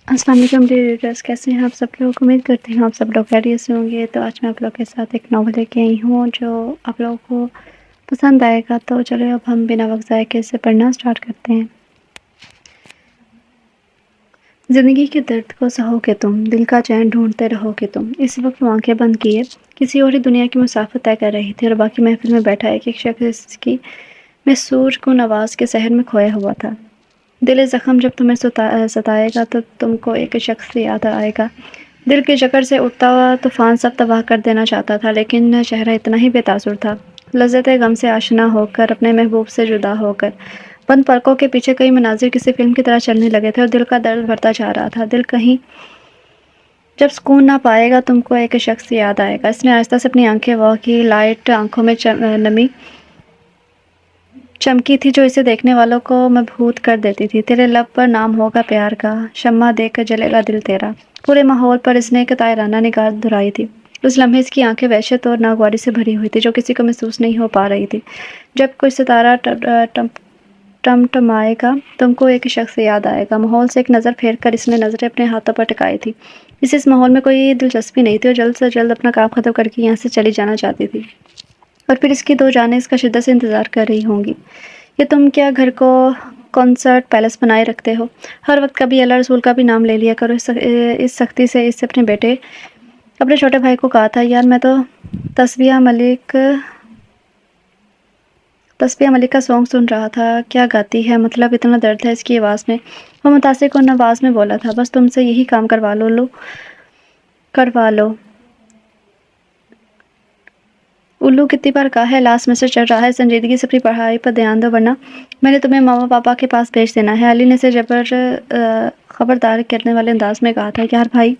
السلام علیکم ریڈرز، کیسے ہیں آپ سب لوگ؟ امید کرتے ہیں آپ سب لوگ خیریت سے ہوں گے۔ تو آج میں آپ لوگ کے ساتھ ایک ناول لے کے آئی ہوں جو آپ لوگوں کو پسند آئے گا۔ تو چلو اب ہم بنا وقت ضائع کے اسے پڑھنا سٹارٹ کرتے ہیں۔ زندگی کے درد کو سہو گے تم، دل کا چین ڈھونڈتے رہو گے تم۔ اس وقت وہ آنکھیں بند کیے کسی اور ہی دنیا کی مسافت طے کر رہی تھی، اور باقی محفل میں بیٹھا ایک ایک شخص اس کی مسرور کن آواز کے سحر میں کھویا ہوا تھا۔ دل زخم جب تمہیں ستائے گا تو تم کو ایک شخص یاد آئے گا۔ دل کے جگر سے اٹھتا ہوا طوفان سب تباہ کر دینا چاہتا تھا، لیکن چہرہ اتنا ہی بے تاثر تھا۔ لذت غم سے آشنا ہو کر، اپنے محبوب سے جدا ہو کر، بند پلکوں کے پیچھے کئی مناظر کسی فلم کی طرح چلنے لگے تھے، اور دل کا درد بڑھتا جا رہا تھا۔ دل کہیں جب سکون نہ پائے گا تم کو ایک شخص یاد آئے گا۔ اس نے آہستہ سے اپنی آنکھیں وہ کی لائٹ آنکھوں میں نمی چمکی تھی جو اسے دیکھنے والوں کو مبہوت کر دیتی تھی۔ تیرے لب پر نام ہوگا پیار کا، شمع دے کر جلے گا دل تیرا۔ پورے ماحول پر اس نے ایک طائرانہ نگاہ دہرائی تھی۔ اس لمحے اس کی آنکھیں وحشت اور ناگواری سے بھری ہوئی تھی جو کسی کو محسوس نہیں ہو پا رہی تھی۔ جب کوئی ستارہ ٹمٹمائے گا تم کو ایک شخص یاد آئے گا۔ ماحول سے ایک نظر پھیر کر اس نے نظریں اپنے ہاتھوں پر ٹکائی تھی۔ اسے اس ماحول میں کوئی دلچسپی نہیں تھی اور جلد سے جلد اپنا کام ختم کر کے یہاں سے چلی جانا چاہتی تھی، اور پھر اس کی دو جانیں اس کا شدت سے انتظار کر رہی ہوں گی۔ یہ تم کیا گھر کو کنسرٹ پیلس بنائے رکھتے ہو؟ ہر وقت کبھی اللہ رسول کا بھی نام لے لیا کرو۔ اس سختی سے اس اپنے چھوٹے بھائی کو کہا تھا۔ یار میں تو تسبیحہ ملک کا سانگ سن رہا تھا، کیا گاتی ہے، مطلب اتنا درد ہے اس کی آواز میں۔ وہ متاثر کن آواز میں بولا تھا، بس تم سے یہی کام کروا لو۔ الو کتنی بار کہا ہے، لاسٹ سیمسٹر چل رہا ہے، سنجیدگی سے اپنی پڑھائی پر دھیان دو ورنہ میں نے تمہیں ماما پاپا کے پاس بھیج دینا ہے۔ علی نے اسے خبردار کرنے والے انداز میں کہا تھا۔ یار بھائی،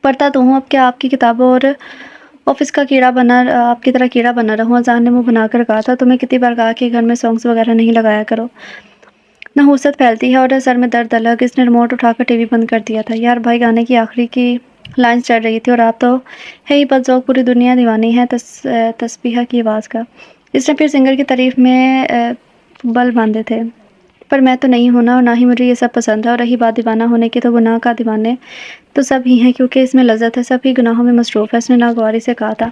پڑھتا تو ہوں، اب کیا آپ کی کتابوں اور آفس کا آپ کی طرح کیڑا بنا رہوں؟ اذان نے منہ بنا کر کہا تھا۔ تمہیں کتنی بار کہا کہ گھر میں سانگز وغیرہ نہیں لگایا کرو، نحوست پھیلتی ہے اور سر میں درد الگ۔ اس نے ریموٹ اٹھا کر ٹی وی بند کر دیا تھا۔ یار بھائی، گانے کی آخری کی لائنز چڑھ رہی تھی اور آپ تو ہے ہی بد ذوق، پوری دنیا دیوانی ہے تسبیحہ کی آواز کا۔ اس نے پھر سنگر کی تعریف میں بل باندھے تھے، پر میں تو نہیں ہوں نا، اور نہ ہی مجھے یہ سب پسند ہے۔ اور رہی بات دیوانہ ہونے کی، تو گناہ کا دیوانے تو سب ہی ہیں، کیونکہ اس میں لذت ہے، سب ہی گناہوں میں مصروف ہے۔ اس نے ناگواری سے کہا تھا۔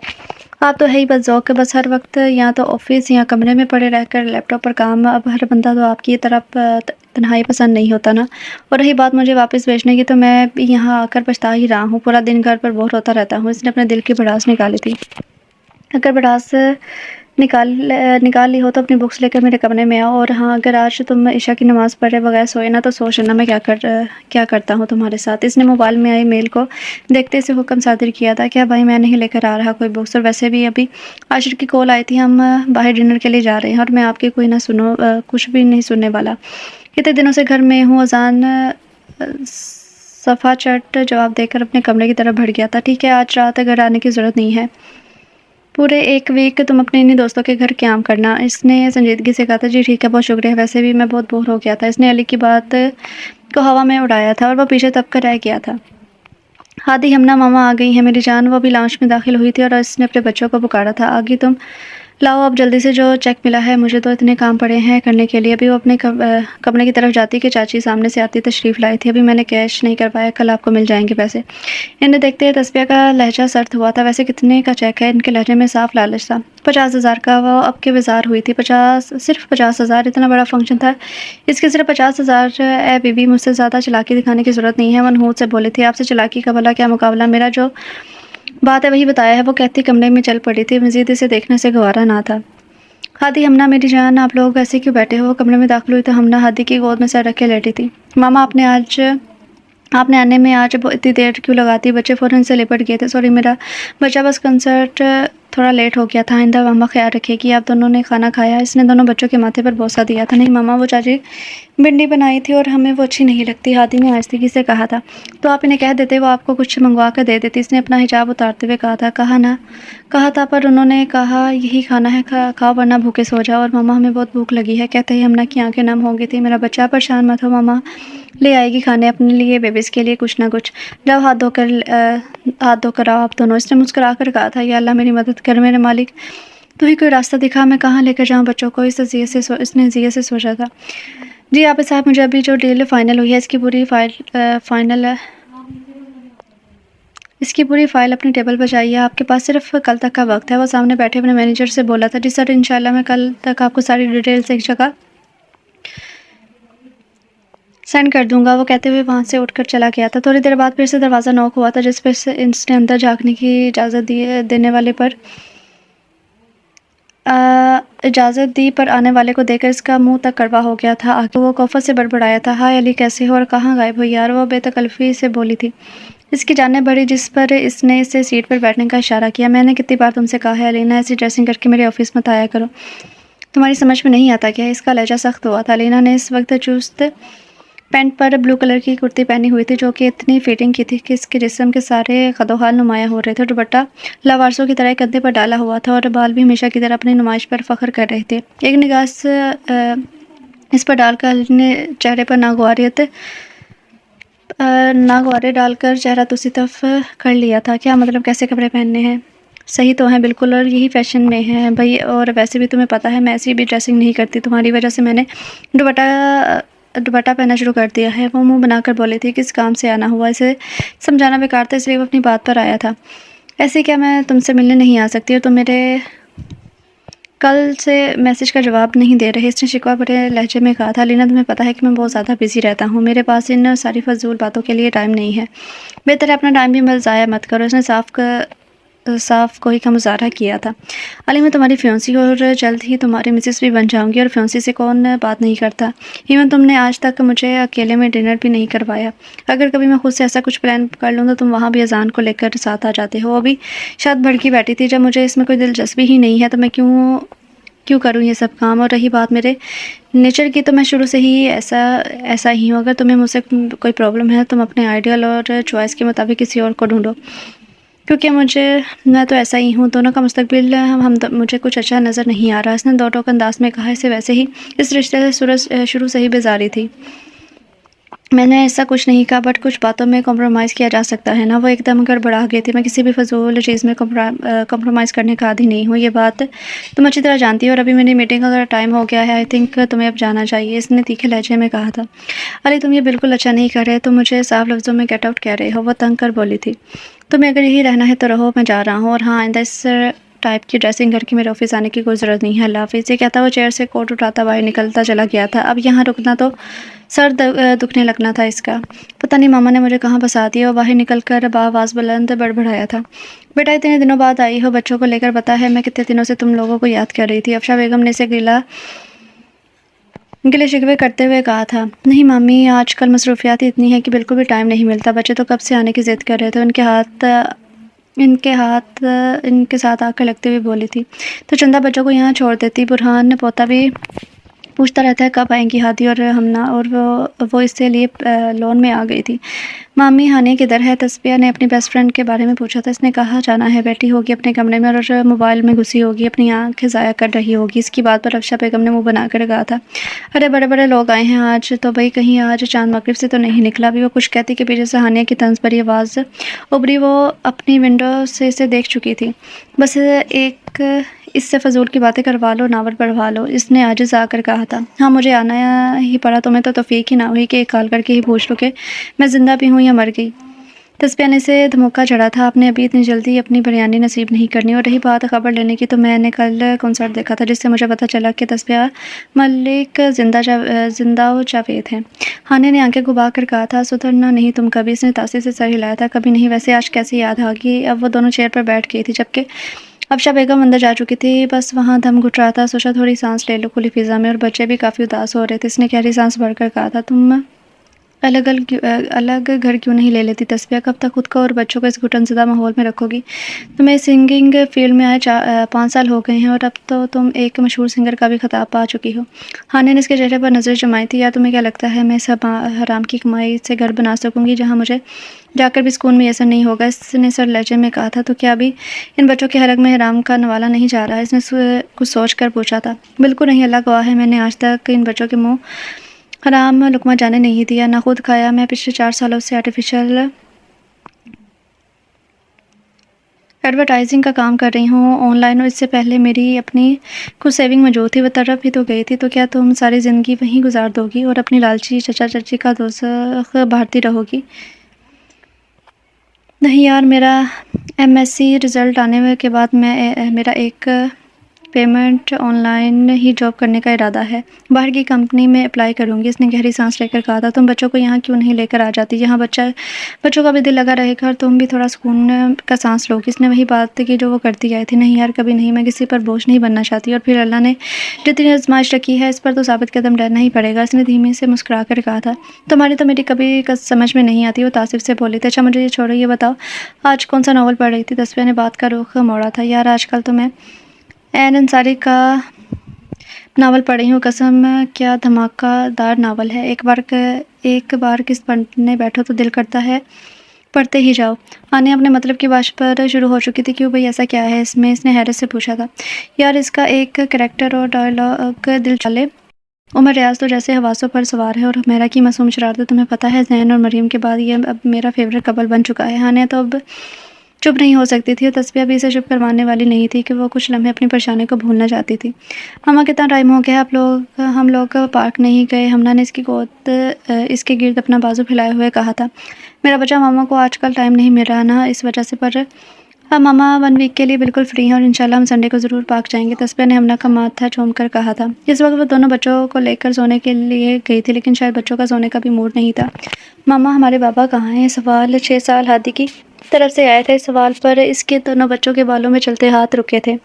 آپ تو ہے ہی بد ذوق، بس ہر وقت یا تو آفس یا کمرے میں پڑے رہ کر لیپ ٹاپ پر کام۔ اب ہر بندہ تو آپ کی طرف تنہائی پسند نہیں ہوتا نا۔ اور رہی بات مجھے واپس بھیجنے کی، تو میں بھی یہاں آ کر پچھتا ہی رہا ہوں، پورا دن گھر پر بور ہوتا رہتا ہوں۔ اس نے اپنے دل کی بھڑاس نکالی تھی۔ اگر بھڑاس نکال لی ہو تو اپنی بکس لے کر میرے کمرے میں آؤ، اور ہاں، اگر آج تم عشاء کی نماز پڑھے بغیر سوئے نا تو سوچ لینا میں کیا کرتا ہوں تمہارے ساتھ۔ اس نے موبائل میں آئی میل کو دیکھتے سے حکم صادر کیا تھا۔ کیا بھائی، میں نہیں لے کر آ رہا کوئی بکس، اور ویسے بھی ابھی عاشر کی کال آئی تھی، ہم باہر ڈنر کے لیے جا رہے ہیں، اور میں آپ کی کچھ بھی نہیں سننے والا۔ کتنے دنوں سے گھر میں ہوں۔ اذان صفا چٹ جواب دے کر اپنے کمرے کی طرف بڑھ گیا تھا۔ ٹھیک ہے، آج رات گھر آنے کی ضرورت نہیں ہے، پورے ایک ویک تم اپنے انہی دوستوں کے گھر قیام کرنا۔ اس نے سنجیدگی سے کہا تھا۔ جی ٹھیک ہے، بہت شکریہ، ویسے بھی میں بہت بور ہو گیا تھا۔ اس نے علی کی بات کو ہوا میں اڑایا تھا اور وہ پیچھے دب کر رہ گیا تھا۔ ہادی، ہمنا ماما آ گئی ہیں میری جان۔ وہ بھی لاؤنج میں داخل ہوئی تھی اور اس نے اپنے بچوں کو پکارا تھا۔ آگی تم لاؤ اب جلدی سے جو چیک ملا ہے، مجھے تو اتنے کام پڑے ہیں کرنے کے لیے۔ ابھی وہ اپنے کمرے کی طرف جاتی کہ چاچی سامنے سے آتی تشریف لائی تھی۔ ابھی میں نے کیش نہیں کروایا، کل آپ کو مل جائیں گے پیسے۔ انہیں دیکھتے ہی تسبیحہ کا لہجہ سرد ہوا تھا۔ ویسے کتنے کا چیک ہے؟ ان کے لہجے میں صاف لالچ تھا۔ 50,000 کا۔ وہ اب کے وزار ہوئی تھی۔ صرف 50,000؟ اتنا بڑا فنکشن تھا، اس کے صرف 50,000؟ اے بی بی، مجھ سے زیادہ چالاکی دکھانے کی ضرورت نہیں ہے، وہ نحوست سے بولی تھی۔ آپ سے چالاکی کا بھلا کیا مقابلہ، میرا جو بات ہے وہی بتایا ہے، وہ کہتی کمرے میں چل پڑی تھی۔ مزید اسے دیکھنے سے گوارا نہ تھا۔ ہادی، ہمنا میری جان، آپ لوگ ایسے کیوں بیٹھے ہو؟ وہ کمرے میں داخل ہوئی تو ہمنا ہادی کی گود میں سر رکھے لیٹی تھی۔ ماما، آپ نے آنے میں آج اتنی دیر کیوں لگاتی؟ بچے فوراً سے لپٹ گئے تھے۔ سوری میرا بچہ، بس کنسرٹ تھوڑا لیٹ ہو گیا تھا، آئندہ ماما خیال رکھے گی۔ آپ دونوں نے کھانا کھایا؟ اس نے دونوں بچوں کے ماتھے پر بوسہ دیا تھا۔ نہیں ماما، وہ چاچی بھنڈی بنائی تھی اور ہمیں وہ اچھی نہیں لگتی، ہادی نے آہستگی سے کہا تھا۔ تو آپ انہیں کہہ دیتے، وہ آپ کو کچھ منگوا کر دے دیتی۔ اس نے اپنا حجاب اتارتے ہوئے کہا تھا۔ کہا تھا، پر انہوں نے کہا یہی کھانا ہے، کھاؤ ورنہ بھوکے سو جاؤ۔ اور ماما، ہمیں بہت بھوک لگی ہے، کہتے ہی ہمنا کی آنکھیں نم ہو گئی تھی۔ میرا بچہ، پریشان مت ہو، ماما لے آئے گی کھانے، اپنے لیے، بیبیز کے لیے کچھ نہ کچھ۔ جاؤ ہاتھ دھو کر آؤ آپ دونوں۔ اس نے مسکرا کر کہا تھا۔ یا اللہ میری مدد کر میرے مالک، تو ہی کوئی راستہ دکھا، میں کہاں لے کر جاؤں بچوں کو؟ اس نے ذیل سے سوچا تھا۔ جی آپ صاحب، مجھے ابھی جو ڈیل فائنل ہوئی ہے اس کی پوری فائل اپنی ٹیبل پر چاہیے. آپ کے پاس صرف کل تک کا وقت ہے. وہ سامنے بیٹھے اپنے مینیجر سے بولا تھا. جی سر، انشاءاللہ میں کل تک آپ کو ساری ڈیٹیلز ایک جگہ سینڈ کر دوں گا. وہ کہتے ہوئے وہاں سے اٹھ کر چلا گیا تھا. تھوڑی دیر بعد پھر سے دروازہ نوک ہوا تھا، جس پر اس نے اندر جھانکنے کی دینے والے پر اجازت دی، پر آنے والے کو دیکھ کر اس کا منہ تک کڑوا ہو گیا تھا. آگے وہ کوفت سے بڑبڑایا تھا. ہائے علی، کیسے ہو اور کہاں غائب ہو یار؟ وہ بے تکلفی سے بولی تھی. اس کی جانیں بڑھی، جس پر اس نے اسے سیٹ پر بیٹھنے کا اشارہ کیا. میں نے کتنی بار تم سے کہا ہے الینا، ایسی ڈریسنگ کر کے میرے آفس مت آیا کرو. تمہاری سمجھ میں نہیں آتا کیا؟ اس کا لہجہ سخت ہوا تھا. الینا نے اس وقت چست پینٹ پر بلو کلر کی کرتی پہنی ہوئی تھی، جو کہ اتنی فٹنگ کی تھی کہ اس کے جسم کے سارے خدوخال نمایاں ہو رہے تھے. دوپٹہ لاوارسوں کی طرح ایک کندھے پر ڈالا ہوا تھا اور بال بھی ہمیشہ کی طرح اپنی نمائش پر فخر کر رہے تھے. ایک نگاہ اس پر ڈال کر نے چہرے پر ناگوارے ڈال کر چہرہ تو طف کر لیا تھا. کیا مطلب، کیسے کپڑے پہننے ہیں؟ صحیح تو ہیں بالکل، اور یہی فیشن میں ہے بھائی. اور ویسے بھی تمہیں پتہ ہے میں ایسی بھی ڈریسنگ نہیں کرتی. تمہاری وجہ سے میں نے دوپٹہ پہننا شروع کر دیا ہے. وہ منہ بنا کر بولی تھی. کس کام سے آنا ہوا؟ اسے سمجھانا بیکار تھا، اس لیے وہ اپنی بات پر آیا تھا. ایسے کیا میں تم سے ملنے نہیں آ سکتی؟ اور تم میرے کل سے میسج کا جواب نہیں دے رہے؟ اس نے شکوہ بھرے لہجے میں کہا تھا. الینا، تمہیں پتہ ہے کہ میں بہت زیادہ بزی رہتا ہوں. میرے پاس ان ساری فضول باتوں کے لیے ٹائم نہیں ہے. بہتر ہے اپنا ٹائم بھی ضائع مت کرو. اس نے صاف کوئی کا مظاہرہ کیا تھا. علی، میں تمہاری فیونسی اور جلد ہی تمہاری مسز بھی بن جاؤں گی. اور فیونسی سے کون بات نہیں کرتا؟ ایون تم نے آج تک مجھے اکیلے میں ڈنر بھی نہیں کروایا. اگر کبھی میں خود سے ایسا کچھ پلان کر لوں تو تم وہاں بھی اذان کو لے کر ساتھ آ جاتے ہو. ابھی شاید بھڑکی بیٹھی تھی. جب مجھے اس میں کوئی دلچسپی ہی نہیں ہے تو میں کیوں کروں یہ سب کام؟ اور رہی بات میرے نیچر کی، تو میں شروع سے ہی ایسا ہی ہوں. اگر تمہیں مجھ سے کوئی پرابلم ہے، تم اپنے آئیڈیل اور چوائس کے مطابق کسی اور کو ڈھونڈو، کیونکہ میں تو ایسا ہی ہوں. دونوں کا مستقبل مجھے کچھ اچھا نظر نہیں آ رہا. اس نے دو ٹوک انداز میں کہا. اسے ویسے ہی اس رشتے سے شروع سے ہی بیزاری تھی. میں نے ایسا کچھ نہیں کہا، بٹ کچھ باتوں میں کمپرومائز کیا جا سکتا ہے نا. وہ ایک دم گڑبڑا گئی تھی. میں کسی بھی فضول چیز میں کمپرومائز کرنے کا عادی نہیں ہوں. یہ بات تم اچھی طرح جانتی ہو. اور ابھی میری میٹنگ کا ٹائم ہو گیا ہے. آئی تھنک تمہیں اب جانا چاہیے. اس نے تیکھے لہجے میں کہا تھا. علی، تم یہ بالکل اچھا نہیں کر رہے. تم مجھے صاف لفظوں میں گیٹ آؤٹ کہہ رہے ہو. وہ تنگ کر بولی تھی. تمہیں اگر یہی رہنا ہے تو رہو، میں جا رہا ہوں. اور ہاں، آئندہ اس ٹائپ کی ڈریسنگ کر کے میرے آفس آنے کی کوئی ضرورت نہیں ہے. اللہ حافظ. یہ کہتا وہ چیئر سے کوٹ اٹھاتا باہر نکلتا چلا گیا تھا. اب یہاں رکنا تو سر دکھنے لگنا تھا اس کا. پتہ نہیں ماما نے مجھے کہاں پھنسا دیا. وہ باہر نکل کر بآواز بلند بڑبڑایا تھا. بیٹا، اتنے دنوں بعد آئی ہو بچوں کو لے کر. پتہ ہے میں کتنے دنوں سے تم لوگوں کو یاد کر رہی تھی. افشا بیگم نے اسے گلے شکوے کرتے ہوئے کہا تھا. نہیں مامی، آج کل مصروفیات اتنی ہیں کہ بالکل بھی ٹائم نہیں ملتا. بچے تو کب سے آنے کی ضد کر رہے تھے. ان کے ساتھ آ کر لگتے ہوئے بولی تھی. تو چندہ بچوں کو یہاں چھوڑ دیتی. برہان پوتا بھی پوچھتا رہتا ہے کب آئیں گی ہادی اور ہمنا. اور وہ اس سے لیے لون میں آ گئی تھی. مامی، ہانے کدھر ہے؟ تسبیہ نے اپنی بیسٹ فرینڈ کے بارے میں پوچھا تھا. اس نے کہا جانا ہے. بیٹھی ہوگی اپنے کمرے میں اور موبائل میں گھسی ہوگی. اپنی آنکھیں ضائع کر رہی ہوگی. اس کی بات پر افشا بیگم نے منہ بنا کر کہا تھا. ارے بڑے بڑے لوگ آئے ہیں آج تو بھائی، کہیں آج چاند مغرب سے تو نہیں نکلا. بھی وہ کچھ کہتی کہ پیچھے سے ہانیہ کی طنز پر یہ آواز ابھری. وہ اپنی ونڈو سے اسے دیکھ چکی تھی. بس ایک اس سے فضول کی باتیں کروا لو، ناول پڑھوا لو. اس نے عاجز آ کر کہا تھا. ہاں، مجھے آنا ہی پڑا. تمہیں تو توفیق ہی نہ ہوئی کہ ایک کال کر کے ہی پوچھ لو کہ میں زندہ بھی ہوں یا مر گئی. تسبیہ نے اسے دھمکا چڑھا تھا. آپ نے ابھی اتنی جلدی اپنی بریانی نصیب نہیں کرنی. اور رہی بات خبر لینے کی، تو میں نے کل کنسرٹ دیکھا تھا، جس سے مجھے پتہ چلا کہ تسبیہ ملک زندہ و جاوید ہیں. ہانے نے آنکھیں گھبا کر کہا تھا. سدھرنا نہیں تم کبھی. اس نے تاثیر سے سر ہلایا تھا. کبھی نہیں. ویسے آج کیسے یاد آ گئی؟ اب وہ دونوں چیئر پر بیٹھ گئی تھی، جبکہ افشا بیگم اندر جا چکی تھی. بس وہاں دم گھٹ رہا تھا. سوچا تھوڑی سانس لے لو کھلی فضا میں. اور بچے بھی کافی اداس ہو رہے تھے. اس نے گہری سانس بھر کر کہا تھا. تم الگ گھر کیوں نہیں لے لیتی تسبیہ؟ کب تک خود کو اور بچوں کو اس گھٹن زدہ ماحول میں رکھو گی؟ تمہیں سنگنگ فیلڈ میں آئے 5 سال ہو گئے ہیں، اور اب تو تم ایک مشہور سنگر کا بھی خطاب پا چکی ہو. ہانے نے اس کے چہرے پر نظر جمائی تھی. یا تمہیں کیا لگتا ہے میں اس حرام کی کمائی سے گھر بنا سکوں گی جہاں مجھے جا کر بھی سکون میسر نہیں ہوگا؟ اس نے سر لہجے میں کہا تھا. تو کیا ابھی ان بچوں کے حلق میں حرام کا نوالا نہیں جا رہا؟ اس نے کچھ سوچ کر پوچھا تھا. بالکل نہیں، اللہ گواہ ہے میں نے آج تک ان بچوں کے منہ حرام لقمہ جانے نہیں دیا، نہ خود کھایا. میں پچھلے 4 سالوں سے ایڈورٹائزنگ کا کام کر رہی ہوں آن لائن، اور اس سے پہلے میری اپنی کچھ سیونگ موجود تھی، وہ طرف بھی تو گئی تھی، تو کیا تم ساری زندگی وہیں گزار دو گی اور اپنی لالچی چچا چچی کا دوزخ بھارتی رہو گی؟ نہیں یار، میرا MSc رزلٹ آنے کے بعد میرا ایک payment on line he job کرنے کا ارادہ ہے، باہر کی کمپنی میں اپلائی کروں گی۔ اس نے گہری سانس لے کر کہا تھا، تم بچوں کو یہاں کیوں نہیں لے کر آ جاتی؟ یہاں بچوں کا بھی دل لگا رہے گا اور تم بھی تھوڑا سکون کا سانس لو گی۔ اس نے وہی بات کی جو وہ کرتی آئی تھی، نہیں یار کبھی نہیں، میں کسی پر بوجھ نہیں بننا چاہتی، اور پھر اللہ نے جتنی آزمائش رکھی ہے اس پر تو ثابت قدم رہنا ہی پڑے گا۔ اس نے دھیمی سے مسکرا کر کہا تھا، تمہاری تو میری کبھی سمجھ میں نہیں آتی۔ وہ تعصب سے بولی تھی، اچھا مجھے یہ چھوڑو، یہ بتاؤ آج کون سا ناول پڑھ رہی تھی؟ تصفیہ نے بات کا رخ موڑا تھا، یار آج کل تو میں عین انصاری کا ناول پڑھ رہی ہوں، قسم کیا دھماکہ دار ناول ہے، ایک بار کس پڑھنے بیٹھو تو دل کرتا ہے پڑھتے ہی جاؤ۔ آنے اپنے مطلب کی بات پر شروع ہو چکی تھی، کیوں بھئی ایسا کیا ہے اس میں؟ اس نے حیرت سے پوچھا تھا، یار اس کا ایک کریکٹر اور ڈائلاگ دل چالے۔ عمر ریاض تو جیسے حواسوں پر سوار ہے، اور میرا کی معصوم شرارتیں، تمہیں پتہ ہے زین اور مریم کے بعد یہ اب میرا فیوریٹ کپل بن چکا ہے۔ ہانیہ تو اب چپ نہیں ہو سکتی تھی، اور تصفیہ بھی اسے چپ کروانے والی نہیں تھی کہ وہ کچھ لمحے اپنی پریشانی کو بھولنا چاہتی تھی۔ ماما کتنا ٹائم ہو گیا ہم لوگ پارک نہیں گئے؟ ہمنا نے اس کے گرد اپنا بازو پھیلائے ہوئے کہا تھا، میرا بچہ ماما کو آج کل ٹائم نہیں مل رہا نا، اس وجہ سے، پر اب ماما 1 ویک کے لیے بالکل فری ہیں اور انشاءاللہ ہم سنڈے کو ضرور پارک جائیں گے۔ تصفیہ نے ہمنا کا ماتھا چوم کر کہا تھا۔ اس وقت وہ دونوں بچوں کو لے کر سونے کے لیے گئی تھی، لیکن شاید بچوں کا سونے کا بھی موڈ نہیں تھا۔ ماما ہمارے بابا کہاں ہیں؟ سوال 6 سال ہادی کی طرف سے آیا تھا۔ اس سوال پر اس کے دونوں بچوں کے بالوں میں چلتے ہاتھ رکے تھے۔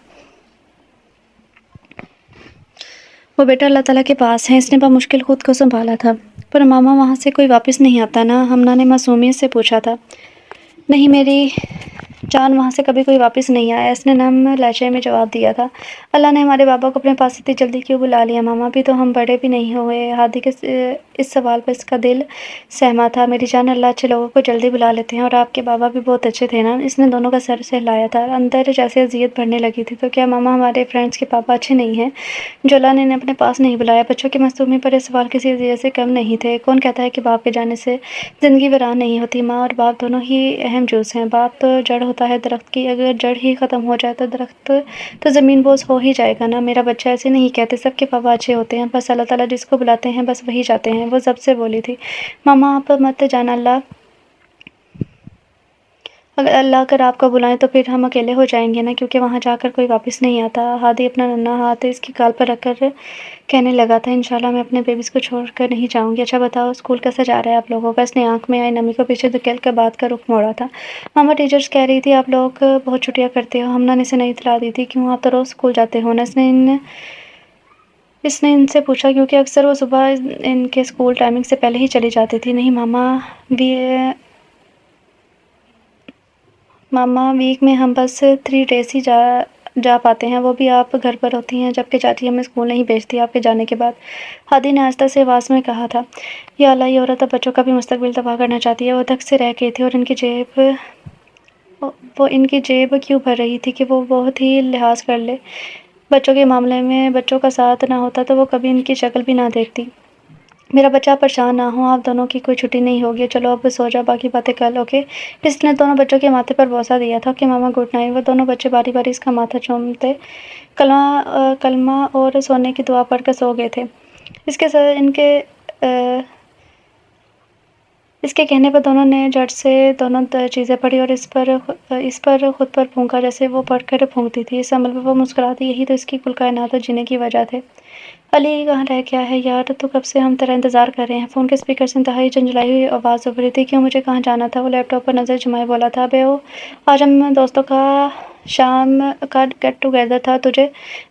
وہ بیٹا اللہ تعالیٰ کے پاس ہیں، اس نے بمشکل خود کو سنبھالا تھا۔ پر ماما وہاں سے کوئی واپس نہیں آتا نا؟ ہمنا نے معصومیت سے پوچھا تھا۔ نہیں میری جان، وہاں سے کبھی کوئی واپس نہیں آیا، اس نے نم لہجے میں جواب دیا تھا۔ اللہ نے ہمارے بابا کو اپنے پاس اتنی جلدی کیوں بلا لیا ماما؟ بھی تو ہم بڑے بھی نہیں ہوئے۔ ہادی کے اس سوال پر اس کا دل سہما تھا۔ میری جان، اللہ اچھے لوگوں کو جلدی بلا لیتے ہیں، اور آپ کے بابا بھی بہت اچھے تھے نا؟ اس نے دونوں کا سر ہلایا تھا، اندر جیسے اذیت بڑھنے لگی تھی۔ تو کیا ماما ہمارے فرینڈز کے پاپا اچھے نہیں ہیں جو اللہ نے انہیں اپنے پاس نہیں بلایا؟ بچوں کی معصومی پر یہ سوال کسی اذیت سے کم نہیں تھے۔ کون کہتا ہے کہ باپ کے جانے سے زندگی ویران نہیں ہوتی؟ ماں اور باپ دونوں ہی اہم جز ہیں۔ باپ تو جڑ ہوتا ہے درخت کی، اگر جڑ ہی ختم ہو جائے تو درخت تو زمین بوس ہو ہی جائے گا نا؟ میرا بچہ ایسے نہیں کہتے، سب کے پاپا اچھے ہوتے ہیں، بس اللہ تعالیٰ جس کو بلاتے ہیں بس وہی جاتے ہیں۔ وہ ضبط سے بولی تھی، ماما آپ مت جانا، اگر اللہ اگر آپ کو بلائیں تو پھر ہم اکیلے ہو جائیں گے نا، کیونکہ وہاں جا کر کوئی واپس نہیں آتا۔ ہادی اپنا ننھا ہاتھ اس کی گال پر رکھ کر کہنے لگا تھا، انشاءاللہ میں اپنے بیبیز کو چھوڑ کر نہیں جاؤں گی۔ اچھا بتاؤ اسکول کیسا جا رہا ہے آپ لوگوں کا؟ اس نے آنکھ میں آئی نمی کو پیچھے دھکیل کر بات کا رخ موڑا تھا۔ ماما ٹیچرز کہہ رہی تھی آپ لوگ بہت چھٹیاں کرتے ہو، ہمنا نے اسے نہیں اطلاع دی تھی۔ کیوں، آپ تو روز اسکول جاتے ہو نا؟ اس نے ان سے پوچھا، کیونکہ اکثر وہ صبح ان کے اسکول ٹائمنگ سے پہلے ہی چلی جاتی تھی۔ نہیں ماما ویک میں ہم بس 3 ڈیز ہی جا پاتے ہیں، وہ بھی آپ گھر پر ہوتی ہیں، جبکہ چاچی ہمیں اسکول نہیں بھیجتی آپ کے جانے کے بعد۔ ہادی نے آہستہ سے آواز میں کہا تھا، یا اللہ یہ عورت اب بچوں کا بھی مستقبل تباہ کرنا چاہتی ہے۔ وہ دھک سے رہ گئی تھی، اور ان کی جیب کیوں بھر رہی تھی کہ وہ بہت ہی لحاظ کر لے۔ بچوں کے معاملے میں بچوں کا ساتھ نہ ہوتا تو وہ کبھی ان کی شکل بھی نہ دیکھتی۔ میرا بچہ پریشان نہ ہو، آپ دونوں کی کوئی چھٹی نہیں ہوگی، چلو اب سو جاؤ، باقی باتیں کل، اوکے؟ اس نے دونوں بچوں کے ماتھے پر بوسہ دیا تھا، اوکے ماما گڈ نائٹ۔ وہ دونوں بچے باری باری اس کا ماتھا چومتے کلمہ اور سونے کی دعا پڑھ کر سو گئے تھے۔ اس کے کہنے پر دونوں نے جھٹ سے دونوں چیزیں پڑھی اور اس پر خود پر پھونکا جیسے وہ پڑھ کر پھونکتی تھی۔ اس عمل پر وہ مسکراتی، یہی تو اس کی کل کائنات اور جینے کی وجہ تھے۔ علی کہاں رہ گیا ہے یار؟ تو کب سے ہم تیرا انتظار کر رہے ہیں۔ فون کے اسپیکر سے انتہائی جھنجھلائی ہوئی آواز ابھری تھی، کیوں مجھے کہاں جانا تھا؟ وہ لیپ ٹاپ پر نظر جمائے بولا تھا، ابے آج ہم دوستوں کا شام کا گیٹ ٹوگیدر تھا، تجھے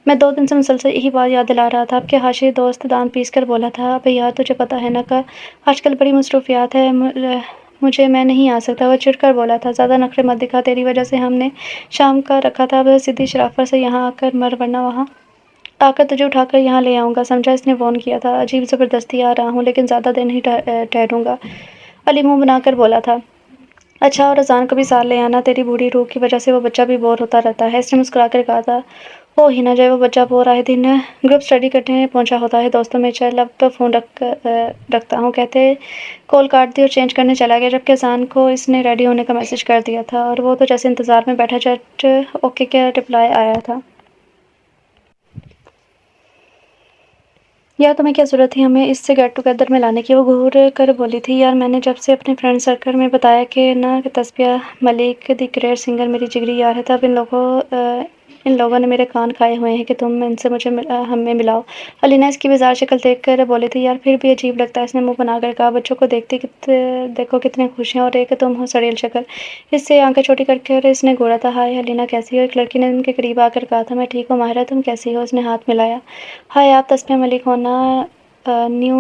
میں 2 دن سے مسلسل یہی بات یاد دلا رہا تھا۔ اب کے حاشی دوست دانت پیس کر بولا تھا، ابے یار تجھے پتہ ہے نا کہ آج کل بڑی مصروفیات ہے، میں نہیں آ سکتا۔ وہ چڑ کر بولا تھا، زیادہ نخرے مت دکھا، تیری وجہ سے ہم نے شام کا رکھا تھا، اب سیدھی شرافت سے یہاں آ کر مر، ورنہ وہاں آ کر تجھے اٹھا کر یہاں لے آؤں گا، سمجھا؟ اس نے وارن کیا تھا۔ عجیب زبردستی آ رہا ہوں، لیکن زیادہ دیر نہیں ٹھہروں گا، علی منہ بنا کر بولا تھا۔ اچھا، اور اذان کو بھی ساتھ لے آنا، تیری بوڑھی روح کی وجہ سے وہ بچہ بھی بور ہوتا رہتا ہے، اس نے مسکرا کر کہا تھا۔ ہو ہی نہ جائے وہ بچہ پورا آئے دن گروپ اسٹڈی کرنے پہنچا ہوتا ہے دوستوں میں، چل اب تو فون رکھتا ہوں کہتے کال کاٹ دی اور چینج کرنے چلا گیا، جبکہ اذان کو اس نے ریڈی ہونے کا میسج کر دیا تھا اور وہ تو جیسے انتظار میں بیٹھا چٹ اوکے کا رپلائی آیا تھا۔ یار تمہیں کیا ضرورت تھی ہمیں اس سے گیٹ ٹوگیدر میں لانے کی؟ وہ گھور کر بولی تھی۔ یار میں نے جب سے اپنے فرینڈ سرکل میں بتایا کہ نہ کہ تسبیہ ملک دی گریٹ سنگر میری جگری یار ہے، تب ان لوگوں نے میرے کان کھائے ہوئے ہیں کہ تم ان سے مجھے ہمیں ملاؤ۔ علینا اس کی بیزار شکل دیکھ کر بولی تھی۔ یار پھر بھی عجیب لگتا ہے، اس نے منہ بنا کر کہا۔ بچوں کو دیکھو کتنے خوش ہیں اور ایک تم ہو سڑیل شکل۔ اس سے آنکھیں چھوٹی کر کے اس نے گھورا تھا۔ ہائے علینا کیسی ہو؟ ایک لڑکی نے ان کے قریب آ کر کہا تھا۔ میں ٹھیک ہوں ماہرہ، تم کیسی ہو؟ اس نے ہاتھ ملایا۔ ہائے آپ تسبیہ ملک ہونا، نیو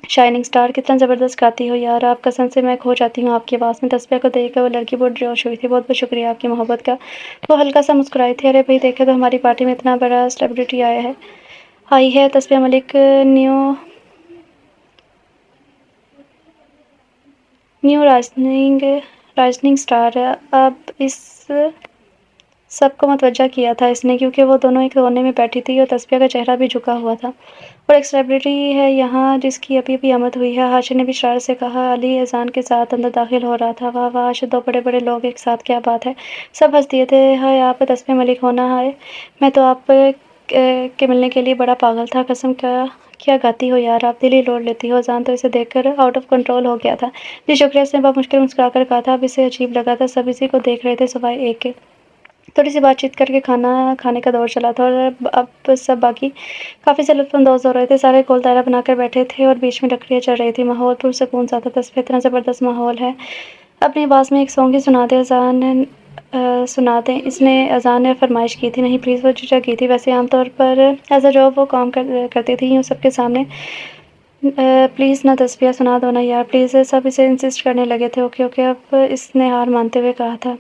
شائننگ سٹار، کتنا زبردست گاتی ہو یار آپ، قسم سے میں کھو جاتی ہوں آپ کی آواز میں۔ تسبیہ کو دیکھ کر وہ لڑکی بہت جوش ہوئی تھی۔ بہت بہت شکریہ آپ کی محبت کا۔ وہ ہلکا سا مسکرائی تھی۔ ارے بھائی دیکھے تو ہماری پارٹی میں اتنا بڑا سیلیبریٹی آئی ہے۔ تسبیہ ملک نیو رائزننگ سٹار۔ اب اس سب کو متوجہ کیا تھا اس نے، کیونکہ وہ دونوں ایک کونے میں بیٹھی تھی اور تسبیہ کا چہرہ بھی جھکا ہوا تھا۔ اور ایک سیلیبریٹی ہے یہاں جس کی ابھی ابھی آمد ہوئی ہے۔ ہاشم نے بھی شرارت سے کہا۔ علی اذان کے ساتھ اندر داخل ہو رہا تھا۔ واہ واہ آج دو بڑے بڑے لوگ ایک ساتھ، کیا بات ہے۔ سب ہنس دیے تھے۔ ہائے آپ تسبیہ ملک ہونا، ہائے میں تو آپ کے ملنے کے لیے بڑا پاگل تھا، قسم کیا گاتی ہو یار آپ، دل ہی لوٹ لیتی ہو۔ اذان تو اسے دیکھ کر آؤٹ آف کنٹرول ہو گیا تھا۔ جی شکریہ، اس نے بہت مشکل مسکرا کر کہا تھا۔ اب اسے عجیب لگا تھا، سب اسی کو دیکھ رہے تھے سوائے ایک کے۔ تھوڑی سی بات چیت کر کے کھانا کھانے کا دور چلا تھا اور اب سب باقی کافی سے لطف اندوز ہو رہے تھے۔ سارے گول دائرہ بنا کر بیٹھے تھے اور بیچ میں لکڑیاں چل رہی تھی۔ ماحول پرسکون سا تھا۔ تسبیہ اتنا زبردست ماحول ہے، اپنی آواز میں ایک سانگ ہی سنا دیں سنا دیں، اس نے اذان نے فرمائش کی تھی۔ نہیں پلیز، وہ جھجک گئی تھی۔ ویسے عام طور پر ایز اے جاب وہ کام کرتی تھی یوں سب کے سامنے۔ پلیز نہ تسبیہ، سنا دو نا یار پلیز۔ سب اسے انسسٹ کرنے لگے تھے۔ اوکے اوکے، اب اس نے ہار مانتے ہوئے کہا تھا۔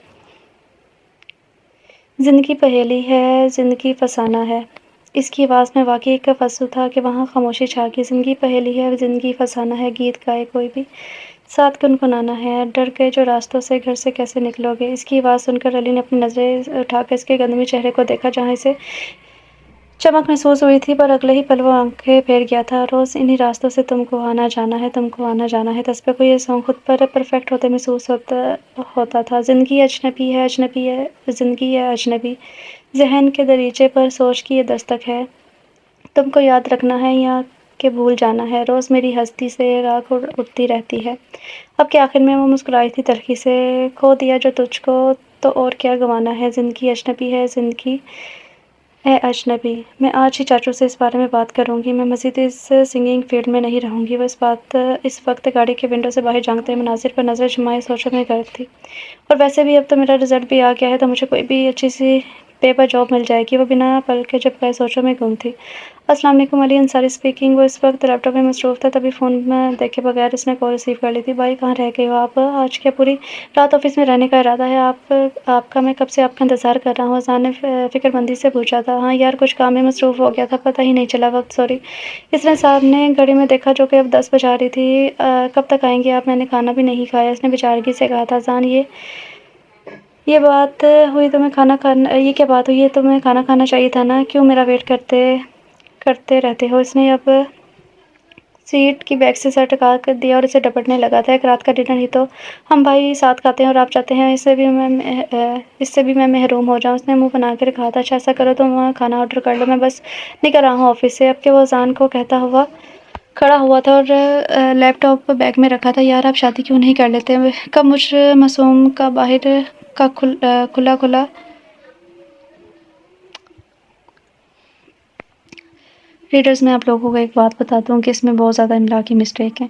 زندگی پہیلی ہے، زندگی فسانہ ہے۔ اس کی آواز میں واقعی ایک فسو تھا کہ وہاں خاموشی چھا گئی۔ زندگی پہیلی ہے، زندگی فسانہ ہے، گیت گائے کوئی بھی ساتھ گنگنانا ہے۔ ڈر گئے جو راستوں سے، گھر سے کیسے نکلو گے؟ اس کی آواز سن کر علی نے اپنی نظریں اٹھا کر اس کے گندمی چہرے کو دیکھا جہاں اسے چمک محسوس ہوئی تھی، پر اگلے ہی پل وہ آنکھیں پھیر گیا تھا۔ روز انہی راستوں سے تم کو آنا جانا ہے، تم کو آنا جانا ہے۔ تسبیہ کو یہ سانگ خود پر پرفیکٹ ہوتے محسوس ہوتا تھا۔ زندگی اجنبی ہے، اجنبی ہے، زندگی ہے اجنبی، ذہن کے دریچے پر سوچ کی یہ دستک ہے، تم کو یاد رکھنا ہے یا کہ بھول جانا ہے۔ روز میری ہستی سے راکھ اٹھتی رہتی ہے۔ اب کہ آخر میں وہ مسکرائی تھی تلخی سے۔ کھو دیا جو تجھ کو تو اور کیا گنوانا ہے، زندگی اجنبی ہے، زندگی اے اجنبی۔ میں آج ہی چاچو سے اس بارے میں بات کروں گی، میں مزید اس سنگنگ فیلڈ میں نہیں رہوں گی۔ وہ اس وقت گاڑی کے ونڈو سے باہر جھانکتے مناظر پر نظر جمائے سوچوں میں غرق تھی۔ اور ویسے بھی اب تو میرا رزلٹ بھی آ گیا ہے، تو مجھے کوئی بھی اچھی سی پیپر جاب مل جائے گی۔ وہ بنا پلکے جھپکائے سوچوں میں گم تھی۔ السلام علیکم، علی انصاری اسپیکنگ۔ وہ اس وقت لیپ ٹاپ میں مصروف تھا، تبھی فون میں دیکھے بغیر اس نے کال ریسیو کر لی تھی۔ بھائی کہاں رہ گئے ہو آپ؟ آج کیا پوری رات آفس میں رہنے کا ارادہ ہے آپ کا؟ میں کب سے آپ کا انتظار کر رہا ہوں، اذان نے فکر مندی سے پوچھا تھا۔ ہاں یار کچھ کام میں مصروف ہو گیا تھا، پتہ ہی نہیں چلا وقت، سوری۔ اس نے سامنے گھڑی میں دیکھا جو کہ اب 10 بجا رہی تھی۔ کب تک آئیں گے آپ؟ میں نے کھانا بھی نہیں کھایا، اس نے بیچارگی سے کہا تھا۔ اذان یہ بات ہوئی تمہیں کھانا کھانا، یہ کیا بات ہوئی ہے، تمہیں کھانا کھانا چاہیے تھا نا، کیوں میرا ویٹ کرتے رہتے ہو؟ اس نے اب سیٹ کی بیک سے سر ٹکا کر دیا اور اسے ڈپٹنے لگا تھا۔ ایک رات کا ڈنر ہی تو ہم بھائی ساتھ کھاتے ہیں اور آپ چاہتے ہیں اس سے بھی میں محروم ہو جاؤں، اس نے منہ بنا کر کہا تھا۔ اچھا ایسا کرو تم کھانا آرڈر کر لو، میں بس نکل رہا ہوں آفس سے۔ اب کہ وہ اذان کو کہتا ہوا کھڑا ہوا تھا اور لیپ ٹاپ بیگ میں رکھا تھا۔ یار آپ شادی کیوں نہیں کر لیتے؟ کب مجھ معصوم کا باہر کا کھلا ریڈرز، میں آپ لوگوں کو ایک بات بتاتا ہوں کہ اس میں بہت زیادہ املا کی مسٹیک ہے،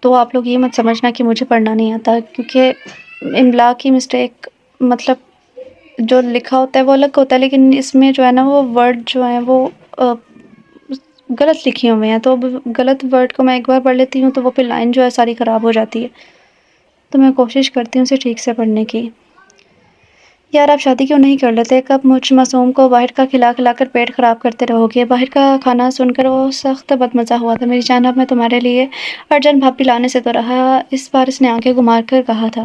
تو آپ لوگ یہ مت سمجھنا کہ مجھے پڑھنا نہیں آتا، کیونکہ املا کی مسٹیک مطلب جو لکھا ہوتا ہے وہ الگ ہوتا ہے، لیکن اس میں جو ہے نا وہ ورڈ جو ہیں وہ غلط لکھے ہوئے ہیں، تو غلط ورڈ کو میں ایک بار پڑھ لیتی ہوں تو وہ پھر لائن جو ہے ساری خراب ہو جاتی ہے، تو میں کوشش کرتی ہوں اسے ٹھیک سے پڑھنے کی۔ یار آپ شادی کیوں نہیں کر لیتے؟ کب مجھ معصوم کو باہر کا کھلا کر پیٹ خراب کرتے رہو گے؟ باہر کا کھانا سن کر وہ سخت بدمزہ ہوا تھا۔ میری جان اب میں تمہارے لیے ارجنٹ بھاپی لانے سے تو رہا، اس بار اس نے آنکھیں گھما کر کہا تھا۔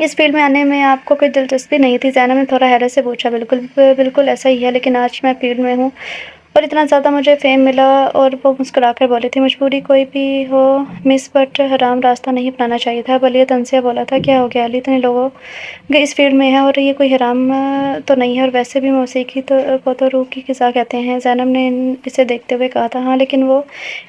اس فیلڈ میں آنے میں آپ کو کوئی دلچسپی نہیں تھی؟ زینب نے تھوڑا حیرت سے پوچھا۔ بالکل ایسا ہی ہے، لیکن آج میں فیلڈ میں ہوں اور اتنا زیادہ مجھے فیم ملا۔ اور وہ مسکرا کر بولی تھی، مجبوری کوئی بھی ہو مس، بٹ حرام راستہ نہیں اپنانا چاہیے تھا۔ بلیہ تنزیہ بولا تھا، کیا ہو گیا علی، اتنے لوگوں اس فیلڈ میں ہے اور یہ کوئی حرام تو نہیں ہے، اور ویسے بھی موسیقی کو تو روح کی غذا کہتے ہیں۔ زینب نے اسے دیکھتے ہوئے کہا تھا، ہاں لیکن وہ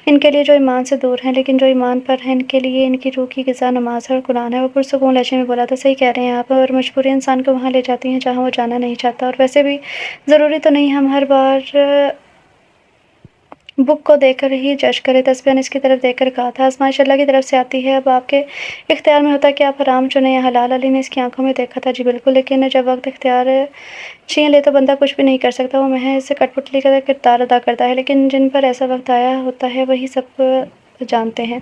ان کے لیے جو ایمان سے دور ہیں، لیکن جو ایمان پر ہیں ان کے لیے ان کی روح کی غذا نماز اور قرآن ہے۔ وہ پرسکون لہجے میں بولا تھا، صحیح کہہ رہے ہیں آپ، اور مجبوری انسان کو وہاں لے جاتی ہیں جہاں وہ جانا نہیں چاہتا، اور ویسے بھی ضروری تو نہیں ہم ہر بار بک کو دیکھ کر ہی جج کرے۔ تسبیح نے اس کی طرف دیکھ کر کہا تھا، آزمائش اللہ کی طرف سے آتی ہے، اب آپ کے اختیار میں ہوتا ہے کہ آپ حرام چنیں یا حلال۔ علی نے اس کی آنکھوں میں دیکھا تھا، جی بالکل، لیکن جب وقت اختیار چھین لے تو بندہ کچھ بھی نہیں کر سکتا، وہ محض کٹ پتلی کا کردار ادا کرتا ہے، لیکن جن پر ایسا وقت آیا ہوتا ہے وہی سب جانتے ہیں،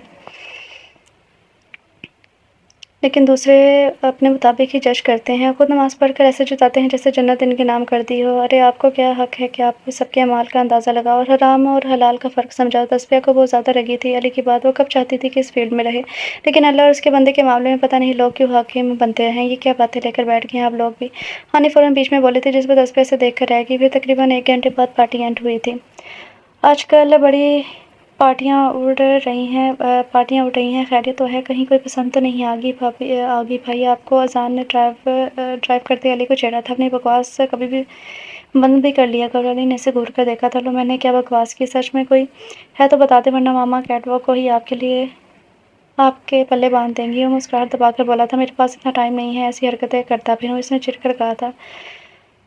لیکن دوسرے اپنے مطابق ہی جج کرتے ہیں، خود نماز پڑھ کر ایسے جتاتے ہیں جیسے جنت ان کے نام کر دی ہو۔ ارے آپ کو کیا حق ہے کہ آپ سب کے اعمال کا اندازہ لگاؤ اور حرام اور حلال کا فرق سمجھاؤ۔ تسبیح کو بہت زیادہ لگی تھی علی کی بات، وہ کب چاہتی تھی کہ اس فیلڈ میں رہے، لیکن اللہ اور اس کے بندے کے معاملے میں پتہ نہیں لوگ کیوں حاکم بنتے ہیں۔ یہ کیا باتیں لے کر بیٹھ گئے ہیں آپ لوگ بھی؟ ہانی فوراً بیچ میں بولی تھی، جس پر تسبیح سے دیکھ کر رہ گئی۔ پھر تقریباً 1 گھنٹے بعد پارٹی اینڈ ہوئی تھی۔ آج کل بڑی پارٹیاں اڑ رہی ہیں، خیریت تو ہے؟ کہیں کوئی پسند تو نہیں آگی بھائی آپ کو؟ اذان نے ڈرائیو کرتے علی کو چھیڑا تھا، اپنی بکواس کبھی بھی بند بھی کر لیا کرو۔ علی نے اسے گھور کر دیکھا تھا، لو میں نے کیا بکواس کی؟ سچ میں کوئی ہے تو بتا دے، ورنہ ماما کیٹ واک کو ہی آپ کے پلے باندھ دیں گی۔ وہ مسکراہٹ دبا کر بولا تھا، میرے پاس اتنا ٹائم نہیں ہے ایسی حرکتیں کرتا پھروں، اس نے چڑ کر کہا تھا،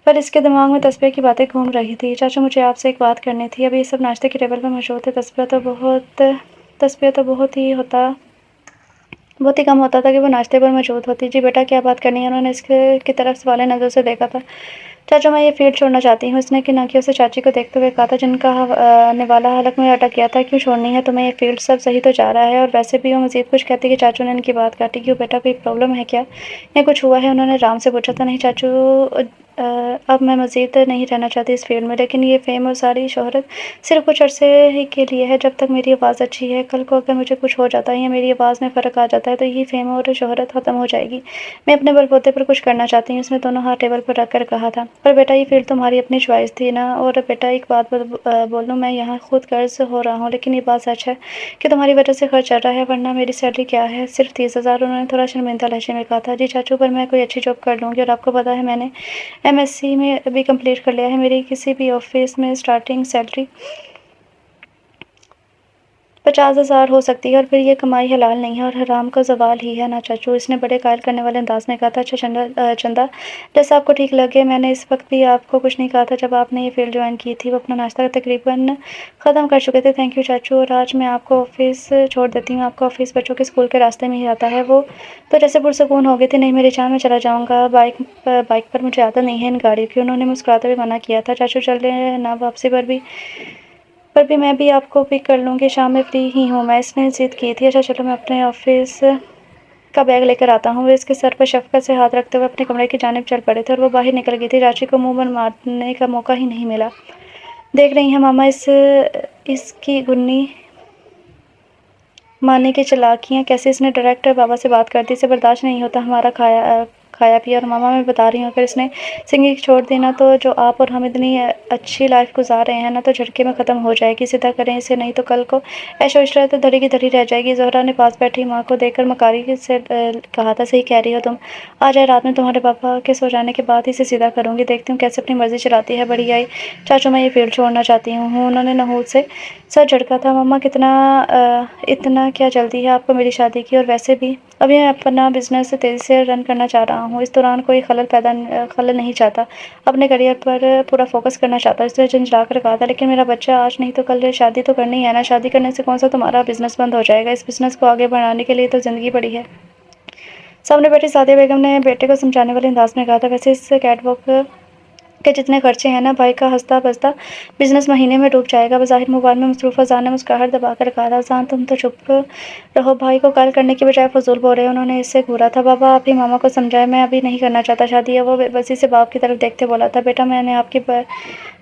پر اس کے دماغ میں تسبیح کی باتیں گھوم رہی تھی۔ چاچو مجھے آپ سے ایک بات کرنی تھی، اب یہ سب ناشتے کی ٹیبل پر موجود تھے، تسبیح تو بہت ہی کم ہوتا تھا کہ وہ ناشتے پر موجود ہوتی۔ جی بیٹا کیا بات کرنی ہے؟ انہوں نے اس کی طرف سوالے نظر سے دیکھا تھا۔ چاچو میں یہ فیلڈ چھوڑنا چاہتی ہوں، اس نے کن آنکھوں سے چاچی کو دیکھتے ہوئے کہا تھا، جن کا نوالہ حلق میں اٹک گیا تھا۔ کیوں چھوڑنی ہے تمہیں یہ فیلڈ؟ سب صحیح تو جا رہا ہے، اور ویسے بھی وہ مزید کچھ کہتی کہ چاچو نے ان کی بات کاٹی۔ کیوں بیٹا کوئی پرابلم ہے کیا، یا کچھ ہوا ہے؟ انہوں نے رام سے پوچھا تھا۔ نہیں چاچو، اب میں مزید نہیں رہنا چاہتی اس فیلڈ میں، لیکن یہ فیم اور ساری شہرت صرف کچھ عرصے ہی کے لیے ہے، جب تک میری آواز اچھی ہے۔ کل کو اگر مجھے کچھ ہو جاتا ہے یا میری آواز میں فرق آ جاتا ہے تو یہ فیم اور شہرت ختم ہو جائے گی۔ میں اپنے بل بوتے پر کچھ کرنا چاہتی ہوں، اس نے دونوں ہاتھ ٹیبل پر رکھ کر کہا تھا۔ پر بیٹا یہ فیلڈ تمہاری اپنی چوائس تھی نا، اور بیٹا ایک بات بولوں، میں یہاں خود قرض ہو رہا ہوں، لیکن یہ بات سچ ہے کہ تمہاری وجہ سے خرچ چل رہا ہے، ورنہ میری سیلری کیا ہے، صرف 30,000۔ انہوں نے تھوڑا شرمندہ لہجے میں کہا تھا، جی چاچو، پر میں کوئی اچھی جاب کر لوں گی، اور آپ کو پتہ ہے میں نے MSc میں بھی کمپلیٹ کر لیا ہے، میری کسی بھی آفس میں اسٹارٹنگ سیلری 50,000 ہو سکتی ہے، اور پھر یہ کمائی حلال نہیں ہے اور حرام کا زوال ہی ہے نا چاچو، اس نے بڑے قائل کرنے والے انداز میں کہا تھا۔ اچھا چندہ، جیسا آپ کو ٹھیک لگے، میں نے اس وقت بھی آپ کو کچھ نہیں کہا تھا جب آپ نے یہ فیلڈ جوائن کی تھی۔ وہ اپنا ناشتہ تقریباً ختم کر چکے تھے۔ تھینک یو چاچو، اور آج میں آپ کو آفس چھوڑ دیتی ہوں، آپ کا آفس بچوں کے اسکول کے راستے میں ہی آتا ہے۔ وہ تو جیسے پرسکون ہو گئی تھی، نہیں میری جان میں چلا جاؤں گا، بائک پر مجھے عادت نہیں ہے ان گاڑیوں کی۔ انہوں نے مسکراتے ہوئے منع کیا تھا، چاچو چل نا، واپسی پر بھی میں بھی آپ کو پک کر لوں گی، شام میں فری ہی ہوں میں، اس نے ضد کی تھی۔ اچھا چلو، میں اپنے آفس کا بیگ لے کر آتا ہوں۔ وہ اس کے سر پر شفقت سے ہاتھ رکھتے ہوئے اپنے کمرے کی جانب چل پڑے تھے، اور وہ باہر نکل گئی تھی۔ چاچی کو منہ بند مارنے کا موقع ہی نہیں ملا۔ دیکھ رہی ہیں ماما اس کی گنی مانی کی چالاکیاں کیسے، اس نے ڈائریکٹ بابا سے بات کر دی، اسے برداشت نہیں ہوتا ہمارا کھایا پیا، اور ماما میں بتا رہی ہوں اگر اس نے سنگنگ چھوڑ دی نا، تو جو آپ اور ہم اتنی اچھی لائف گزار رہے ہیں نا، تو جھٹکے میں ختم ہو جائے گی۔ سیدھا کریں اسے، نہیں تو کل کو عیش و عشرت دھڑی کی دھڑی رہ جائے گی۔ زہرا نے پاس بیٹھی ماں کو دیکھ کر مکاری سے کہا تھا، صحیح کہہ رہی ہو تم، آج آئے رات میں تمہارے پاپا کے سو جانے کے بعد ہی اسے سیدھا کروں گی، دیکھتی ہوں کیسے اپنی مرضی چلاتی ہے۔ بڑی آئی چاچو، میں یہ فیلڈ چھوڑنا چاہتی ہوں۔ انہوں نے نحوست سے سر جھٹکا تھا۔ ماما اتنا کیا جلدی ہے آپ کو میری شادی کی، اور ویسے بھی ابھی میں اپنا بزنس تیزی سے رن کرنا چاہ رہا ہوں، اس دوران کوئی خلل نہیں چاہتا، اپنے کیریئر پر پورا فوکس کرنا چاہتا، اس نے جھنجھلا کر کہا تھا۔ لیکن میرا بچہ آج نہیں تو کل شادی تو کرنی ہے نا، شادی کرنے سے کون سا تمہارا بزنس بند ہو جائے گا، اس بزنس کو آگے بڑھانے کے لیے تو زندگی پڑی ہے۔ سامنے بیٹھی سعدیہ بیگم نے بیٹے کو سمجھانے والے انداز میں کہا تھا، ویسے اس کیٹ واک کے جتنے خرچے ہیں نا، بھائی کا ہنستا بستا بزنس مہینے میں ڈوب جائے گا۔ بظاہر موبائل میں مصروف اذان نے مسکراہٹ دبا کر کہا تھا، اذان تم تو چپ رہو، بھائی کو قائل کرنے کی بجائے فضول بول رہے ہو۔ انہوں نے اس سے گھورا تھا، بابا آپ ہی ماما کو سمجھائیں، میں ابھی نہیں کرنا چاہتا شادی۔ وہ بے بسی سے باپ کی طرف دیکھتے بولا تھا، بیٹا میں نے آپ کی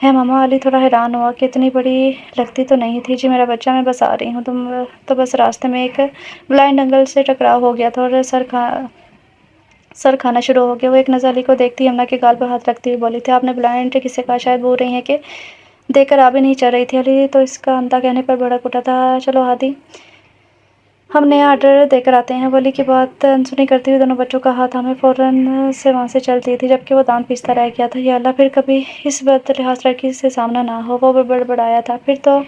ہے ماما؟ علی تھوڑا حیران ہوا کہ اتنی بڑی لگتی تو نہیں تھی۔ جی میرا بچہ، میں بس آ رہی ہوں۔ تم تو بس راستے میں ایک بلائنڈ انگل سے ٹکراؤ ہو گیا تھا اور سر کھانا شروع ہو گیا۔ وہ ایک نظر علی کو دیکھتی یمنا کے گال پر ہاتھ رکھتی ہوئی بولی تھی، آپ نے بلائنڈ کسے کہا؟ شاید بول رہی ہیں کہ دیکھ کر آبی نہیں چڑھ رہی تھی۔ علی تو اس کا اندھا کہنے پر بڑک اٹھا تھا، چلو ہادی ہم نیا آرڈر دے کر آتے ہیں۔ بولی کی بات انسنی کرتی ہوئی دونوں بچوں کا ہاتھ تھامے فوراً سے وہاں سے چل دی تھی، جبکہ وہ دانت پیستا رہ گیا تھا۔ یا اللہ پھر کبھی اس بد لحاظ لڑکی سے سامنا نہ ہو۔ وہ بڑبڑایا تھا، پھر تو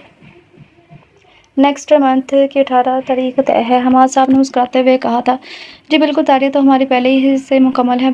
نیکسٹ منتھ کی 18 تاریخ طے ہے۔ حماد صاحب نے مسکراتے ہوئے کہا تھا، جی بالکل، تاریخ تو ہماری پہلے ہی سے مکمل ہے،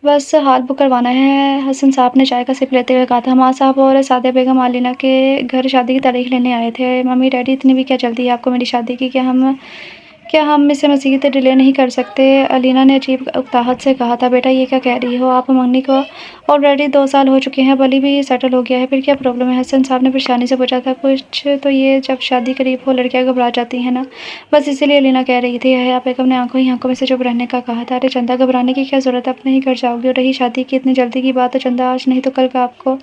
بس ہال بک کروانا ہے۔ حسن صاحب نے چائے کا سپ لیتے ہوئے کہا تھا۔ حماد صاحب اور سعدیہ بیگم علینا کے گھر شادی کی تاریخ لینے آئے تھے۔ ممی ڈیڈی اتنی بھی کیا جلدی ہے آپ کو میری شادی کی؟ کیا ہم اسے مزید ڈیلے نہیں کر سکتے؟ علینا نے عجیب اکتاہٹ سے کہا تھا، بیٹا یہ کیا کہہ رہی ہو آپ؟ منگنی کو آلریڈی 2 سال ہو چکے ہیں، بلی بھی سیٹل ہو گیا ہے، پھر کیا پرابلم ہے؟ حسن صاحب نے پریشانی سے پوچھا تھا۔ کچھ تو یہ جب شادی قریب ہو لڑکیاں گھبرا جاتی ہیں نا، بس اسی لیے علینا کہہ رہی تھی۔ حیا بیگم نے آنکھوں ہی آنکھوں میں سے چپ رہنے کا کہا تھا، ارے چندہ گھبرانے کی کیا ضرورت ہے، اپنے ہی گھر جاؤ گی۔ اور رہی شادی کی اتنی جلدی کی بات، تو چندہ آج نہیں تو کل کا آپ کو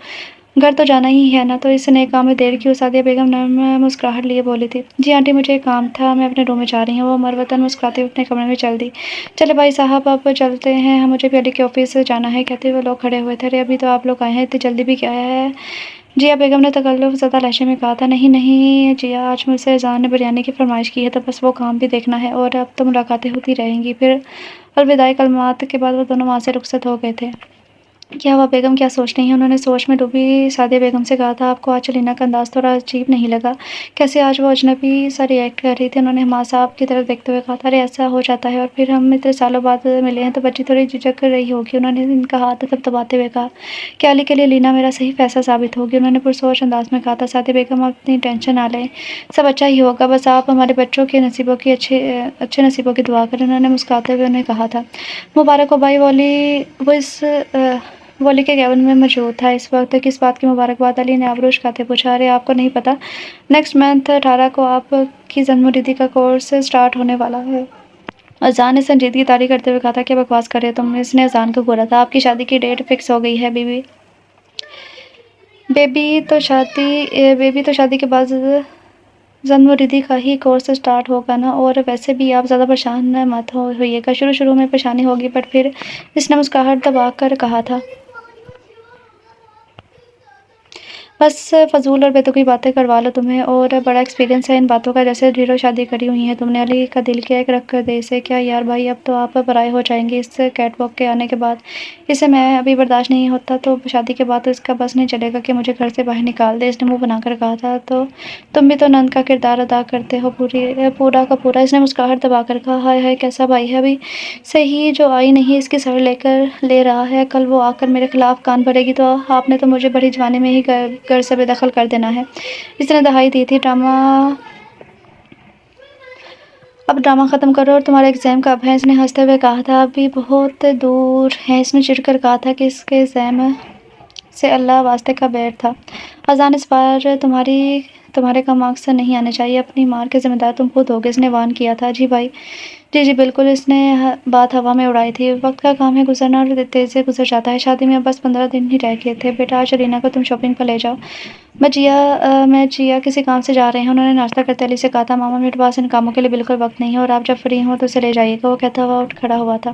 گھر تو جانا ہی ہے نا، تو اس نئے کام میں دیر کیوں؟ سعدیہ بیگم نرم مسکراہٹ لیے بولی تھی، جی آنٹی مجھے ایک کام تھا، میں اپنے روم میں جا رہی ہوں۔ وہ مروتاً مسکراتے ہوئے اپنے کمرے میں چل دی۔ چلے بھائی صاحب اب چلتے ہیں، مجھے بھی علی کے آفس جانا ہے، کہتے ہوئے لوگ کھڑے ہوئے تھے۔ ارے ابھی تو آپ لوگ آئے ہیں، اتنی جلدی بھی کیا ہے؟ جیا بیگم نے تکلف زدہ لہجے میں کہا تھا، نہیں جیا، آج مجھ سے اذان نے بریانی کی فرمائش کی ہے، تو بس وہ کام بھی دیکھنا ہے، اور اب تو ملاقاتیں ہوتی رہیں گی۔ پھر الوداعی کلمات کے بعد وہ دونوں وہاں سے رخصت ہو گئے تھے۔ کیا ہوا بیگم، کیا سوچ رہی ہیں؟ انہوں نے سوچ میں ڈوبی سعدیہ بیگم سے کہا تھا، آپ کو آج علینا کا انداز تھوڑا عجیب نہیں لگا؟ کیسے آج وہ اجنبی سا ری ایکٹ کر رہی تھی؟ انہوں نے حماد صاحب کی طرف دیکھتے ہوئے کہا تھا، ارے ایسا ہو جاتا ہے، اور پھر ہم اتنے سالوں بعد ملے ہیں تو بچی تھوڑی جھجک رہی ہوگی۔ انہوں نے ان کا ہاتھ تھپتھپاتے ہوئے کہا، کیا علی کے لیے علینا میرا صحیح فیصلہ ثابت ہوگی؟ انہوں نے پرسوچ انداز میں کہا تھا، سعدیہ بیگم آپ اتنی ٹینشن نہ لیں، سب اچھا ہی ہوگا، بس آپ ہمارے بچوں کے نصیبوں کی اچھے نصیبوں کی دعا کریں۔ انہوں نے مسکراتے ہوئے انہیں کہا تھا، مبارک ہو بھائی۔ وہ اس ولی کے کیبن میں موجود تھا اس وقت۔ کس بات کی مبارکباد؟ علی نے آبروش کھاتے پوچھا، ارے آپ کو نہیں پتا، نیکسٹ منتھ 18 کو آپ کی زن مریدی کا کورس سٹارٹ ہونے والا ہے۔ اذان نے سنجیدگی طاری کرتے ہوئے کہا تھا، کیا بکواس کر رہے ہو تم؟ اس نے اذان کو گھورا تھا، آپ کی شادی کی ڈیٹ فکس ہو گئی ہے بیبی تو شادی کے بعد زن مریدی کا ہی کورس سٹارٹ ہوگا نا، اور ویسے بھی آپ زیادہ پریشان مت ہوئیے گا، شروع میں پریشانی ہوگی، بٹ پھر اس نے مسکراہٹ دبا کر کہا تھا، بس فضول اور بیتوقع باتیں کروا لو تمہیں، اور بڑا ایکسپیرینس ہے ان باتوں کا، جیسے ڈھیروں شادی کری ہوئی ہیں تم نے۔ علی کا دل کیا ایک رکھ کر دے اسے، کیا یار بھائی، اب تو آپ پرائے ہو جائیں گے اس کیٹ واک کے آنے کے بعد، اسے میں ابھی برداشت نہیں ہوتا، تو شادی کے بعد تو اس کا بس نہیں چلے گا کہ مجھے گھر سے باہر نکال دے۔ اس نے منہ بنا کر کہا تھا، تو تم بھی تو نند کا کردار ادا کرتے ہو پورا کا پورا۔ اس نے مسکراہٹ دبا کر کہا، ہائے ہائے کیسا بھائی ہے، ابھی سے ہی جو آئی نہیں اس کی سر لے رہا ہے، کل وہ آ کر میرے خلاف کان بھرے گی تو آپ نے تو مجھے بڑی جوانی میں ہی گھر سے بے دخل کر دینا ہے۔ اس نے دہائی دی تھی، اب ڈرامہ ختم کرو اور تمہارا ایگزام کب ہے؟ اس نے ہنستے ہوئے کہا تھا، ابھی بہت دور ہے۔ اس نے چڑھ کر کہا تھا کہ اس کے ایگزام سے اللہ واسطے کا بیر تھا۔ اذان اس بار تمہارے کم مارکس سے نہیں آنے چاہیے، اپنی مار کے ذمہ دار تم خود ہوگے، اس نے وان کیا تھا۔ جی بھائی، جی بالکل، اس نے بات ہوا میں اڑائی تھی، وقت کا کام ہے گزرنا، اور تیز سے گزر جاتا ہے، شادی میں اب بس 15 دن ہی رہ گئے تھے۔ بیٹا آج علینا کو تم شاپنگ پر لے جاؤ، میں جیا کسی کام سے جا رہے ہیں۔ انہوں نے ناشتہ کرتے علی سے کہا تھا، ماما میرے پاس ان کاموں کے لیے بالکل وقت نہیں ہے، اور آپ جب فری ہوں تو اسے لے جائیے گا۔ وہ کہتا ہوا اٹھ کھڑا ہوا تھا،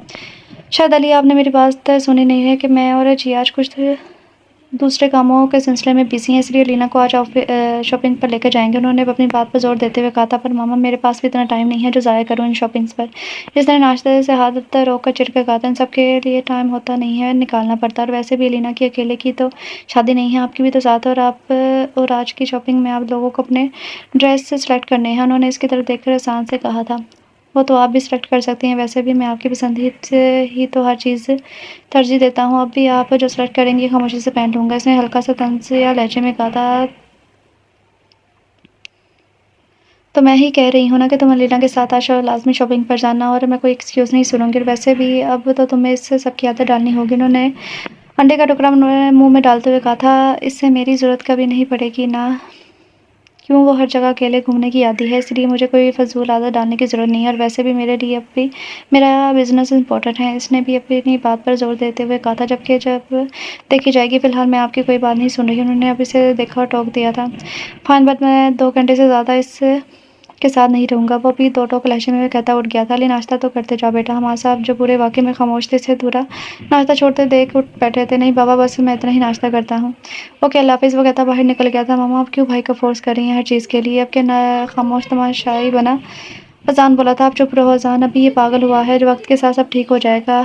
شاید علی آپ نے میری بات سنی نہیں ہے کہ میں اور جیا آج کچھ دوسرے کاموں کے سلسلے میں بزی ہیں، اس لیے علینا کو آج شاپنگ پر لے کر جائیں گے۔ انہوں نے اپنی بات پر زور دیتے ہوئے کہا تھا، پر ماما میرے پاس بھی اتنا ٹائم نہیں ہے جو ضائع کروں ان شاپنگز پر۔ اس نے ناشتے سے ہاتھ روک کر چڑھ کر کہا تھا، ان سب کے لیے ٹائم ہوتا نہیں ہے، نکالنا پڑتا ہے، اور ویسے بھی علینا کی اکیلے کی تو شادی نہیں ہے، آپ کی بھی تو ساتھ ہے، اور آج کی شاپنگ میں آپ لوگوں کو اپنے ڈریس سلیکٹ کرنے ہیں۔ انہوں نے اس کی طرف دیکھ کر احسان سے کہا تھا، وہ تو آپ بھی سلیکٹ کر سکتی ہیں، ویسے بھی میں آپ کی پسند ہی تو ہر چیز ترجیح دیتا ہوں، اب بھی آپ جو سلیکٹ کریں گی خاموشی سے پہن لوں گا۔ اس نے ہلکا سا طنزیہ لہجے میں کہا تھا، تو میں ہی کہہ رہی ہوں نا کہ تم علینا کے ساتھ آج لازمی شاپنگ پر جانا، اور میں کوئی ایکسکیوز نہیں سنوں گی، اور ویسے بھی اب تو تمہیں اس سب کی عادت ڈالنی ہوگی۔ انہوں نے انڈے کا ٹکڑا منہ میں ڈالتے ہوئے کہا تھا، اس سے میری ضرورت کبھی نہیں پڑے گی نا کیوں وہ ہر جگہ اکیلے گھومنے کی عادی ہے، اس لیے مجھے کوئی فضول عادت ڈالنے کی ضرورت نہیں ہے، اور ویسے بھی میرے لیے اب بھی میرا بزنس امپورٹنٹ ہے۔ اس نے بھی اپنی بات پر زور دیتے ہوئے کہا تھا، جبکہ جب دیکھی جائے گی، فی الحال میں آپ کی کوئی بات نہیں سن رہی۔ انہوں نے اب اسے دیکھا اور ٹوک دیا تھا، فائن، بٹ میں 2 گھنٹے سے زیادہ اس کے ساتھ نہیں رہوں گا۔ وہ بھی دو ٹوک لہجے میں کہتا اٹھ گیا تھا، علی ناشتہ تو کرتے جاؤ بیٹا۔ ہمارا صاحب جو پورے واقعے میں خاموش تھے، اسے پورا ناشتہ چھوڑتے دیکھ اٹھ بیٹھے تھے۔ نہیں بابا، بس میں اتنا ہی ناشتہ کرتا ہوں۔ اوکے اللہ حافظ، وہ کہتا باہر نکل گیا تھا۔ ماما اب کیوں بھائی کو فورس کر رہی ہیں ہر چیز کے لیے؟ اب کہ خاموش تماشائی بنا۔ اذان بولا تھا، اب چپ رہو اذان، ابھی یہ پاگل ہوا ہے، وقت کے ساتھ سب ٹھیک ہو جائے گا۔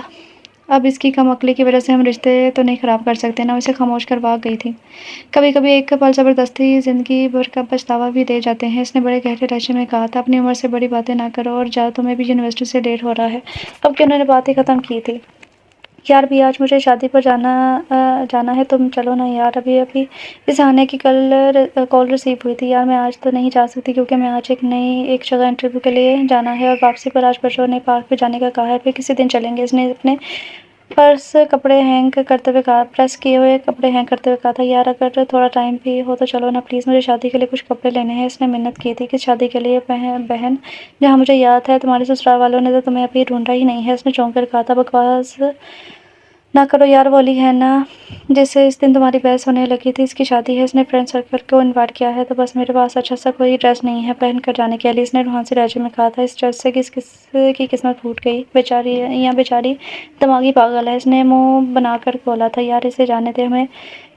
اب اس کی کم عقلی کی وجہ سے ہم رشتے تو نہیں خراب کر سکتے نا۔ اسے خاموش کر بھاگ گئی تھی۔ کبھی کبھی ایک پل زبردستی زندگی بھر کا پچھتاوا بھی دے جاتے ہیں، اس نے بڑے گہرے لہجے میں کہا تھا۔ اپنی عمر سے بڑی باتیں نہ کرو اور جاؤ، تمہیں بھی یونیورسٹی سے لیٹ ہو رہا ہے۔ اب کہ انہوں نے بات ہی ختم کی تھی۔ یار بھی آج مجھے شادی پر جانا ہے، تم چلو نا یار۔ ابھی اسے آنے کی کال ریسیو ہوئی تھی۔ یار میں آج تو نہیں جا سکتی، کیونکہ میں آج ایک جگہ انٹرویو کے لیے جانا ہے، اور واپسی پر آج بچوں نے پارک پہ جانے کا کہا ہے، پھر کسی دن چلیں گے۔ اس نے اپنے پریس کیے ہوئے کپڑے ہینگ کرتے ہوئے کہا تھا، یار اگر تھوڑا ٹائم بھی ہو تو چلو نا پلیز، مجھے شادی کے لیے کچھ کپڑے لینے ہیں۔ اس نے منت کی تھی، کس شادی کے لیے بہن؟ جہاں مجھے یاد ہے تمہارے سسرال والوں نے تو تمہیں ابھی ڈھونڈا ہی نہیں ہے۔ اس نے چونک کر کہا تھا، بکواس نہ کرو یار، وہ علی ہے نا جس سے اس دن تمہاری بحث ہونے لگی تھی، اس کی شادی ہے، اس نے فرینڈ سرکل کو انوائٹ کیا ہے، تو بس میرے پاس اچھا سا کوئی ڈریس نہیں ہے پہن کر جانے کے لیے۔ اس نے روحانسی لہجے میں کہا تھا، اس ڈریس سے کس کی قسمت پھوٹ گئی، بیچاری دماغی پاگل ہے۔ اس نے منہ بنا کر بولا تھا، یار اسے جانے دے، ہمیں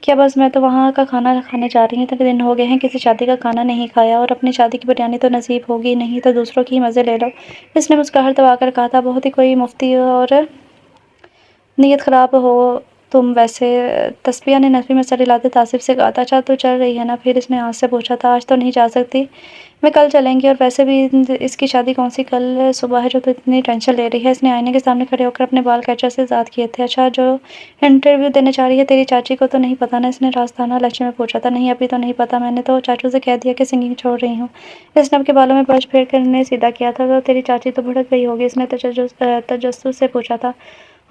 کیا، بس میں تو وہاں کا کھانا کھانے جا رہی ہوں، 3 دن ہو گئے ہیں کسی شادی کا کھانا نہیں کھایا، اور اپنی شادی کی بریانی تو نصیب ہوگی نہیں، تو دوسروں کی مزے لے لو۔ اس نے مسکراہٹ دبا کر کہا تھا، بہت ہی کوئی مفتی اور نیت خراب ہو تم ویسے۔ تسبیحہ نے نفی میں سر ہلاتے تعصب سے کہا تھا، اچھا تو چل رہی ہے نا پھر؟ اس نے آج سے پوچھا تھا۔ آج تو نہیں جا سکتی میں، کل چلیں گی، اور ویسے بھی اس کی شادی کون سی کل صبح ہے جو تو اتنی ٹینشن لے رہی ہے؟ اس نے آئینے کے سامنے کھڑے ہو کر اپنے بال کیچر سے آزاد کیے تھے۔ اچھا جو انٹرویو دینے جا رہی ہے تیری چاچی کو تو نہیں پتا نا؟ اس نے رازدانہ لہجے میں پوچھا تھا۔ نہیں ابھی تو نہیں پتا، میں نے تو چاچو سے کہہ دیا کہ سنگنگ چھوڑ رہی ہوں۔ اس نے اب کے بالوں میں برش پھیر کر انہیں سیدھا کیا تھا، تو تیری چاچی تو بھڑک گئی ہوگی؟ اس نے تجسس سے پوچھا تھا۔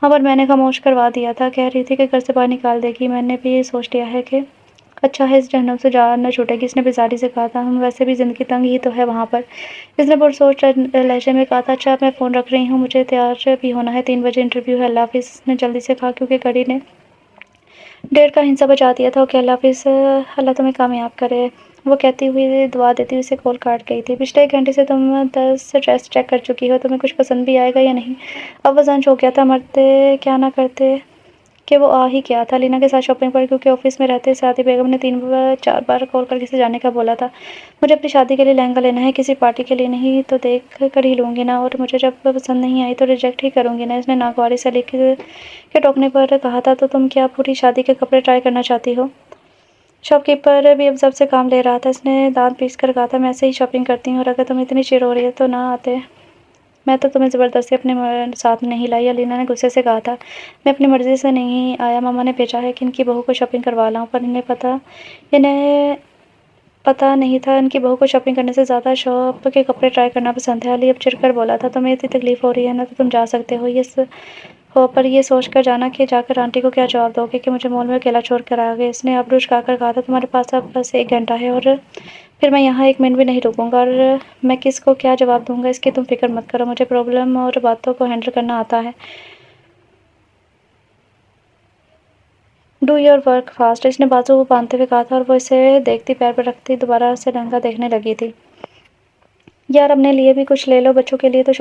ہاں پر میں نے خاموش کروا دیا تھا، کہہ رہی تھی کہ گھر سے باہر نکال دے گی، میں نے بھی سوچ لیا ہے کہ اچھا ہے اس جہنم سے جان نہ چھوٹے گی۔ اس نے بیزاری سے کہا تھا، ہم ویسے بھی زندگی تنگ ہی تو ہے وہاں پر۔ اس نے پرسوچ لہجے میں کہا تھا، اچھا میں فون رکھ رہی ہوں، مجھے تیار بھی ہونا ہے، 3 بجے انٹرویو ہے، اللہ حافظ۔ اس نے جلدی سے کہا، کیونکہ گھڑی نے 1:30 کا ہنسا بجا دیا تھا۔ اوکے اللہ حافظ، اللہ تمہیں کامیاب کرے، وہ کہتی ہوئی دعا دیتی ہوئی اسے کال کاٹ گئی تھی۔ پچھلے 1 گھنٹے سے تم 10 ڈریس چیک کر چکی ہو، تمہیں کچھ پسند بھی آئے گا یا نہیں؟ اب وہ زن چونک گیا تھا، مرتے کیا نہ کرتے کہ وہ آ ہی گیا تھا لینا کے ساتھ شاپنگ پر، کیونکہ آفس میں رہتے سعدی بیگم نے 3-4 بار کال کر کے اسے جانے کا بولا تھا۔ مجھے اپنی شادی کے لیے لہنگا لینا ہے، کسی پارٹی کے لیے نہیں، تو دیکھ کر ہی لوں گی نا، اور مجھے جب پسند نہیں آئی تو ریجیکٹ ہی کروں گی نا۔ اس نے ناگواری سے علی کے ٹوکنے پر کہا تھا، تو تم کیا پوری شادی کے کپڑے ٹرائی کرنا چاہتی ہو؟ شاپ کیپر بھی اب ضبط سے کام لے رہا تھا۔ اس نے دانت پیس کر کہا تھا، میں ایسے ہی شاپنگ کرتی ہوں، اور اگر تمہیں اتنی چڑ ہو رہی ہے تو نہ آتے، میں تو تمہیں زبردستی اپنے ساتھ نہیں لائی۔ علینا نے غصے سے کہا تھا، میں اپنی مرضی سے نہیں آیا، ماما نے بھیجا ہے کہ ان کی بہو کو شاپنگ کروا لاؤں، پر انہیں پتہ نہیں تھا ان کی بہو کو شاپنگ کرنے سے زیادہ شاپ کے کپڑے ٹرائی کرنا پسند ہے۔ علی اب چڑھ کر بولا تھا، تمہیں اتنی تکلیف ہو رہی ہے نا تو تم جا سکتے ہو، پر یہ سوچ کر جانا کہ جا کر آنٹی کو کیا جواب دو گے کہ مجھے مال میں اکیلا چھوڑ کر آ گئے۔ اس نے ابرو جھکا کر کہا تھا، تمہارے پاس اب بس 1 گھنٹہ ہے، اور پھر میں یہاں 1 منٹ بھی نہیں رکوں گا، اور میں کس کو کیا جواب دوں گا اس کی تم فکر مت کرو، مجھے پرابلم اور باتوں کو ہینڈل کرنا آتا ہے۔ ڈو یور ورک فاسٹ، اس نے بازو باندھتے ہوئے کہا تھا، اور وہ اسے دیکھتی پیر پر رکھتی دوبارہ سے لہنگا دیکھنے لگی تھی۔ یار اپنے لیے بھی کچھ لے لو، بچوں کے لیے تو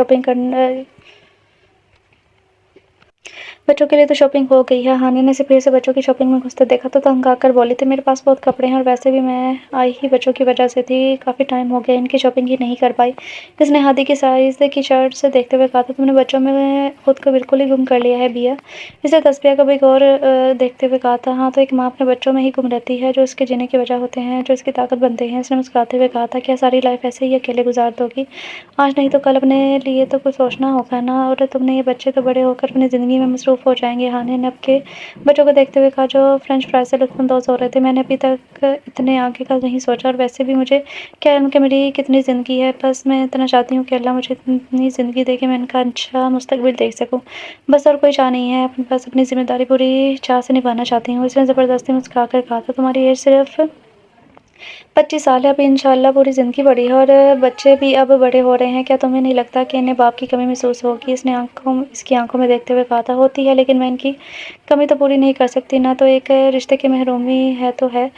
شاپنگ ہو گئی ہے۔ ہانی نے سپیر سے بچوں کی شاپنگ میں گھستے دیکھا تو تنگ آ کر بولی تھی، میرے پاس بہت کپڑے ہیں، اور ویسے بھی میں آئی ہی بچوں کی وجہ سے تھی، کافی ٹائم ہو گیا ان کی شاپنگ ہی نہیں کر پائی۔ اس نے ہادی کی سائز کی شرٹ سے دیکھتے ہوئے کہا تھا، تم نے بچوں میں خود کو بالکل ہی گم کر لیا ہے بیا۔ اس نے تسبیحہ کو بھی غور دیکھتے ہوئے کہا تھا، ہاں تو ایک ماں اپنے بچوں میں ہی گم رہتی ہے، جو اس کے جینے کی وجہ ہوتے ہیں، جو اس کی طاقت بنتے ہیں۔ اس نے مسکراتے ہوئے کہا تھا، کیا ساری لائف ایسے ہی اکیلے گزار دو گی؟ آج نہیں تو کل اپنے لیے تو کچھ سوچنا ہوگا نا، اور تم نے یہ بچے تو بڑے ہو کر اپنی زندگی میں مصروف ہو جائیں گے۔ ہانی نے اب کے بچوں کو دیکھتے ہوئے کہا، جو فرینچ فرائز سے لطف اندوز ہو رہے تھے، میں نے ابھی تک اتنے آگے کا نہیں سوچا، اور ویسے بھی مجھے کیا علم کہ میری کتنی زندگی ہے، بس میں اتنا چاہتی ہوں کہ اللہ مجھے اتنی زندگی دے کہ میں ان کا اچھا مستقبل دیکھ سکوں، بس اور کوئی چاہ نہیں ہے، بس اپنی ذمہ داری پوری چاہ سے نبھانا چاہتی ہوں۔ اس نے زبردستی مسکرا کر کہا تھا، تمہاری ایج صرف 25 سال ہے، ابھی انشاءاللہ پوری زندگی بڑی ہے، اور بچے بھی اب بڑے ہو رہے ہیں، کیا تمہیں نہیں لگتا کہ انہیں باپ کی کمی محسوس ہوگی؟ اس کی آنکھوں میں دیکھتے ہوئے کہا تھا، ہوتی ہے، لیکن میں ان کی کمی تو پوری نہیں کر سکتی، نہ تو ایک رشتے کی محرومی ہے تو ہے۔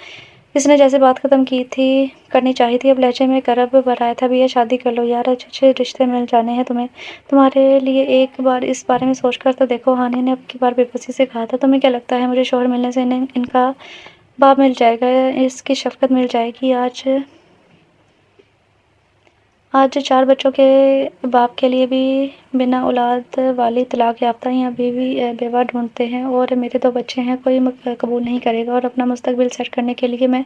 اس نے جیسے بات ختم کی تھی، کرنی چاہی تھی، اب لہجے میں کرب بھرایا تھا، بھیا شادی کر لو یار، اچھے رشتے مل جانے ہیں تمہیں، تمہارے لیے ایک بار اس بارے میں سوچ کر تو دیکھو۔ ہانی نے اب کی بار بے بسی سے کہا تھا، تمہیں کیا لگتا ہے مجھے شوہر ملنے سے ان کا باپ مل جائے گا، اس کی شفقت مل جائے گی؟ آج 4 بچوں کے باپ کے لیے بھی بنا اولاد والی طلاق یافتہ یا بیوہ ڈھونڈتے ہیں، اور میرے 2 بچے ہیں، کوئی قبول نہیں کرے گا، اور اپنا مستقبل سیٹ کرنے کے لیے میں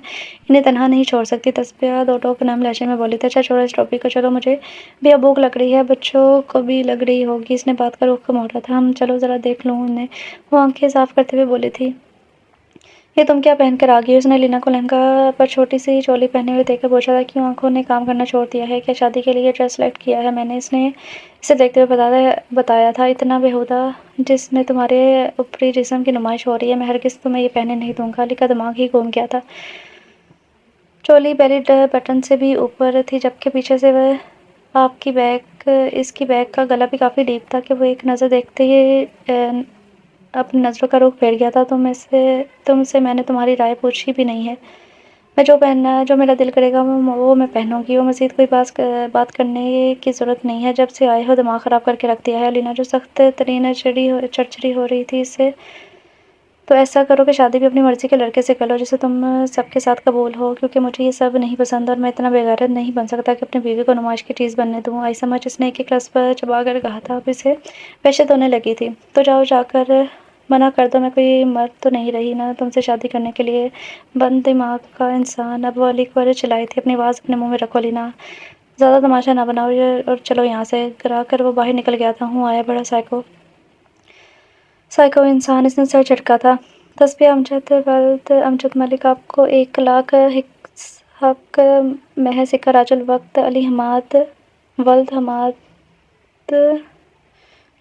انہیں تنہا نہیں چھوڑ سکتی۔ تسبیحہ دو ٹوک نرم لہجے میں بولی تھی، اچھا چھوڑو اس ٹاپک کو، چلو مجھے بھی اب بھوک لگ رہی ہے، بچوں کو بھی لگ رہی ہوگی۔ اس نے بات کا رخ موڑا تھا، چلو ذرا دیکھ لوں انہیں، وہ آنکھیں صاف کرتے ہوئے بولی تھی۔ یہ تم کیا پہن کر آ گئی؟ اس نے لینا کو لہنگا پر چھوٹی سی چولی پہنے ہوئے دیکھ کر پوچھا تھا، کیوں آنکھوں نے کام کرنا چھوڑ دیا ہے؟ کیا شادی کے لیے ڈریس سلیکٹ کیا ہے؟ میں نے اس نے اسے دیکھتے ہوئے بتایا تھا، اتنا بیہودہ جس میں تمہارے اوپری جسم کی نمائش ہو رہی ہے، میں ہرگز تمہیں یہ پہننے نہیں دوں گا۔ علی کا دماغ ہی گھوم گیا تھا، چولی بیلی بٹن سے بھی اوپر تھی، جبکہ پیچھے سے وہ اس کی بیک کا گلا بھی کافی ڈیپ تھا کہ وہ ایک نظر دیکھتے ہی اپنی نظروں کا رخ پھیر گیا تھا۔ تم سے میں نے تمہاری رائے پوچھی بھی نہیں ہے، میں جو میرا دل کرے گا وہ میں پہنوں گی، وہ مزید کوئی بات کرنے کی ضرورت نہیں ہے، جب سے آئے ہو دماغ خراب کر کے رکھ دیا ہے۔ علینا جو سخت ترین چڑچڑی ہو رہی تھی، تو ایسا کرو کہ شادی بھی اپنی مرضی کے لڑکے سے کر لو جسے تم سب کے ساتھ قبول ہو، کیونکہ مجھے یہ سب نہیں پسند، اور میں اتنا بے غیرت نہیں بن سکتا کہ اپنی بیوی کو نمائش کی چیز بننے دوں۔ آئی سمجھ، اس نے ایک لفظ پر چبا کر کہا تھا، اب اسے وحشت ہونے لگی تھی۔ تو جاؤ، جا کر منع کر دو، میں کوئی مرد تو نہیں رہی نا تم سے شادی کرنے کے لیے، بند دماغ کا انسان۔ اب وہ علی پر چلائی تھی، اپنی آواز اپنے منہ میں رکھو لینا، زیادہ تماشا نہ بناؤ اور چلو یہاں سے۔ گرا کر وہ باہر نکل گیا تھا۔ ہوں آیا بڑا سائیکو انسان، اس نے سر جھٹکا تھا۔ تسبیحہ امجد ولد امجد ملک، آپ کو 1,00,000 حق محض سکہ راج الوقت علی حماد ولد حماد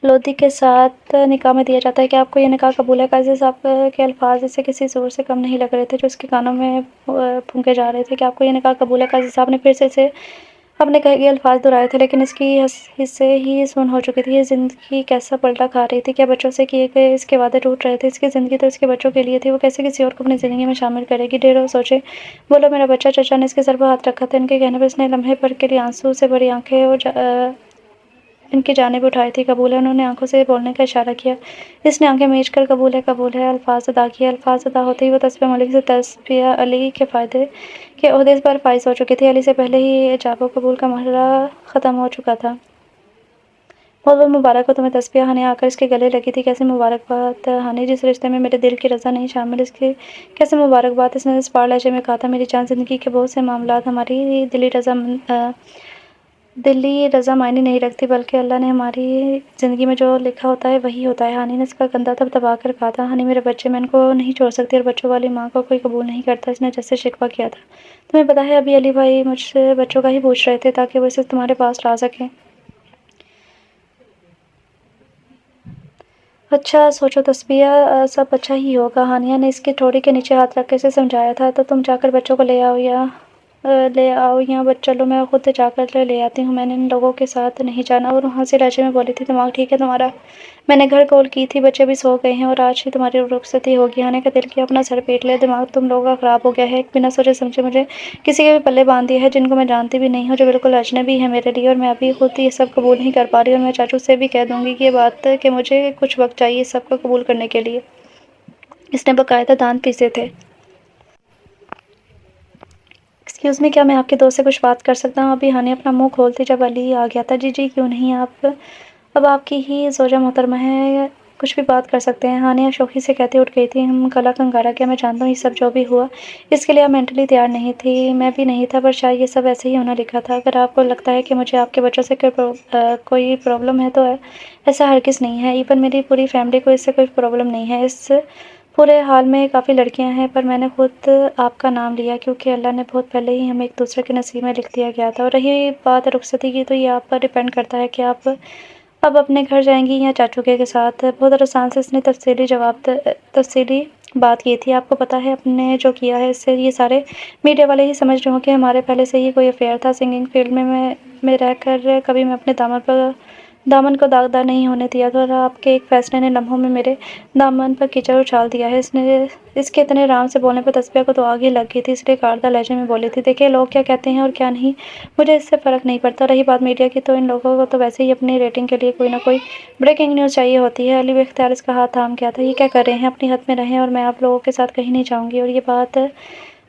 لودھی کے ساتھ نکاح میں دیا جاتا ہے، کیا آپ کو یہ نکاح قبول ہے؟ قاضی صاحب کے الفاظ اسے کسی زور سے کم نہیں لگ رہے تھے جو اس کے کانوں میں پھونکے جا رہے تھے۔ کیا آپ کو یہ نکاح قبول ہے؟ قاضی صاحب نے پھر سے اسے اپنے کہے گئے الفاظ دہرائے تھے، لیکن اس کی حصے ہی سن ہو چکی تھی۔ یہ زندگی کیسا پلٹا کھا رہی تھی، کیا بچوں سے کیے گئے اس کے وعدے ٹوٹ رہے تھے؟ اس کی زندگی تو اس کے بچوں کے لیے تھی، وہ کیسے کسی اور کو اپنی زندگی میں شامل کرے گی؟ ڈھیروں سوچے، بولو میرا بچہ۔ چچا نے اس کے سر پر ہاتھ رکھا تھا، ان کے کہنے پر اس نے لمحے بھر کے لیے آنسو سے بھری آنکھیں ان کی جانب اٹھائی تھی۔ قبول ہے؟ انہوں نے آنکھوں سے بولنے کا اشارہ کیا۔ اس نے آنکھیں میچ کر قبول ہے، قبول ہے الفاظ ادا کیے۔ الفاظ ادا ہوتے ہی وہ تسبیحہ ملک سے تسبیحہ علی کے عہدے پر فائز ہو چکی تھی۔ علی سے پہلے ہی ایجاب و قبول کا مرحلہ ختم ہو چکا تھا۔ بہت بہت مبارک ہو تمہیں تسبیحہ۔ ہانی آ کر اس کے گلے لگی تھی، کیسی مبارکباد ہانی، جس رشتے میں میرے دل کی رضا نہیں شامل، اس کی کیسی مبارکباد؟ اس نے اسپاٹ لہجے میں کہا تھا، میری جان، زندگی کے بہت سے معاملات ہماری دلی رضا معنی نہیں رکھتی، بلکہ اللہ نے ہماری زندگی میں جو لکھا ہوتا ہے وہی ہوتا ہے۔ ہانی نے اس کا کندھا دبا کر کہا تھا، ہانی میرے بچے، میں ان کو نہیں چھوڑ سکتی، اور بچوں والی ماں کو کوئی قبول نہیں کرتا۔ اس نے جج سے شکوہ کیا تھا، تمہیں پتہ ہے ابھی علی بھائی مجھ سے بچوں کا ہی پوچھ رہے تھے تاکہ وہ اسے تمہارے پاس لا سکیں۔ اچھا سوچو تسبیحہ، سب اچھا ہی ہوگا۔ ہانیہ نے اس کی ٹھوڑی کے نیچے ہاتھ رکھ کر اسے سمجھایا تھا، تو تم جا کر بچوں کو لے آؤ یا چلو میں خود جا کر لے آتی ہوں، میں نے ان لوگوں کے ساتھ نہیں جانا۔ اور وہاں سے لہجے میں بولی تھی، دماغ ٹھیک ہے تمہارا؟ میں نے گھر کال کی تھی، بچے بھی سو گئے ہیں، اور آج ہی تمہاری رخصتی ہوگی۔ ہانی کا دل کیا اپنا سر پیٹ لے، دماغ تم لوگوں کا خراب ہو گیا ہے، بنا سوچے سمجھے مجھے کسی کے بھی پلے باندھ دیا ہے، جن کو میں جانتی بھی نہیں ہوں، جو بالکل اجنبی ہیں میرے لیے، اور میں ابھی خود یہ سب قبول نہیں کر پا رہی، اور میں چاچو سے بھی کہہ دوں گی یہ بات کہ مجھے کچھ وقت چاہیے اس سب کو قبول کرنے کے لیے۔ اس نے باقاعدہ دانت پیسے تھے۔ ایکسکیوز می، کیا میں آپ کے دوست سے کچھ بات کر سکتا ہوں؟ ابھی ہانی اپنا منہ کھولتی جب علی آ گیا تھا۔ جی جی، کیوں نہیں، آپ اب آپ کی ہی زوجہ محترمہ ہے، کچھ بھی بات کر سکتے ہیں۔ ہانیہ شوخی سے کہتی اٹھ گئی تھی، گلا کنگارا کیا، میں جانتا ہوں یہ سب جو بھی ہوا اس کے لیے آپ مینٹلی تیار نہیں تھی، میں بھی نہیں تھا، پر شاید یہ سب ایسے ہی ہونا لکھا تھا۔ اگر آپ کو لگتا ہے کہ مجھے آپ کے بچوں سے کوئی پرابلم ہے تو ایسا ہرگز نہیں ہے، ایون میری پوری فیملی کو اس سے کوئی پرابلم نہیں ہے، اس پورے حال میں کافی لڑکیاں ہیں، پر میں نے خود آپ کا نام لیا کیونکہ اللہ نے بہت پہلے ہی ہمیں ایک دوسرے کے نصیب میں لکھ دیا گیا تھا، اور رہی بات رخصتی کی تو یہ آپ پر ڈیپینڈ کرتا ہے کہ آپ اب اپنے گھر جائیں گی یا چاچو کے ساتھ۔ بہت آسان سے اس نے تفصیلی بات یہ تھی، آپ کو پتہ ہے آپ نے جو کیا ہے اس سے یہ سارے میڈیا والے ہی سمجھ رہے ہوں کہ ہمارے پہلے سے ہی کوئی افیئر تھا۔ سنگنگ فیلڈ میں رہ کر کبھی میں اپنے دامن کو داغدار نہیں ہونے دیا تھا، اور آپ کے ایک فیصلے نے لمحوں میں میرے دامن پر کیچڑ اچھال دیا ہے۔ اس کے اتنے آرام سے بولنے پر تسبیح کو تو آگ ہی لگ گئی تھی، اس لیے کاردہ لہجے میں بولی تھی، دیکھیں لوگ کیا کہتے ہیں اور کیا نہیں، مجھے اس سے فرق نہیں پڑتا۔ رہی بات میڈیا کی، تو ان لوگوں کو تو ویسے ہی اپنی ریٹنگ کے لیے کوئی نہ کوئی بریکنگ نیوز چاہیے ہوتی ہے۔ علی بے اختیار اس کا ہاتھ تھام گیا تھا۔ یہ کیا کر رہے ہیں؟ اپنی حد میں رہیں، اور میں آپ لوگوں کے ساتھ کہیں نہیں جاؤں گی، اور یہ بات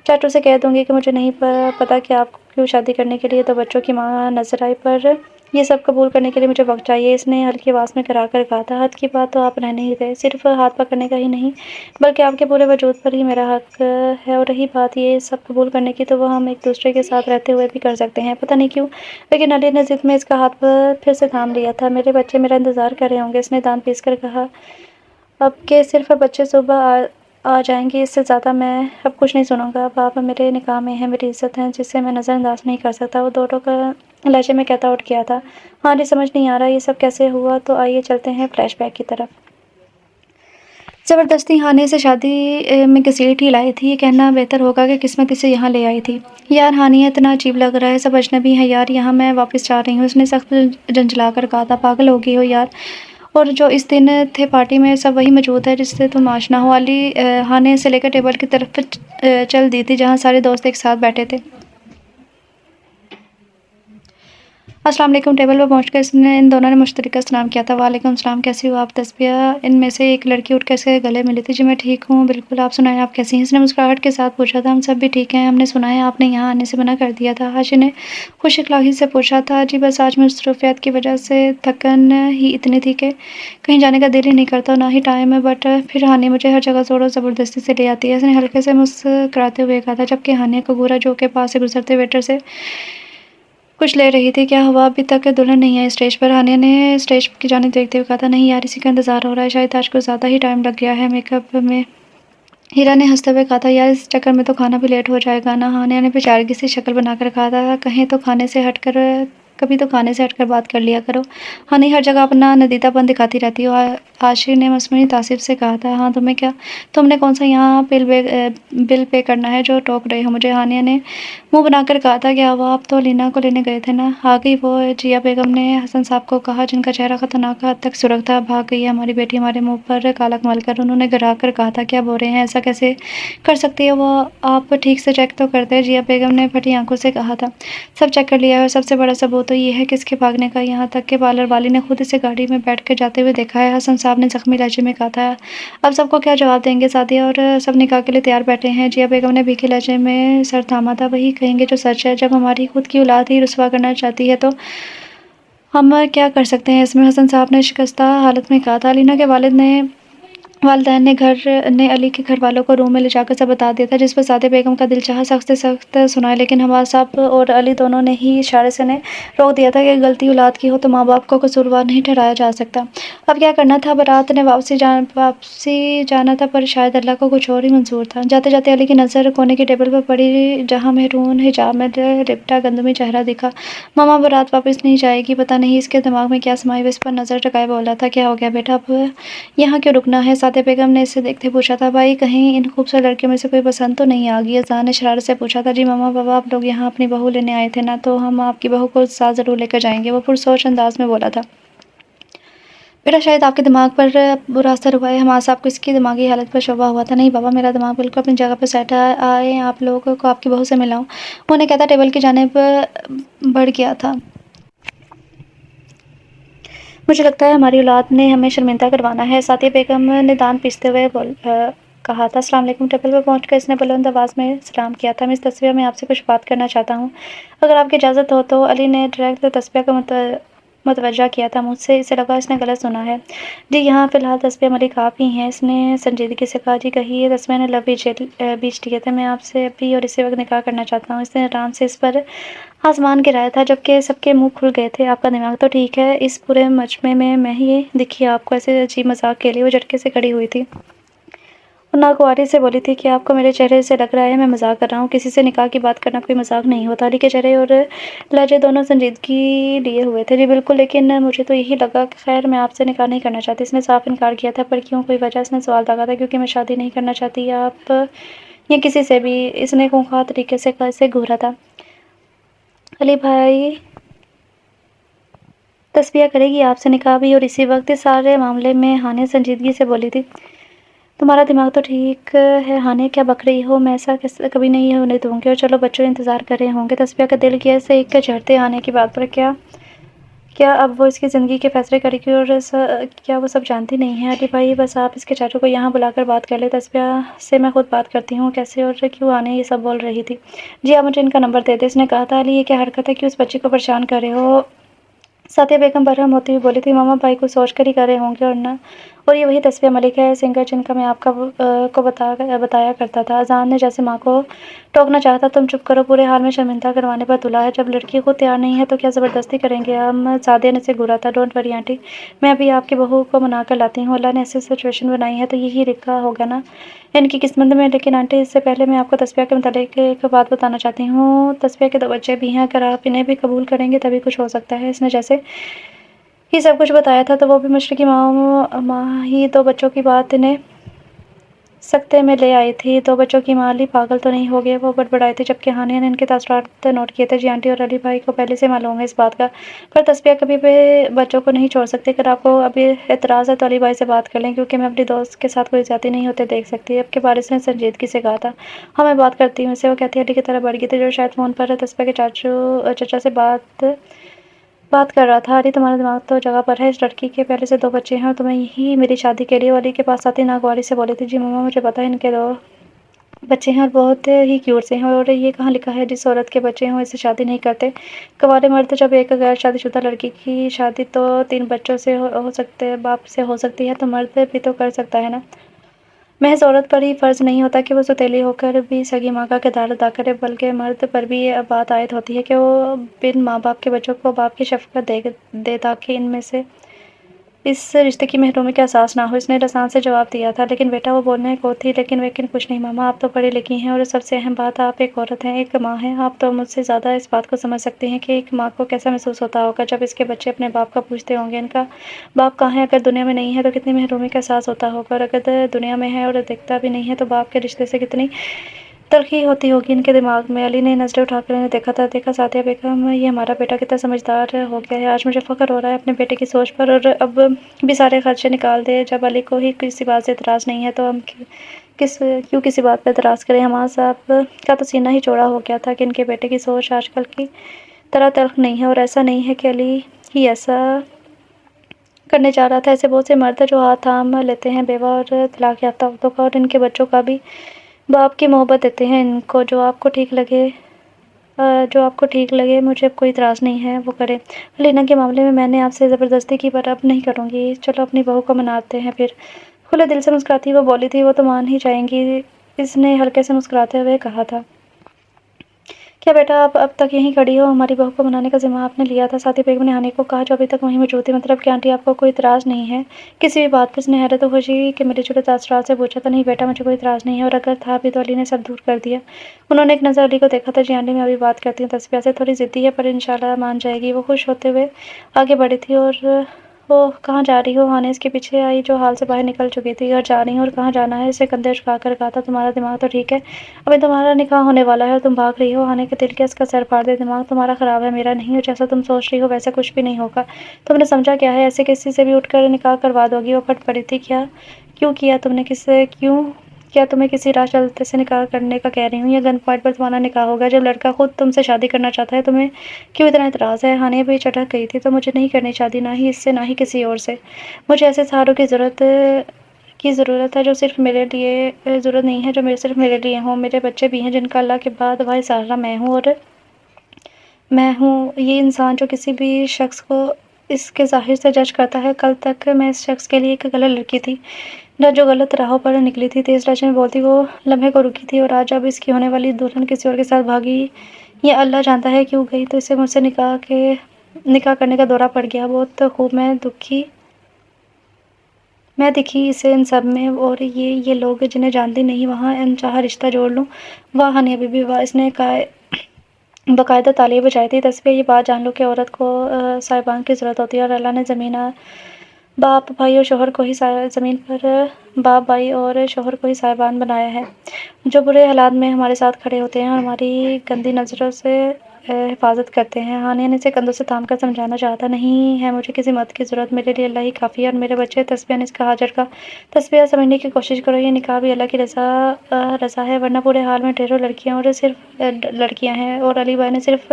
چاچو سے کہہ دوں گی کہ مجھے نہیں پتا کہ آپ کو کیوں شادی کرنے کے لیے دو بچوں کی ماں نظر آئی، پر یہ سب قبول کرنے کے لیے مجھے وقت چاہیے، اس نے ہلکی آواز میں کرا کر کہا تھا۔ حد کی بات تو آپ رہنے ہی دیں، صرف ہاتھ پکڑنے کا ہی نہیں بلکہ آپ کے پورے وجود پر ہی میرا حق ہے، اور رہی بات یہ سب قبول کرنے کی، تو وہ ہم ایک دوسرے کے ساتھ رہتے ہوئے بھی کر سکتے ہیں، پتہ نہیں کیوں، لیکن علی نے ضد میں اس کا ہاتھ پھر سے تھام لیا تھا۔ میرے بچے میرا انتظار کر رہے ہوں گے، اس نے دان پیس کر کہا، اب کہ صرف بچے صبح آ جائیں گے، اس سے زیادہ میں اب کچھ نہیں سنوں گا۔ اب آپ میرے نکاح میں ہیں، میری عزت ہے جسے میں نظر انداز نہیں کر سکتا۔ وہ دو ٹوک لہجے میں کہتا اٹھ گیا تھا، ہاں جی سمجھ نہیں آ رہا یہ سب کیسے ہوا، تو آئیے چلتے ہیں فلیش بیک کی طرف۔ زبردستی ہانے سے شادی میں گھسیٹ ہی لائی تھی، یہ کہنا بہتر ہوگا کہ قسمت اسے یہاں لے آئی تھی۔ یار ہانیہ اتنا عجیب لگ رہا ہے، سب اجنبی ہیں یار، یہاں میں واپس جا رہی ہوں، اس نے سخت جھنجھلا کر کہا تھا۔ پاگل ہو گئی ہو یار، اور جو اس دن تھے پارٹی میں سب وہی موجود ہے جس سے تم آشنا ہو۔ علی ہانے سے لے کر ٹیبل کی طرف چل دی تھی جہاں سارے دوست ایک ساتھ بیٹھے تھے۔ السلام علیکم۔ ٹیبل پر پہنچ کر ان دونوں نے مشترکہ سلام کیا تھا۔ وعلیکم السلام، کیسی ہو آپ تسبیح؟ ان میں سے ایک لڑکی اٹھ کر اس کے گلے ملی تھی۔ جی میں ٹھیک ہوں بالکل، آپ سنائیں آپ کیسی ہیں؟ اس نے مسکراہٹ کے ساتھ پوچھا تھا۔ ہم سب بھی ٹھیک ہیں، ہم نے سنا ہے آپ نے یہاں آنے سے منع کر دیا تھا، حاشی نے خوش اخلاقی سے پوچھا تھا۔ جی بس آج مصروفیات کی وجہ سے تھکن ہی اتنی تھی کہ کہیں جانے کا دل ہی نہیں کرتا، نہ ہی ٹائم ہے، بٹ پھر ہانیہ مجھے ہر جگہ زور و زبردستی سے لے آتی ہے، اس نے ہلکے سے مسکراتے ہوئے کہا تھا، جبکہ ہانیہ کگورا جو کے پاس سے گزرتے ویٹر سے کچھ لے رہی تھی۔ کیا ہوا، ابھی تک دلہن نہیں ہے اسٹیج پر؟ ہانیہ نے اسٹیج کی جانب دیکھتے ہوئے کہا تھا، نہیں یار اسی کا انتظار ہو رہا ہے، شاید آج کچھ زیادہ ہی ٹائم لگ گیا ہے میک اپ میں۔ ہیرا نے ہنستے ہوئے کہا تھا، یار اس چکر میں تو کھانا بھی لیٹ ہو جائے گا نا۔ ہانیہ نے بیچارگی سی شکل بنا کر کہا تھا، کبھی تو کھانے سے ہٹ کر بات کر لیا کرو، ہانی ہر جگہ اپنا ندیدہ پن دکھاتی رہتی ہو۔ عاشر نے مصنوعی تعصب سے کہا تھا، ہاں تمہیں کیا، تم نے کون سا یہاں بل پے کرنا ہے جو ٹوک رہے ہو مجھے؟ ہانیہ نے منہ بنا کر کہا تھا، کیا ہوا، آپ تو لینا کو لینے گئے تھے نا؟ آ گئی وہ، جیا بیگم نے حسن صاحب کو کہا جن کا چہرہ خطرناک حد تک سرخ تھا۔ بھاگ گئی ہے ہماری بیٹی ہمارے منہ پر کالک مل کر، انہوں نے گھبرا کر کہا تھا، کیا بول رہے ہیں، ایسا کیسے کر سکتی ہے وہ، آپ ٹھیک سے چیک تو کرتے؟ جیا بیگم نے پھٹی آنکھوں سے کہا تھا، سب چیک کر لیا ہے، اور سب سے بڑا ثبوت تو یہ ہے کہ اس کے بھاگنے کا، یہاں تک کہ پارلر والی نے خود اسے گاڑی میں بیٹھ کر جاتے ہوئے دیکھا ہے۔ حسن صاحب نے زخمی لہجے میں کہا تھا، اب سب کو کیا جواب دیں گے سعدیہ، اور سب نکاح کے لیے تیار بیٹھے ہیں۔ جیا بیگم نے بھیکے لہجے میں سر تھاما تھا، وہی کہیں گے جو سچ ہے، جب ہماری خود کی اولاد ہی رسوا کرنا چاہتی ہے تو ہم کیا کر سکتے ہیں اس میں؟ حسن صاحب نے شکستہ حالت میں کہا تھا۔ علینا کے والدین نے علی کے گھر والوں کو روم میں لے جا کر سب بتا دیا تھا، جس پر سعدیہ بیگم کا دل چاہا سخت سے سخت سنائے، لیکن حماد صاحب اور علی دونوں نے ہی اشارے سے انہیں روک دیا تھا کہ غلطی اولاد کی ہو تو ماں باپ کو قصوروار نہیں ٹھہرایا جا سکتا۔ اب کیا کرنا تھا؟ بارات نے واپسی جانا تھا، پر شاید اللہ کو کچھ اور ہی منظور تھا۔ جاتے جاتے علی کی نظر کونے کی ٹیبل پر پڑی جہاں مہرون حجاب میں لپٹا گندمی چہرہ دکھا۔ ماما بارات واپس نہیں جائے گی، پتہ نہیں اس کے دماغ میں کیا سمائی ہوئی، اس پر نظر ٹکائے بولا تھا، کیا ہو گیا بیٹا، اب یہاں کیوں رکنا ہے؟ سعدیہ بیگم نے اسے دیکھتے پوچھا تھا، بھائی کہیں ان خوبصورت لڑکیوں میں سے کوئی پسند تو نہیں آ گئی؟ اذان نے شرارت سے پوچھا تھا، جی ماما بابا آپ لوگ یہاں اپنی بہو لینے آئے تھے نا، تو ہم آپ کی بہو کو ساتھ ضرور لے کر جائیں گے، وہ پرسوچ انداز میں بولا تھا۔ بیٹا شاید آپ کے دماغ پر برا اثر ہوا ہے، حماد صاحب کو اس کی دماغی حالت پر شبہ ہوا تھا۔ نہیں بابا میرا دماغ بالکل اپنی جگہ پر سیٹ ہے، آئے آپ لوگوں کو آپ کی بہو سے ملاؤں، وہ نے کہتا ٹیبل کی جانب بڑھ گیا تھا۔ مجھے لگتا ہے ہماری اولاد نے ہمیں شرمندہ کروانا ہے، سعدیہ بیگم نے دان پیستے ہوئے کہا تھا۔ السلام علیکم۔ ٹیبل پر پہنچ کر اس نے بلند آواز میں سلام کیا تھا، مس تسبیح میں آپ سے کچھ بات کرنا چاہتا ہوں، اگر آپ کی اجازت ہو تو۔ علی نے ڈائریکٹ تسبیح کو متوجہ کیا تھا مجھ سے، اسے لگا اس نے غلط سنا ہے۔ جی یہاں فی الحال تسبیح ملک آپ ہی ہیں، اس نے سنجیدگی سے کہا۔ جی کہیے۔ تسبیح نے لب بیچ لیے تھے، میں آپ سے ابھی اور اسی وقت نکاح کرنا چاہتا ہوں۔ اس نے آرام سے اس پر آزمان گرایا تھا، جبکہ سب کے منہ کھل گئے تھے۔ آپ کا دماغ تو ٹھیک ہے، اس پورے مجمع میں ہی دکھی آپ کو ایسے عجیب مذاق کے لیے؟ وہ جھٹکے سے کھڑی ہوئی تھی، ناگواری سے بولی تھی کہ آپ کو میرے چہرے سے لگ رہا ہے میں مذاق کر رہا ہوں، کسی سے نکاح کی بات کرنا کوئی مذاق نہیں ہوتا۔ علی کے چہرے اور لہجے دونوں سنجیدگی لیے ہوئے تھے۔ جی بالکل، لیکن مجھے تو یہی لگا کہ خیر میں آپ سے نکاح نہیں کرنا چاہتی۔ اس نے صاف انکار کیا تھا۔ پر کیوں؟ کوئی وجہ؟ اس نے سوال داغا تھا۔ کیونکہ میں شادی نہیں کرنا چاہتی آپ یا کسی سے بھی، اس نے خونخوار طریقے سے گھورا تھا۔ علی بھائی تصفیہ کرے گی آپ سے نکاح بھی، اور اسی وقت اس سارے معاملے میں ہانیہ سنجیدگی سے بولی تھی۔ تمہارا دماغ تو ٹھیک ہے ہانیہ، کیا بک رہی ہو؟ میں ایسا کبھی نہیں ہونے دوں گی، اور چلو بچوں انتظار کر رہے ہوں گے۔ تصفیہ کا دل کیا سے ایک جھڑتے ہانیہ کی بات پر کیا اب وہ اس کی زندگی کے فیصلے کرے گی، اور کیا وہ سب جانتی نہیں ہے؟ علی بھائی بس آپ اس کے چاچو کو یہاں بلا کر بات کر لیں، تصفیہ سے میں خود بات کرتی ہوں۔ کیسے اور کیوں؟ ہانیہ یہ سب بول رہی تھی۔ جی آپ مجھے ان کا نمبر دے دیں، اس نے کہا تھا۔ علی یہ کیا حرکت ہے، کیوں اس بچی کو پریشان کر رہے ہو؟ ساتیہ بیگم برہم ہوتی ہوئی بولی تھی۔ ماما بھائی کو سوچ کر ہی کر رہے ہوں گے، اور یہ وہی تصفیہ ملک ہے سنگر جن کا میں آپ کو بتایا کرتا تھا۔ اذان نے جیسے ماں کو ٹوکنا چاہا تھا، تم چپ کرو، پورے حال میں شرمندہ کروانے پر تلا ہے۔ جب لڑکی خود تیار نہیں ہے تو کیا زبردستی کریں گے ہم؟ سعدیہ نے اسے گھورا تھا۔ ڈونٹ وری آنٹی، میں ابھی آپ کی بہو کو منا کر لاتی ہوں۔ اللہ نے ایسی سچویشن بنائی ہے تو یہی لکھا ہوگا نا ان کی قسمت میں۔ لیکن آنٹی اس سے پہلے میں آپ کو تصفیہ کے متعلق ایک بات بتانا چاہتی ہوں۔ تصفیہ کے 2 بچے بھی ہیں، اگر آپ انہیں بھی قبول کریں گے تبھی کچھ ہو سکتا ہے۔ اس نے جیسے ہی سب کچھ بتایا تھا تو وہ بھی مشرقی ماں ہی 2 بچوں کی بات انہیں سکتے میں لے آئی تھی۔ 2 بچوں کی ماں، علی پاگل تو نہیں ہو گئے؟ وہ بڑبڑائی تھی، جبکہ ہانیہ نے ان کے تاثرات نوٹ کیے تھے۔ جی آنٹی، اور علی بھائی کو پہلے سے معلوم ہے اس بات کا، پر تصفیہ کبھی بھی بچوں کو نہیں چھوڑ سکتی۔ اگر آپ کو ابھی اعتراض ہے تو علی بھائی سے بات کر لیں، کیونکہ میں اپنی دوست کے ساتھ کوئی زیادتی نہیں ہوتے دیکھ سکتی۔ اب کے بارے اس نے سنجیدگی سے کہا تھا۔ ہاں میں بات کرتی ہوں اس سے، وہ کہتی علی کی طرف بڑھ گئی تھی جو شاید فون پر تصفیہ کے چچا سے بات کر رہا تھا۔ علی تمہارا دماغ تو جگہ پر ہے، اس لڑکی کے پہلے سے 2 بچے ہیں اور تمہیں ہی میری شادی کے لیے۔ علی کے پاس آتی ناگواری سے بولی تھی۔ جی ماما مجھے پتا ہے ان کے 2 بچے ہیں اور بہت ہی کیوٹ سے ہیں، اور یہ کہاں لکھا ہے جس عورت کے بچے ہوں اسے شادی نہیں کرتے؟ کنوارے مرد جب ایک غیر شادی شدہ لڑکی کی شادی تو 3 بچوں سے باپ سے ہو سکتی ہے تو مرد بھی تو کر سکتا ہے نا۔ محض عورت پر ہی فرض نہیں ہوتا کہ وہ سوتیلی ہو کر بھی سگی ماں کا کردار ادا کرے، بلکہ مرد پر بھی یہ بات عائد ہوتی ہے کہ وہ بن ماں باپ کے بچوں کو باپ کی شفقت دے تاکہ ان میں سے اس رشتے کی محرومی کا احساس نہ ہو۔ اس نے لسان سے جواب دیا تھا۔ لیکن بیٹا وہ بولنے کو تھی، لیکن کچھ نہیں ماما، آپ تو پڑھی لکھی ہیں، اور سب سے اہم بات آپ ایک عورت ہیں، ایک ماں ہیں۔ آپ تو مجھ سے زیادہ اس بات کو سمجھ سکتی ہیں کہ ایک ماں کو کیسا محسوس ہوتا ہوگا جب اس کے بچے اپنے باپ کا پوچھتے ہوں گے ان کا باپ کہاں ہے؟ اگر دنیا میں نہیں ہے تو کتنی محرومی کا احساس ہوتا ہوگا، اور اگر دنیا میں ہے اور دکھتا بھی نہیں ہے تو باپ کے رشتے سے کتنی تلخی ہوتی ہوگی ان کے دماغ میں۔ علی نے نظریں اٹھا کر انہیں دیکھا سعدیہ بیگم، یہ ہمارا بیٹا کتنا سمجھدار ہو گیا ہے، آج مجھے فخر ہو رہا ہے اپنے بیٹے کی سوچ پر، اور اب بھی سارے خدشے نکال دے۔ جب علی کو ہی کسی بات سے اعتراض نہیں ہے تو ہم کیوں کسی بات پر اعتراض کریں؟ حماد صاحب کا تو سینہ ہی چوڑا ہو گیا تھا کہ ان کے بیٹے کی سوچ آج کل کی طرح تلخ نہیں ہے، اور ایسا نہیں ہے کہ علی ہی ایسا کرنے جا رہا تھا۔ ایسے بہت سے مرد جو ہاتھ تھام لیتے ہیں بیوہ اور طلاق یافتہ عورتوں کا، اور ان کے بچوں کا بھی باپ کی محبت دیتے ہیں ان کو۔ جو آپ کو ٹھیک لگے مجھے کوئی اعتراض نہیں ہے، وہ کرے۔ علینا کے معاملے میں میں نے آپ سے زبردستی کی، پر اب نہیں کروں گی، چلو اپنی بہو کو مناتے ہیں پھر۔ کھلے دل سے مسکراتی وہ بولی تھی۔ وہ تو مان ہی جائیں گی، اس نے ہلکے سے مسکراتے ہوئے کہا تھا۔ کیا بیٹا آپ اب تک یہیں کھڑی ہو؟ ہماری بہو کو منانے کا ذمہ آپ نے لیا تھا، ساتھی بیگم نے ہانیہ کو کہا جو ابھی تک وہیں موجود تھی۔ مطلب کہ آنٹی آپ کو کوئی اعتراض نہیں ہے کسی بھی بات پر؟ اس نے حیرت و خوشی کے ملے جلے تاثرات سے پوچھا تھا۔ نہیں بیٹا مجھے کوئی اعتراض نہیں ہے، اور اگر تھا بھی تو علی نے سب دور کر دیا۔ انہوں نے ایک نظر علی کو دیکھا تھا۔ جی آنٹی میں ابھی بات کرتی ہوں تصفیہ سے، تھوڑی ضدی ہے پر انشاءاللہ مان جائے گی۔ وہ خوش ہوتے ہوئے آگے بڑھی تھی۔ اور کہاں جا رہی ہو؟ ہانیہ اس کے پیچھے آئی جو حال سے باہر نکل چکی تھی۔ گھر جا رہی ہوں۔ اور کہاں جانا ہے؟ اسے کندھے اچکا کر کہا تھا۔ تمہارا دماغ تو ٹھیک ہے، ابھی تمہارا نکاح ہونے والا ہے اور تم بھاگ رہی ہو؟ ہانیہ کے دل کیا اس کا سر پھاڑ دے، دماغ تمہارا خراب ہے میرا نہیں، اور جیسا تم سوچ رہی ہو ویسا کچھ بھی نہیں ہوگا۔ تم نے سمجھا کیا ہے؟ ایسے کسی سے بھی اٹھ کر نکاح کروا دو گی؟ وہ پھٹ پڑی تھی۔ کیوں کیا تم نے؟ کیا تمہیں کسی راہ چلتے سے نکاح کرنے کا کہہ رہی ہوں، یا گن پوائنٹ پر تمہارا نکاح ہوگا؟ جب لڑکا خود تم سے شادی کرنا چاہتا ہے تمہیں کیوں اتنا اعتراض ہے؟ ہانیہ بھی چٹک گئی تھی۔ تو مجھے نہیں کرنی شادی، نہ ہی اس سے نہ ہی کسی اور سے۔ مجھے ایسے سہاروں کی ضرورت ہے جو صرف میرے لیے ضرورت نہیں ہے جو صرف میرے لیے ہوں۔ میرے بچے بھی ہیں جن کا اللہ کے بعد واحد سہارا میں ہوں، اور میں ہوں یہ انسان جو کسی بھی شخص کو اس کے ظاہر سے جج کرتا ہے۔ کل تک میں اس شخص کے لیے ایک غلط لڑکی تھی جو غلط راہوں پر نکلی تھی۔ تیز لہجے میں بولتی وہ لمحے کو رکی تھی، اور آج اب اس کی ہونے والی دلہن کسی اور کے ساتھ بھاگی، یہ اللہ جانتا ہے کیوں گئی، تو اسے مجھ سے نکاح کرنے کا دورہ پڑ گیا۔ بہت خوب، میں دکھی میں دکھی اسے ان سب میں، اور یہ لوگ جنہیں جانتی نہیں وہاں انچاہا رشتہ جوڑ لوں۔ واہ ہانیہ بی بی واہ، اس نے باقاعدہ تالیاں بجائی تھی۔ تصفیہ، یہ بات جان لو کہ عورت کو صاحبان کی ضرورت ہوتی ہے، اور اللہ نے باپ بھائی اور شوہر کو ہی زمین پر باپ بھائی اور شوہر کو ہی صاحبان بنایا ہے، جو برے حالات میں ہمارے ساتھ کھڑے ہوتے ہیں اور ہماری گندی نظروں سے حفاظت کرتے ہیں۔ ہانیہ نے اسے کندھوں سے تھام کر سمجھانا چاہا تھا، نہیں ہے مجھے کسی مدد کی ضرورت، میرے لیے اللہ ہی کافی ہے اور میرے بچے۔ تصفیہ نے اس کا حاضر کہا، تصفیہ سمجھنے کی کوشش کرو، یہ نکاح بھی اللہ کی رضا ہے، ورنہ پورے حال میں ڈھیروں لڑکیاں اور صرف لڑکیاں ہیں، اور علی بھائی نے صرف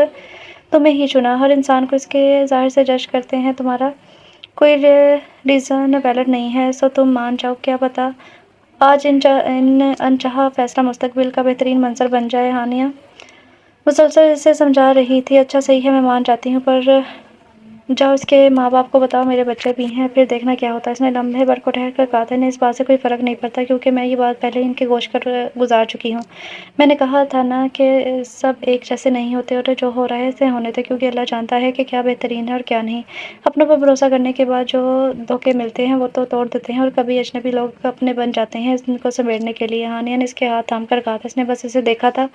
تمہیں ہی چنا۔ ہر انسان کو اس کے ظاہر سے جج کرتے ہیں، تمہارا کوئی ریزن ویلڈ نہیں ہے، سو تم مان جاؤ، کیا پتا آج انچاہا فیصلہ مستقبل کا بہترین منظر بن جائے۔ ہانیہ مسلسل اسے سمجھا رہی تھی، اچھا صحیح ہے، میں مان جاتی ہوں، پر جاؤ اس کے ماں باپ کو بتاؤ میرے بچے بھی ہیں، پھر دیکھنا کیا ہوتا ہے۔ اس نے لمحے بھر کو ٹھہر کر کہا تھا، انہیں اس بات سے کوئی فرق نہیں پڑتا، کیونکہ میں یہ بات پہلے ان کے گوش کر گزار چکی ہوں۔ میں نے کہا تھا نا کہ سب ایک جیسے نہیں ہوتے، اور جو ہو رہا ہے اسے ہونے دے، کیونکہ اللہ جانتا ہے کہ کیا بہترین ہے اور کیا نہیں۔ اپنوں پر بھروسہ کرنے کے بعد جو دھوکے ملتے ہیں وہ تو توڑ دیتے ہیں، اور کبھی اجنبی لوگ اپنے بن جاتے ہیں ان کو سمیٹنے کے لیے۔ ہانیہ نے اس کے ہاتھ تھام کر کہا تھا، اس نے بس اسے دیکھا تھا،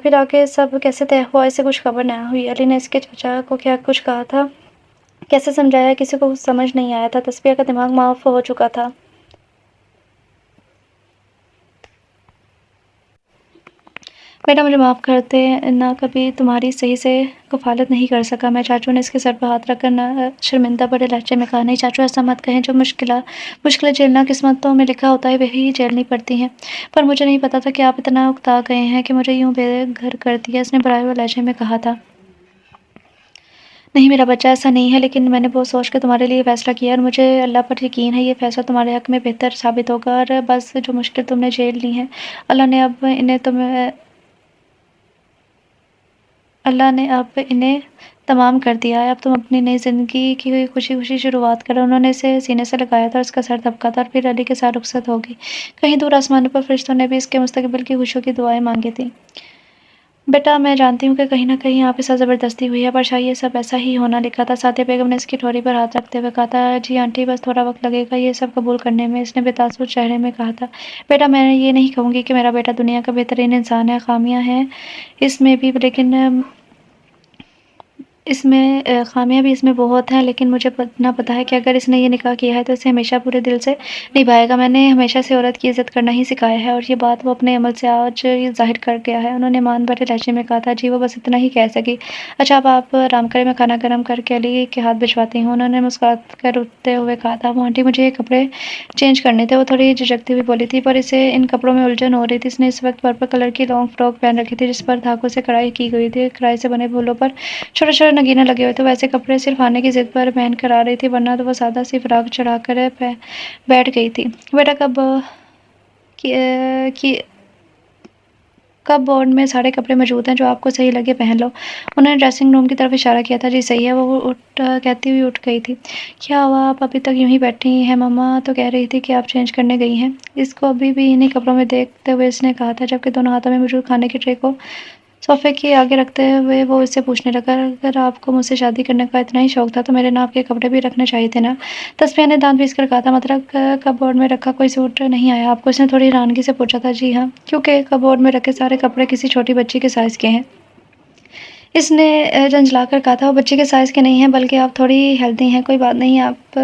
پھر آگے سب کیسے طے ہوا اسے کچھ خبر نہ ہوئی۔ علی نے اس کے چچا کو کیا کچھ کہا تھا، کیسے سمجھایا، کسی کو کچھ سمجھ نہیں آیا تھا۔ تصفیہ کا دماغ معاف ہو چکا تھا۔ بیٹا مجھے معاف کر دے، نہ کبھی تمہاری صحیح سے کفالت نہیں کر سکا میں۔ چاچو نے اس کے سر پر ہاتھ رکھ کر شرمندہ بڑے لہجے میں کہا، نہیں چاچو، ایسا مت کہیں، جو مشکلیں جھیلنا قسمتوں میں لکھا ہوتا ہے وہی جھیلنی پڑتی ہیں، پر مجھے نہیں پتا تھا کہ آپ اتنا اکتا گئے ہیں کہ مجھے یوں بے گھر کر دیا، اس نے بڑھائے ہوئے لہجے میں کہا تھا۔ نہیں میرا بچہ، ایسا نہیں ہے، لیکن میں نے بہت سوچ کے تمہارے لیے یہ فیصلہ کیا ہے، اور مجھے اللہ پر یقین ہے یہ فیصلہ تمہارے حق میں بہتر ثابت ہوگا، اور بس جو مشکل تم نے جھیل لی ہیں اللہ نے اب انہیں تمام کر دیا ہے، اب تم اپنی نئی زندگی کی خوشی خوشی شروعات کرو۔ انہوں نے اسے سینے سے لگایا تھا اور اس کا سر دھبکا تھا، اور پھر علی کے ساتھ رخصت ہو گئی۔ کہیں دور آسمانوں پر فرشتوں نے بھی اس کے مستقبل کی خوشیوں کی دعائیں مانگی تھیں۔ بیٹا میں جانتی ہوں کہ کہیں نہ کہیں آپ کے ساتھ زبردستی ہوئی ہے، پر شاید یہ سب ایسا ہی ہونا لکھا تھا۔ سعدیہ بیگم نے اس کی ٹھوڑی پر ہاتھ رکھتے ہوئے کہا تھا، جی آنٹی، بس تھوڑا وقت لگے گا یہ سب قبول کرنے میں، اس نے بے تاثر چہرے میں کہا تھا۔ بیٹا میں یہ نہیں کہوں گی کہ میرا بیٹا دنیا کا بہترین انسان ہے، خامیاں ہیں اس میں بھی، خامیاں بھی اس میں بہت ہیں، لیکن مجھے اتنا پتا ہے کہ اگر اس نے یہ نکاح کیا ہے تو اسے ہمیشہ پورے دل سے نبھائے گا۔ میں نے ہمیشہ سے عورت کی عزت کرنا ہی سکھایا ہے، اور یہ بات وہ اپنے عمل سے آج ظاہر کر گیا ہے۔ انہوں نے مان بھرے لہجے میں کہا تھا، جی وہ بس اتنا ہی کہہ سکی۔ اچھا اب آپ آرام کریں، میں کھانا گرم کر کے علی کے ہاتھ بھجواتی ہوں۔ انہوں نے مسکرا کر اٹھتے ہوئے کہا تھا، وہ آنٹی مجھے یہ کپڑے چینج کرنے تھے۔ وہ تھوڑی جھجکتی ہوئی بولی تھی، پر اسے ان کپڑوں میں الجھن ہو رہی تھی۔ اس نے اس وقت پرپل کلر کی لانگ فراک پہن رکھی تھی، جس پر دھاگوں سے کڑھائی کی گئی تھی، کڑھائی سے بنے پھولوں پر چھوٹے چھوٹے نگینے لگے ہوئے تھے۔ وہ ایسے کپڑے صرف آنے کی ضد پر پہن کر آ رہی تھی، ورنہ تو وہ سادہ سی فراک چڑھا کر بیٹھ گئی تھی۔ بیٹا کب بورڈ میں سارے کپڑے موجود ہیں جو آپ کو صحیح لگے پہن لو۔ انہوں نے ڈریسنگ روم کی طرف اشارہ کیا تھا، جی صحیح ہے، وہ کہتی ہوئی اٹھ گئی تھی۔ کیا ہوا، آپ ابھی تک یوں ہی بیٹھی ہیں؟ مما تو کہہ رہی تھی کہ آپ چینج کرنے گئی ہیں۔ اس کو ابھی بھی انہی کپڑوں میں دیکھتے ہوئے اس نے کہا تھا، جبکہ دونوں ہاتھوں میں موجود کھانے کی ٹرے کو صوفے کے آگے رکھتے ہوئے وہ اس سے پوچھنے لگا، اگر آپ کو مجھ سے شادی کرنے کا اتنا ہی شوق تھا تو میرے ناپ کے کپڑے بھی رکھنے چاہیے تھے نا۔ تصفیہ نے دانت پیس کر کہا تھا، مطلب کپ بورڈ میں رکھا کوئی سوٹ نہیں آیا آپ کو؟ اس نے تھوڑی حیرانگی سے پوچھا تھا۔ جی ہاں، کیونکہ کپ بورڈ میں رکھے سارے کپڑے کسی چھوٹی بچی کے سائز کے ہیں۔ اس نے جھنجھلا کر کہا تھا، وہ بچی کے سائز کے نہیں ہیں، بلکہ آپ تھوڑی ہیلدی ہیں۔ کوئی بات نہیں، آپ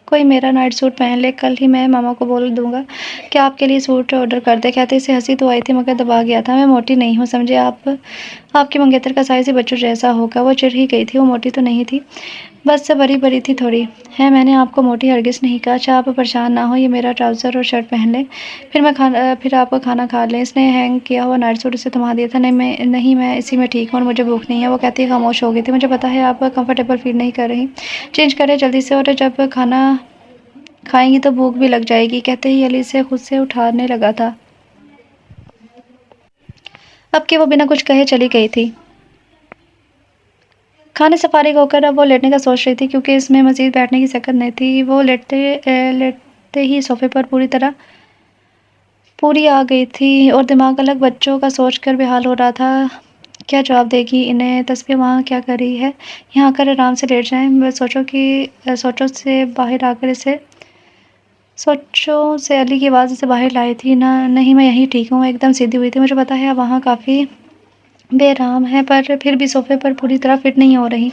کوئی میرا نائٹ سوٹ پہن لے، کل ہی میں ماما کو بول دوں گا کہ آپ کے لیے سوٹ آرڈر کر دے۔ کہتے اسے ہنسی تو آئی تھی مگر دبا گیا تھا۔ میں موٹی نہیں ہوں سمجھے، آپ کی منگیتر کا سائز ہی بچوں جیسا ہوگا۔ وہ چڑ ہی گئی تھی، وہ موٹی تو نہیں تھی، بس بری بری تھی تھوڑی ہے، میں نے آپ کو موٹی ہرگز نہیں کہا۔ اچھا آپ پریشان نہ ہوں، یہ میرا ٹراؤزر اور شرٹ پہن لیں، پھر آپ کھانا کھا لیں۔ اس نے ہینگ کیا ہوا نائٹ سوٹ اسے تھما دیا تھا۔ نہیں میں اسی میں ٹھیک ہوں اور مجھے بھوک نہیں ہے، وہ کہتی خاموش ہو گئی تھی۔ مجھے پتا ہے آپ کمفرٹیبل فیل نہیں کر رہی، چینج کریں جلدی سے، اور جب کھانا کھائیں گی تو بھوک بھی لگ جائے گی، کہتے ہی علی سے خود سے اٹھانے لگا تھا، اب کہ وہ بنا کچھ کہے چلی گئی تھی۔ کھانے سے فارغ ہو کر اب وہ لیٹنے کا سوچ رہی تھی، کیونکہ اس میں مزید بیٹھنے کی سکت نہیں تھی۔ وہ لیٹتے ہی صوفے پر پوری آ گئی تھی، اور دماغ الگ بچوں کا سوچ کر بے حال ہو رہا تھا کیا جواب دے گی انہیں؟ تسبیح وہاں کیا کر رہی ہے؟ یہاں آ کر آرام سے لیٹ جائیں۔ سوچوں سے باہر آ کر سوچوں سے علی کی آواز اسے باہر لائی تھی۔ نہیں، میں یہیں ٹھیک ہوں۔ ایک دم سیدھی ہوئی تھی۔ مجھے پتا ہے وہاں کافی بے آرام ہے، پر پھر بھی صوفے پر پوری طرح فٹ نہیں ہو رہی،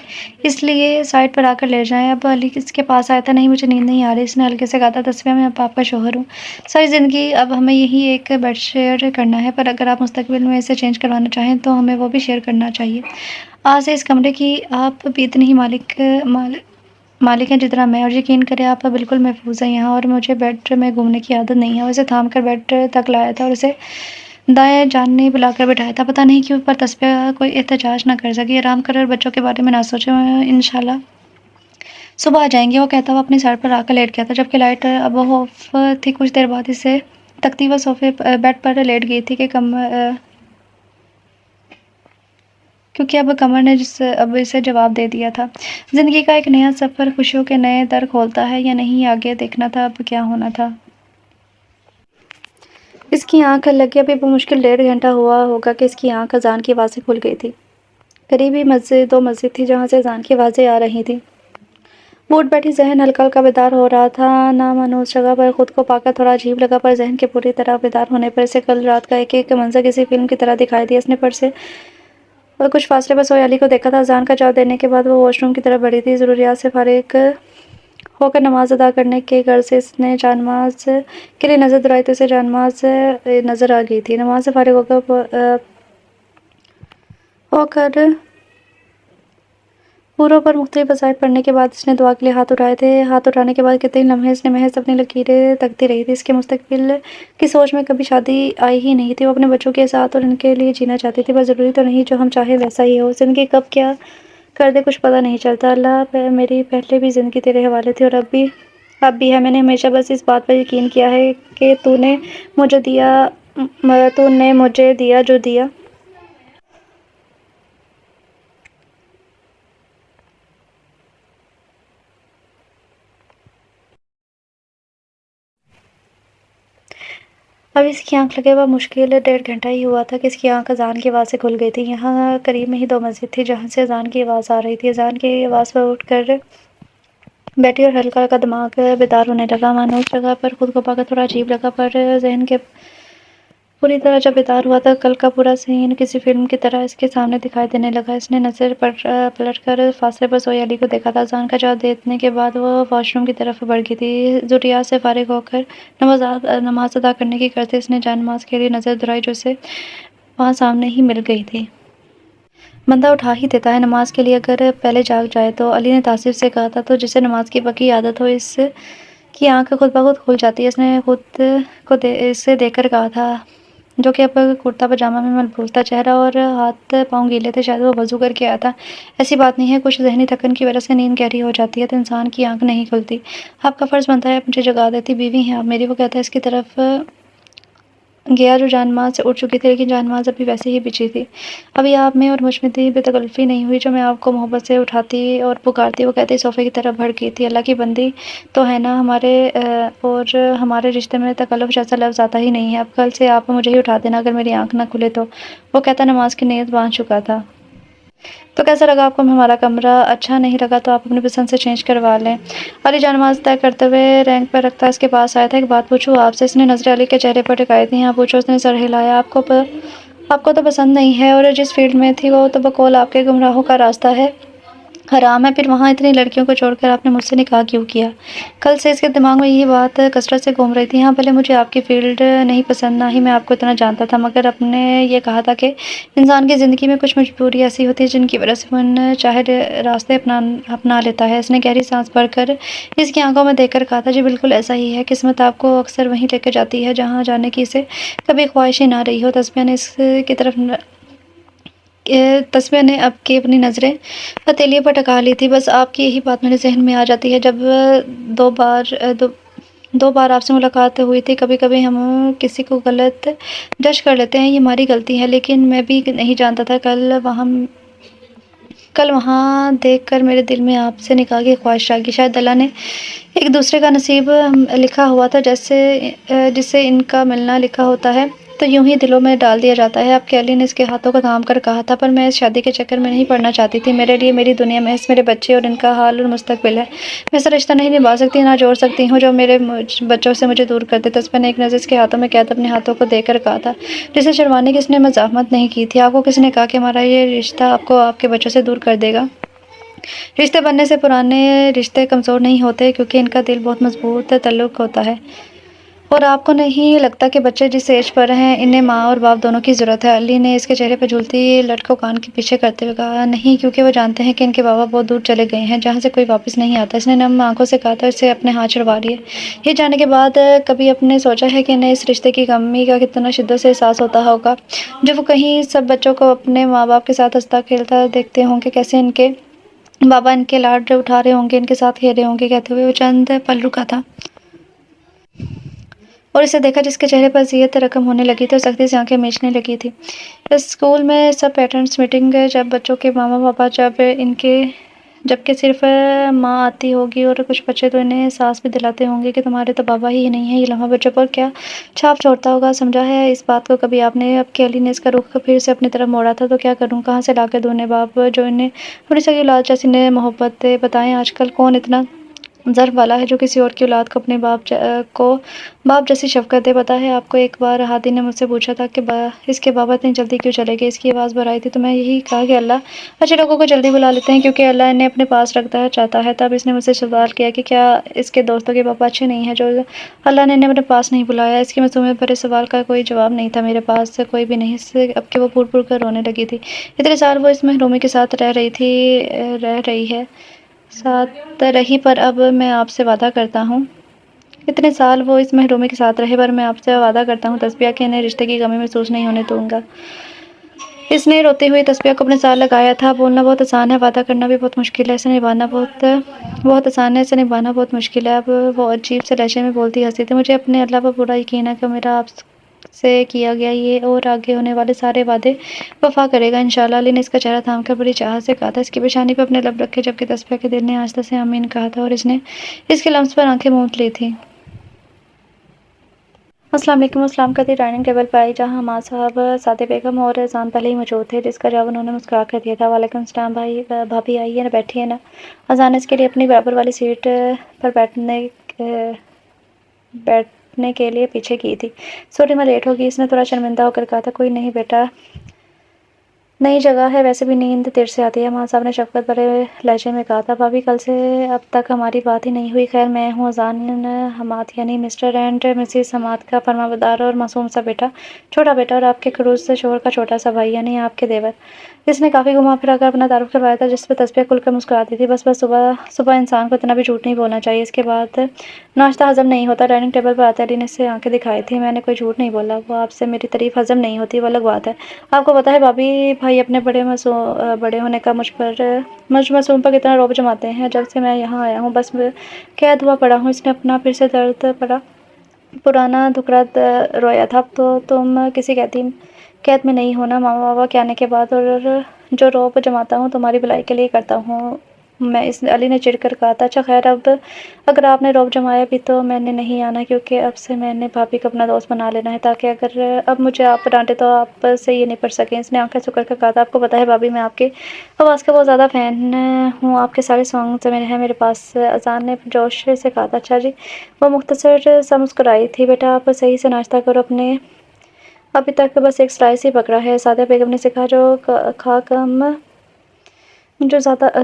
اس لیے سائڈ پر آ کر لیٹ جائیں۔ اب علی اس کے پاس آیا تھا۔ نہیں، مجھے نیند نہیں آ رہی، اس نے ہلکے سے کہا تھا۔ تسبیح، میں اب آپ کا شوہر ہوں، ساری زندگی اب ہمیں یہی ایک بیڈ شیئر کرنا ہے، پر اگر آپ مستقبل میں اسے چینج کروانا چاہیں تو ہمیں وہ بھی شیئر کرنا چاہیے۔ آج سے اس کمرے کی آپ بھی اتنی ہی مالک ہیں جتنا میں، اور یقین کریں آپ بالکل محفوظ ہیں یہاں، اور مجھے بیڈ میں گھومنے کی عادت نہیں ہے۔ وہ اسے تھام کر بیڈ تک لایا تھا اور اسے دائیں جانب لا کر بٹھایا تھا۔ پتہ نہیں کیوں پر تسبیح کوئی احتجاج نہ کر سکی۔ آرام کر اور بچوں کے بارے میں نہ سوچیں، انشاءاللہ صبح آ جائیں گے، وہ کہتا ہوا اپنی سائڈ پر آ کر لیٹ گیا تھا، جبکہ لائٹ اب آف تھی۔ کچھ دیر بعد اسے تکتی و صوفے بیڈ پر لیٹ گئی تھی کیونکہ اب قمر نے اب اسے جواب دے دیا تھا۔ زندگی کا ایک نیا سفر خوشیوں کے نئے در کھولتا ہے یا نہیں، آگے دیکھنا تھا اب کیا ہونا تھا۔ اس کی آنکھ لگی ابھی بمشکل 1.5 گھنٹہ ہوا ہوگا کہ اس کی آنکھ اذان کی آواز سے کھل گئی تھی۔ قریبی مسجد تھی جہاں سے اذان کی آوازیں آ رہی تھیں۔ وہ اٹھ بیٹھی، ذہن ہلکا ہلکا بیدار ہو رہا تھا۔ نامانوس جگہ پر خود کو پا کر تھوڑا عجیب لگا، پر ذہن کے پوری طرح بیدار ہونے پر اسے کل رات کا ایک منظر کسی فلم کی طرح دکھائی دیا۔ اس نے پر سے کچھ فاصلے پر سوئے علی کو دیکھا تھا۔ اذان کا جواب دینے کے بعد وہ واش روم کی طرف بڑھی تھی۔ ضروریات سے فارغ ہو کر نماز ادا کرنے کے غرض سے اس نے جانماز کے لیے نظر دوڑائی تو اسے جانماز نظر آ گئی تھی۔ نماز سے فارغ ہو کر پوروں پر مختلف وظائف پڑھنے کے بعد اس نے دعا کے لیے ہاتھ اٹھائے تھے۔ ہاتھ اٹھانے کے بعد کتنے لمحے اس نے محض اپنی لکیریں تکتی رہی تھی۔ اس کے مستقبل کی سوچ میں کبھی شادی آئی ہی نہیں تھی۔ وہ اپنے بچوں کے ساتھ اور ان کے لیے جینا چاہتی تھی، بس ضروری تو نہیں جو ہم چاہیں ویسا ہی ہو۔ زندگی کب کیا کر دے کچھ پتہ نہیں چلتا۔ اللہ، میری پہلے بھی زندگی تیرے حوالے تھی اور اب بھی ہے۔ میں نے ہمیشہ بس اس بات پر یقین کیا ہے کہ تو نے مجھے دیا جو دیا۔ اب اس کی آنکھ لگے ہوا مشکل 1.5 گھنٹہ ہی ہوا تھا کہ اس کی آنکھ اذان کی آواز سے کھل گئی تھی۔ یہاں قریب میں ہی 2 مسجد تھی جہاں سے اذان کی آواز آ رہی تھی۔ اذان کی آواز پر اٹھ کر بیٹھی اور ہلکا ہلکا دماغ بیدار ہونے لگا۔ مانو اس جگہ پر خود کو پا کر تھوڑا عجیب لگا، پر ذہن کے پوری طرح جب بیدار ہوا تو کل کا پورا سین کسی فلم کی طرح اس کے سامنے دکھائی دینے لگا۔ اس نے نظر پلٹ کر فاصلے پر سوئے علی کو دیکھا تھا۔ اذان کا جواب دینے کے بعد وہ واش روم کی طرف بڑھ گئی تھی۔ ضروریات سے فارغ ہو کر نماز ادا کرنے کی غرض سے اس نے جانماز کے لیے نظر دوڑائی جو اسے وہاں سامنے ہی مل گئی تھی۔ بندہ اٹھا ہی دیتا ہے نماز کے لیے اگر پہلے جاگ جائے تو، علی نے تعصب سے کہا تھا۔ تو جسے نماز کی پکی عادت ہو اس کی آنکھ خود بخود کھل جاتی ہے، اس نے خود کو اسے دیکھ کر کہا تھا، جو کہ اب کرتا پاجامہ میں ملبوس تھا۔ چہرہ اور ہاتھ پاؤں گیلے تھے، شاید وہ وضو کر کے آیا تھا۔ ایسی بات نہیں ہے، کچھ ذہنی تھکن کی وجہ سے نیند گہری ہو جاتی ہے تو انسان کی آنکھ نہیں کھلتی۔ آپ کا فرض بنتا ہے آپ مجھے جگا دیتی، بیوی ہیں آپ میری۔ وہ کہتا ہے اس کی طرف گیا جو جانماز سے اٹھ چکی تھی، لیکن جانماز ابھی ویسے ہی بچھی تھی۔ ابھی آپ میں اور مجھ میں اتنی بے تکلفی نہیں ہوئی جو میں آپ کو محبت سے اٹھاتی اور پکارتی۔ وہ کہتی صوفے کی طرف بڑھ گئی تھی۔ اللہ کی بندی تو ہے نا، ہمارے رشتے میں تکلف جیسا لفظ آتا ہی نہیں ہے۔ اب کل سے آپ مجھے ہی اٹھا دینا اگر میری آنکھ نہ کھلے تو۔ وہ کہتا نماز کی نیت باندھ چکا تھا۔ تو کیسا لگا آپ کو ہمارا کمرہ؟ اچھا نہیں لگا تو آپ اپنی پسند سے چینج کروا لیں۔ علی جانماز طے کرتے ہوئے رینک پر رکھتا اس کے پاس آیا تھا۔ ایک بات پوچھوں آپ سے؟ اس نے نظریں علی کے چہرے پر ٹکائی تھیں۔ ہاں پوچھو، اس نے سر ہلایا۔ آپ کو تو پسند نہیں ہے، اور جس فیلڈ میں تھی وہ تو بقول آپ کے گمراہوں کا راستہ ہے، حرام ہے، پھر وہاں اتنی لڑکیوں کو چھوڑ کر آپ نے مجھ سے نکاح کیوں کیا؟ کل سے اس کے دماغ میں یہی بات کثرت سے گھوم رہی تھی۔ ہاں بھلے مجھے آپ کی فیلڈ نہیں پسند، نہ ہی میں آپ کو اتنا جانتا تھا، مگر آپ نے یہ کہا تھا کہ انسان کی زندگی میں کچھ مجبوری ایسی ہوتی ہے جن کی وجہ سے وہ ان چاہے راستے اپنا لیتا ہے۔ اس نے گہری سانس بھر کر اس کی آنکھوں میں دیکھ کر کہا تھا، جی بالکل ایسا ہی ہے، قسمت آپ کو اکثر وہیں لے کر جاتی ہے جہاں جانے کی اسے کبھی خواہش ہی نہ رہی ہو۔ تسبیح نے اب کی اپنی نظریں ہتھیلی پر ٹکا لی تھی۔ بس آپ کی یہی بات میرے ذہن میں آ جاتی ہے جب دو بار آپ سے ملاقات ہوئی تھی۔ کبھی کبھی ہم کسی کو غلط جج کر لیتے ہیں، یہ ہماری غلطی ہے، لیکن میں بھی نہیں جانتا تھا کل وہاں دیکھ کر میرے دل میں آپ سے نکاح کی خواہش جاگی۔ شاید اللہ نے ایک دوسرے کا نصیب لکھا ہوا تھا جس سے ان کا ملنا لکھا ہوتا ہے۔ تو یوں ہی دلوں میں ڈال دیا جاتا ہے۔ اب کہ علی نے اس کے ہاتھوں کو تھام کر کہا تھا، پر میں اس شادی کے چکر میں نہیں پڑنا چاہتی تھی۔ میرے لیے میری دنیا محض میرے بچے اور ان کا حال اور مستقبل ہے۔ میں ایسا رشتہ نہیں نبھا سکتی، نہ جوڑ سکتی ہوں جو میرے بچوں سے مجھے دور کر دے۔ تصفیہ نے ایک نظر اس کے ہاتھوں میں قید اپنے ہاتھوں کو دے کر کہا تھا، جسے چھڑوانے کی اس نے مزاحمت نہیں کی تھی۔ آپ کو کس نے کہا کہ ہمارا یہ رشتہ آپ کو آپ کے بچوں سے دور کر دے گا؟ رشتے بننے سے پرانے رشتے کمزور نہیں ہوتے، کیونکہ ان کا دل بہت مضبوط تعلق ہوتا ہے۔ اور آپ کو نہیں لگتا کہ بچے جس ایج پر ہیں انہیں ماں اور باپ دونوں کی ضرورت ہے؟ علی نے اس کے چہرے پر جھولتی لٹ کو کان کے پیچھے کرتے ہوئے کہا، نہیں، کیونکہ وہ جانتے ہیں کہ ان کے بابا بہت دور چلے گئے ہیں، جہاں سے کوئی واپس نہیں آتا۔ اس نے نم آنکھوں سے کہا تھا، اسے اپنے ہاتھ چھڑوا لیے۔ یہ جاننے کے بعد کبھی اپنے سوچا ہے کہ انہیں اس رشتے کی کمی کا کتنا شدت سے احساس ہوتا ہوگا؟ جب وہ کہیں سب بچوں کو اپنے ماں باپ کے ساتھ ہنستا کھیلتا دیکھتے ہوں گے، کیسے ان کے بابا ان کے لاڈ اٹھا رہے ہوں گے، ان کے ساتھ کھیل رہے ہوں گے۔ کہتے ہوئے وہ چند پل رکا تھا اور اسے دیکھا جس کے چہرے پر اذیت رقم ہونے لگی تھی اور سختی سے آنکھیں میچنے لگی تھی۔ اسکول میں سب پیرنٹس میٹنگ جب بچوں کے ماما پاپا جبکہ صرف ماں آتی ہوگی اور کچھ بچے تو انہیں احساس بھی دلاتے ہوں گے کہ تمہارے تو بابا ہی نہیں ہیں، یہ لمحہ بچوں پر کیا چھاپ چھوڑتا ہوگا؟ سمجھا ہے اس بات کو کبھی آپ نے؟ اب کہ علی نے اس کا رخ پھر سے اپنی طرف موڑا تھا، تو کیا کروں؟ کہاں سے لا کے دوں انہیں باپ جو انہیں اپنی سگی اولاد جیسی محبت دے؟ بتائیں، آج کل کون اتنا ظرف والا ہے جو کسی اور کی اولاد کو اپنے باپ جیسی شفقت دے؟ پتہ ہے آپ کو، ایک بار ہادی نے مجھ سے پوچھا تھا کہ اس کے بابا اتنی جلدی کیوں چلے گئے؟ اس کی آواز بھر آئی تھی، تو میں یہی کہا کہ اللہ اچھے لوگوں کو جلدی بلا لیتے ہیں، کیونکہ اللہ انہیں اپنے پاس رکھنا چاہتا ہے۔ تب اس نے مجھ سے سوال کیا کہ کیا اس کے دوستوں کے پاپا اچھے نہیں ہیں جو اللہ نے انہیں اپنے پاس نہیں بلایا؟ اس کے معصومیت بھرے سوال کا کوئی جواب نہیں تھا میرے پاس، کوئی بھی نہیں، اب کہ وہ پھول پھول کر رونے لگی تھی۔ اتنے سال وہ اس محرومی کے ساتھ رہ رہی پر اب میں آپ سے وعدہ کرتا ہوں اتنے سال وہ اس محرومی کے ساتھ رہے، پر میں آپ سے وعدہ کرتا ہوں تصفیہ کہ انہیں رشتے کی کمی محسوس نہیں ہونے دوں گا۔ اس نے روتے ہوئے تصفیہ کو اپنے ساتھ لگایا تھا۔ بولنا بہت آسان ہے، وعدہ کرنا بھی بہت مشکل ہے، اسے نبھانا بہت آسان ہے، اسے نبھانا بہت مشکل ہے۔ اب وہ عجیب سے لہجے میں بولتی ہنسی تھی، مجھے اپنے اللہ پر پورا یقین ہے کہ میرا آپ سے کیا گیا یہ اور آگے ہونے والے سارے وعدے وفا کرے گا انشاءاللہ۔ علی نے اس کا چہرہ تھام کر بڑی چاہت سے کہا تھا، اس کی پیشانی پہ اپنے لب رکھے، جبکہ تصفیہ کے دل نے آہستہ سے آمین کہا تھا اور اس نے اس کے لمس پر آنکھیں موند لی تھی۔ السلام علیکم۔ السلام کرتی ڈائننگ ٹیبل پر آئی، جہاں ماں صاحب، سعدیہ بیگم اور اذان پہلے ہی موجود تھے، جس کا جواب انہوں نے مسکرا کر دیا تھا۔ وعلیکم السلام بھابی، آئیے نا، بیٹھیے نا۔ اذان اس کے لیے اپنی برابر والی سیٹ پر بیٹھنے کے لیے پیچھے کی تھی۔ سوری میں لیٹ ہو گئی، اس نے تھوڑا شرمندہ ہو کر کہا تھا۔ کوئی نہیں بیٹا، نئی جگہ ہے، ویسے بھی نیند دیر سے آتی ہے، ماں صاحب نے شفقت بھرے لہجے میں کہا تھا۔ بھابی، کل سے اب تک ہماری بات ہی نہیں ہوئی۔ خیر، میں ہوں اذان حماد، یعنی مسٹر اینڈ مسز حماد کا فرمانبردار اور معصوم سا چھوٹا بیٹا، اور آپ کے خلوص شوہر کا چھوٹا سا بھائی، یعنی آپ کے دیور۔ اس نے کافی گھما پھرا کر اپنا تعارف کروایا تھا، جس پہ تصفیہ کھل کر مسکراتی تھی۔ بس صبح انسان کو اتنا بھی جھوٹ نہیں بولنا چاہیے، اس کے بعد ناشتہ ہضم نہیں ہوتا۔ ڈائننگ ٹیبل پر آتے علی نے اس سے آنکھیں دکھائی تھیں۔ میں نے کوئی جھوٹ نہیں بولا، وہ آپ سے میری تعریف ہضم نہیں ہوتی، وہ الگ بات ہے۔ آپ کو پتہ ہے بھابی، بھائی اپنے بڑے ہونے کا مجھ معصوم پر کتنا رعب جماتے ہیں۔ جب سے میں یہاں آیا ہوں بس قید ہوا پڑا ہوں۔ اس نے اپنا پھر سے درد پڑا پرانا دکھڑا رویا تھا۔ اب تو تم کسی قید میں نہیں ہونا، ماما بابا کے آنے کے بعد، اور جو رعب جماتا ہوں تمہاری بھلائی کے لیے کرتا ہوں میں، علی نے چڑھ کر کہا تھا۔ اچھا خیر، اب اگر آپ نے رعب جمایا بھی تو میں نے نہیں آنا، کیونکہ اب سے میں نے بھابی کو اپنا دوست بنا لینا ہے، تاکہ اگر اب مجھے آپ ڈانٹے تو آپ سے یہ نپٹ سکیں۔ اس نے آنکھیں سکڑ کر کہا تھا۔ آپ کو پتہ ہے بھابی، میں آپ کی آواز کا بہت زیادہ فین ہوں، آپ کے سارے سانگز ہیں میرے پاس، اذان نے جوش سے کہا تھا۔ اچھا جی، وہ مختصر سا مسکرائی تھی۔ بیٹا آپ صحیح سے ناشتہ کرو، ابھی تک بس ایک سلائس ہی پکڑا ہے، سعدیہ بیگم نے کہا،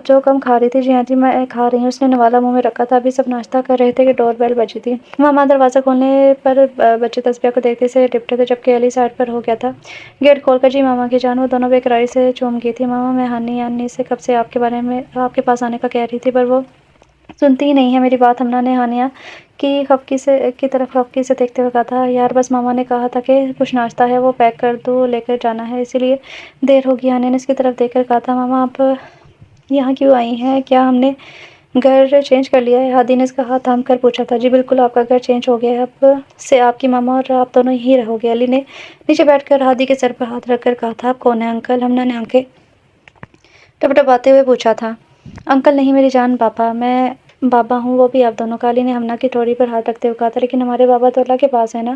جو کم کھا رہی تھی۔ جی ہاں جی، میں کھا رہی ہوں، اس نے نوالا منہ میں رکھا تھا۔ ابھی سب ناشتہ کر رہے تھے کہ ڈور بیل بجی تھی۔ ماما دروازہ کھولنے پر بچے تصفیہ کو دیکھتے سے لپٹے تھے، جبکہ علی سائڈ پر ہو گیا تھا گیٹ کھول کر۔ جی ماما کی جان، وہ دونوں بے قراری سے چوم گئی تھی۔ ماما، میں ہانی سے کب سے آپ کے پاس آنے کا کہہ رہی تھی، پر وہ سنتی ہی نہیں ہے میری بات۔ ہمنا نے ہانیہ کی طرف خفگی سے دیکھتے ہوئے کہا تھا، یار بس ماما نے کہا تھا کہ کچھ ناشتہ ہے وہ پیک کر دو، لے کر جانا ہے، اسی لیے دیر ہوگی۔ ہانیہ نے اس کی طرف دیکھ کر کہا تھا، ماما آپ یہاں کیوں آئی ہیں؟ کیا ہم نے گھر چینج کر لیا ہے؟ ہادی نے اس کا ہاتھ تھام کر پوچھا تھا۔ جی بالکل، آپ کا گھر چینج ہو گیا ہے، اب سے آپ کی ماما اور آپ دونوں ہی رہو گے۔ علی نے نیچے بیٹھ کر ہادی کے سر پر ہاتھ رکھ کر کہا تھا۔ آپ کون ہیں انکل؟ ہمنا نے آنکھیں ٹپٹپاتے ہوئے پوچھا تھا۔ انکل نہیں میری جان، بابا، میں بابا ہوں، وہ بھی آپ دونوں کا۔ علی نے ہمنا کی ٹھوڑی پر ہاتھ رکھتے ہوئے کہا تھا، لیکن ہمارے بابا تو اللہ کے پاس ہیں نا۔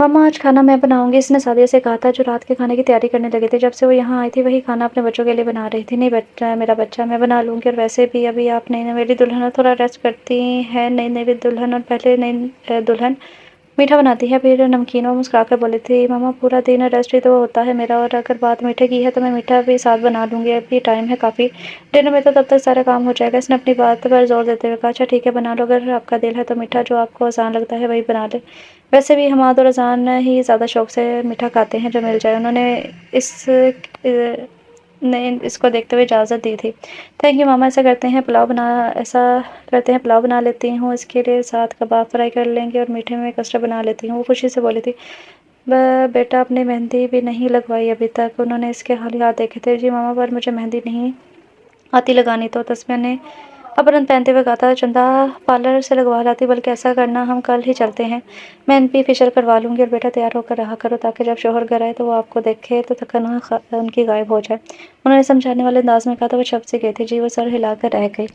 ماما آج کھانا میں بناؤں گی، اس نے سعدیہ سے کہا تھا جو رات کے کھانے کی تیاری کرنے لگے تھے۔ جب سے وہ یہاں آئی تھی وہی کھانا اپنے بچوں کے لیے بنا رہی تھی۔ نہیں بیٹا میرا بچہ، میں بنا لوں گی، اور ویسے بھی ابھی آپ نئی نویلی دلہن اور تھوڑا ریسٹ کرتی ہیں۔ نئی نویلی دلہن اور پہلے نئی دلہن میٹھا بناتی ہے، پھر نمکین۔ وہ مسکرا کر بولی تھی ماما پورا دن ریسٹ ہی تو ہوتا ہے میرا، اور اگر بات میٹھے کی ہے تو میں میٹھا بھی ساتھ بنا لوں گی، ابھی ٹائم ہے کافی، ڈنر میں تو تب تک سارا کام ہو جائے گا۔ اس نے اپنی بات پر زور دیتے ہوئے کہا اچھا ٹھیک ہے بنا لو، اگر آپ کا دل ہے تو میٹھا جو آپ کو آسان لگتا ہے وہی بنا لے، ویسے بھی حماد اور اذان ہی زیادہ شوق سے میٹھا کھاتے ہیں، جو مل جائے۔ انہوں نے اس کو دیکھتے ہوئے اجازت دی تھی۔ تھینک یو ماما، ایسا کرتے ہیں پلاؤ بنا لیتی ہوں، اس کے لیے ساتھ کباب فرائی کر لیں گے، اور میٹھے میں کسٹرڈ بنا لیتی ہوں۔ وہ خوشی سے بولی تھی بیٹا اپنی مہندی بھی نہیں لگوائی ابھی تک؟ انہوں نے اس کے خالی ہاتھ دیکھے تھے۔ جی ماما پر مجھے مہندی نہیں آتی لگانی، تو تسبیح نے ابرن پہنتے ہوئے کہا تھا چندہ پارلر سے لگوا لاتی، بلکہ ایسا کرنا ہم کل ہی چلتے ہیں، میں ان پی فیشیل کروا لوں گی، اور بیٹا تیار ہو کر رہا کرو تاکہ جب شوہر گھر آئے تو وہ آپ کو دیکھے تو تھکن ان کی غائب ہو جائے۔ انہوں نے سمجھانے والے انداز میں کہا تو وہ شب سے گئی تھی۔ جی وہ سر ہلا کر رہ گئی۔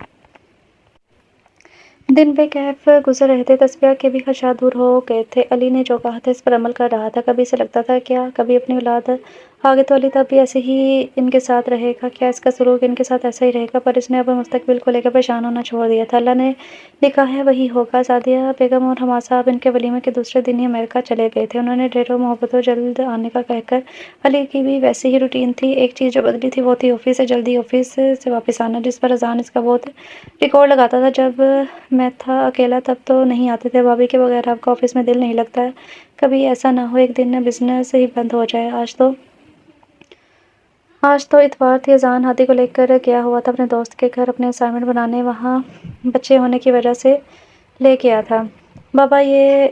دن بے کیف گزر رہے تھے، تسبیح کے بھی خدشات دور ہو گئے تھے۔ علی نے جو کہا تھا اس پر عمل کر رہا تھا۔ کبھی اسے لگتا تھا کیا کبھی اپنی اولاد آگے تو علی تب بھی ایسے ہی ان کے ساتھ رہے گا، کیا اس کا سلوک ان کے ساتھ ایسا ہی رہے گا، پر اس نے اب مستقبل کو لے کر پریشان ہونا چھوڑ دیا تھا۔ اللہ نے لکھا ہے وہی ہوگا۔ سعدیہ بیگم اور حماد صاحب ان کے ولیمے کے دوسرے دن ہی امریکہ چلے گئے تھے۔ انہوں نے ڈھیروں محبتوں جلد آنے کا کہہ کر، علی کی بھی ویسی ہی روٹین تھی، ایک چیز جو بدلی تھی وہ تھی آفس سے جلدی آفس سے واپس آنا، جس پر اذان اس کا بہت ریکارڈ لگاتا تھا۔ جب میں تھا اکیلا تب تو نہیں آتے تھے، بھابھی کے بغیر آپ کا آفس میں دل نہیں لگتا ہے، کبھی ایسا نہ ہو ایک دن بزنس ہی بند ہو جائے۔ آج تو اتوار تھی، اذان ہادی کو لے کر گیا ہوا تھا اپنے دوست کے گھر اپنے اسائنمنٹ بنانے، وہاں بچے ہونے کی وجہ سے لے گیا تھا۔ بابا یہ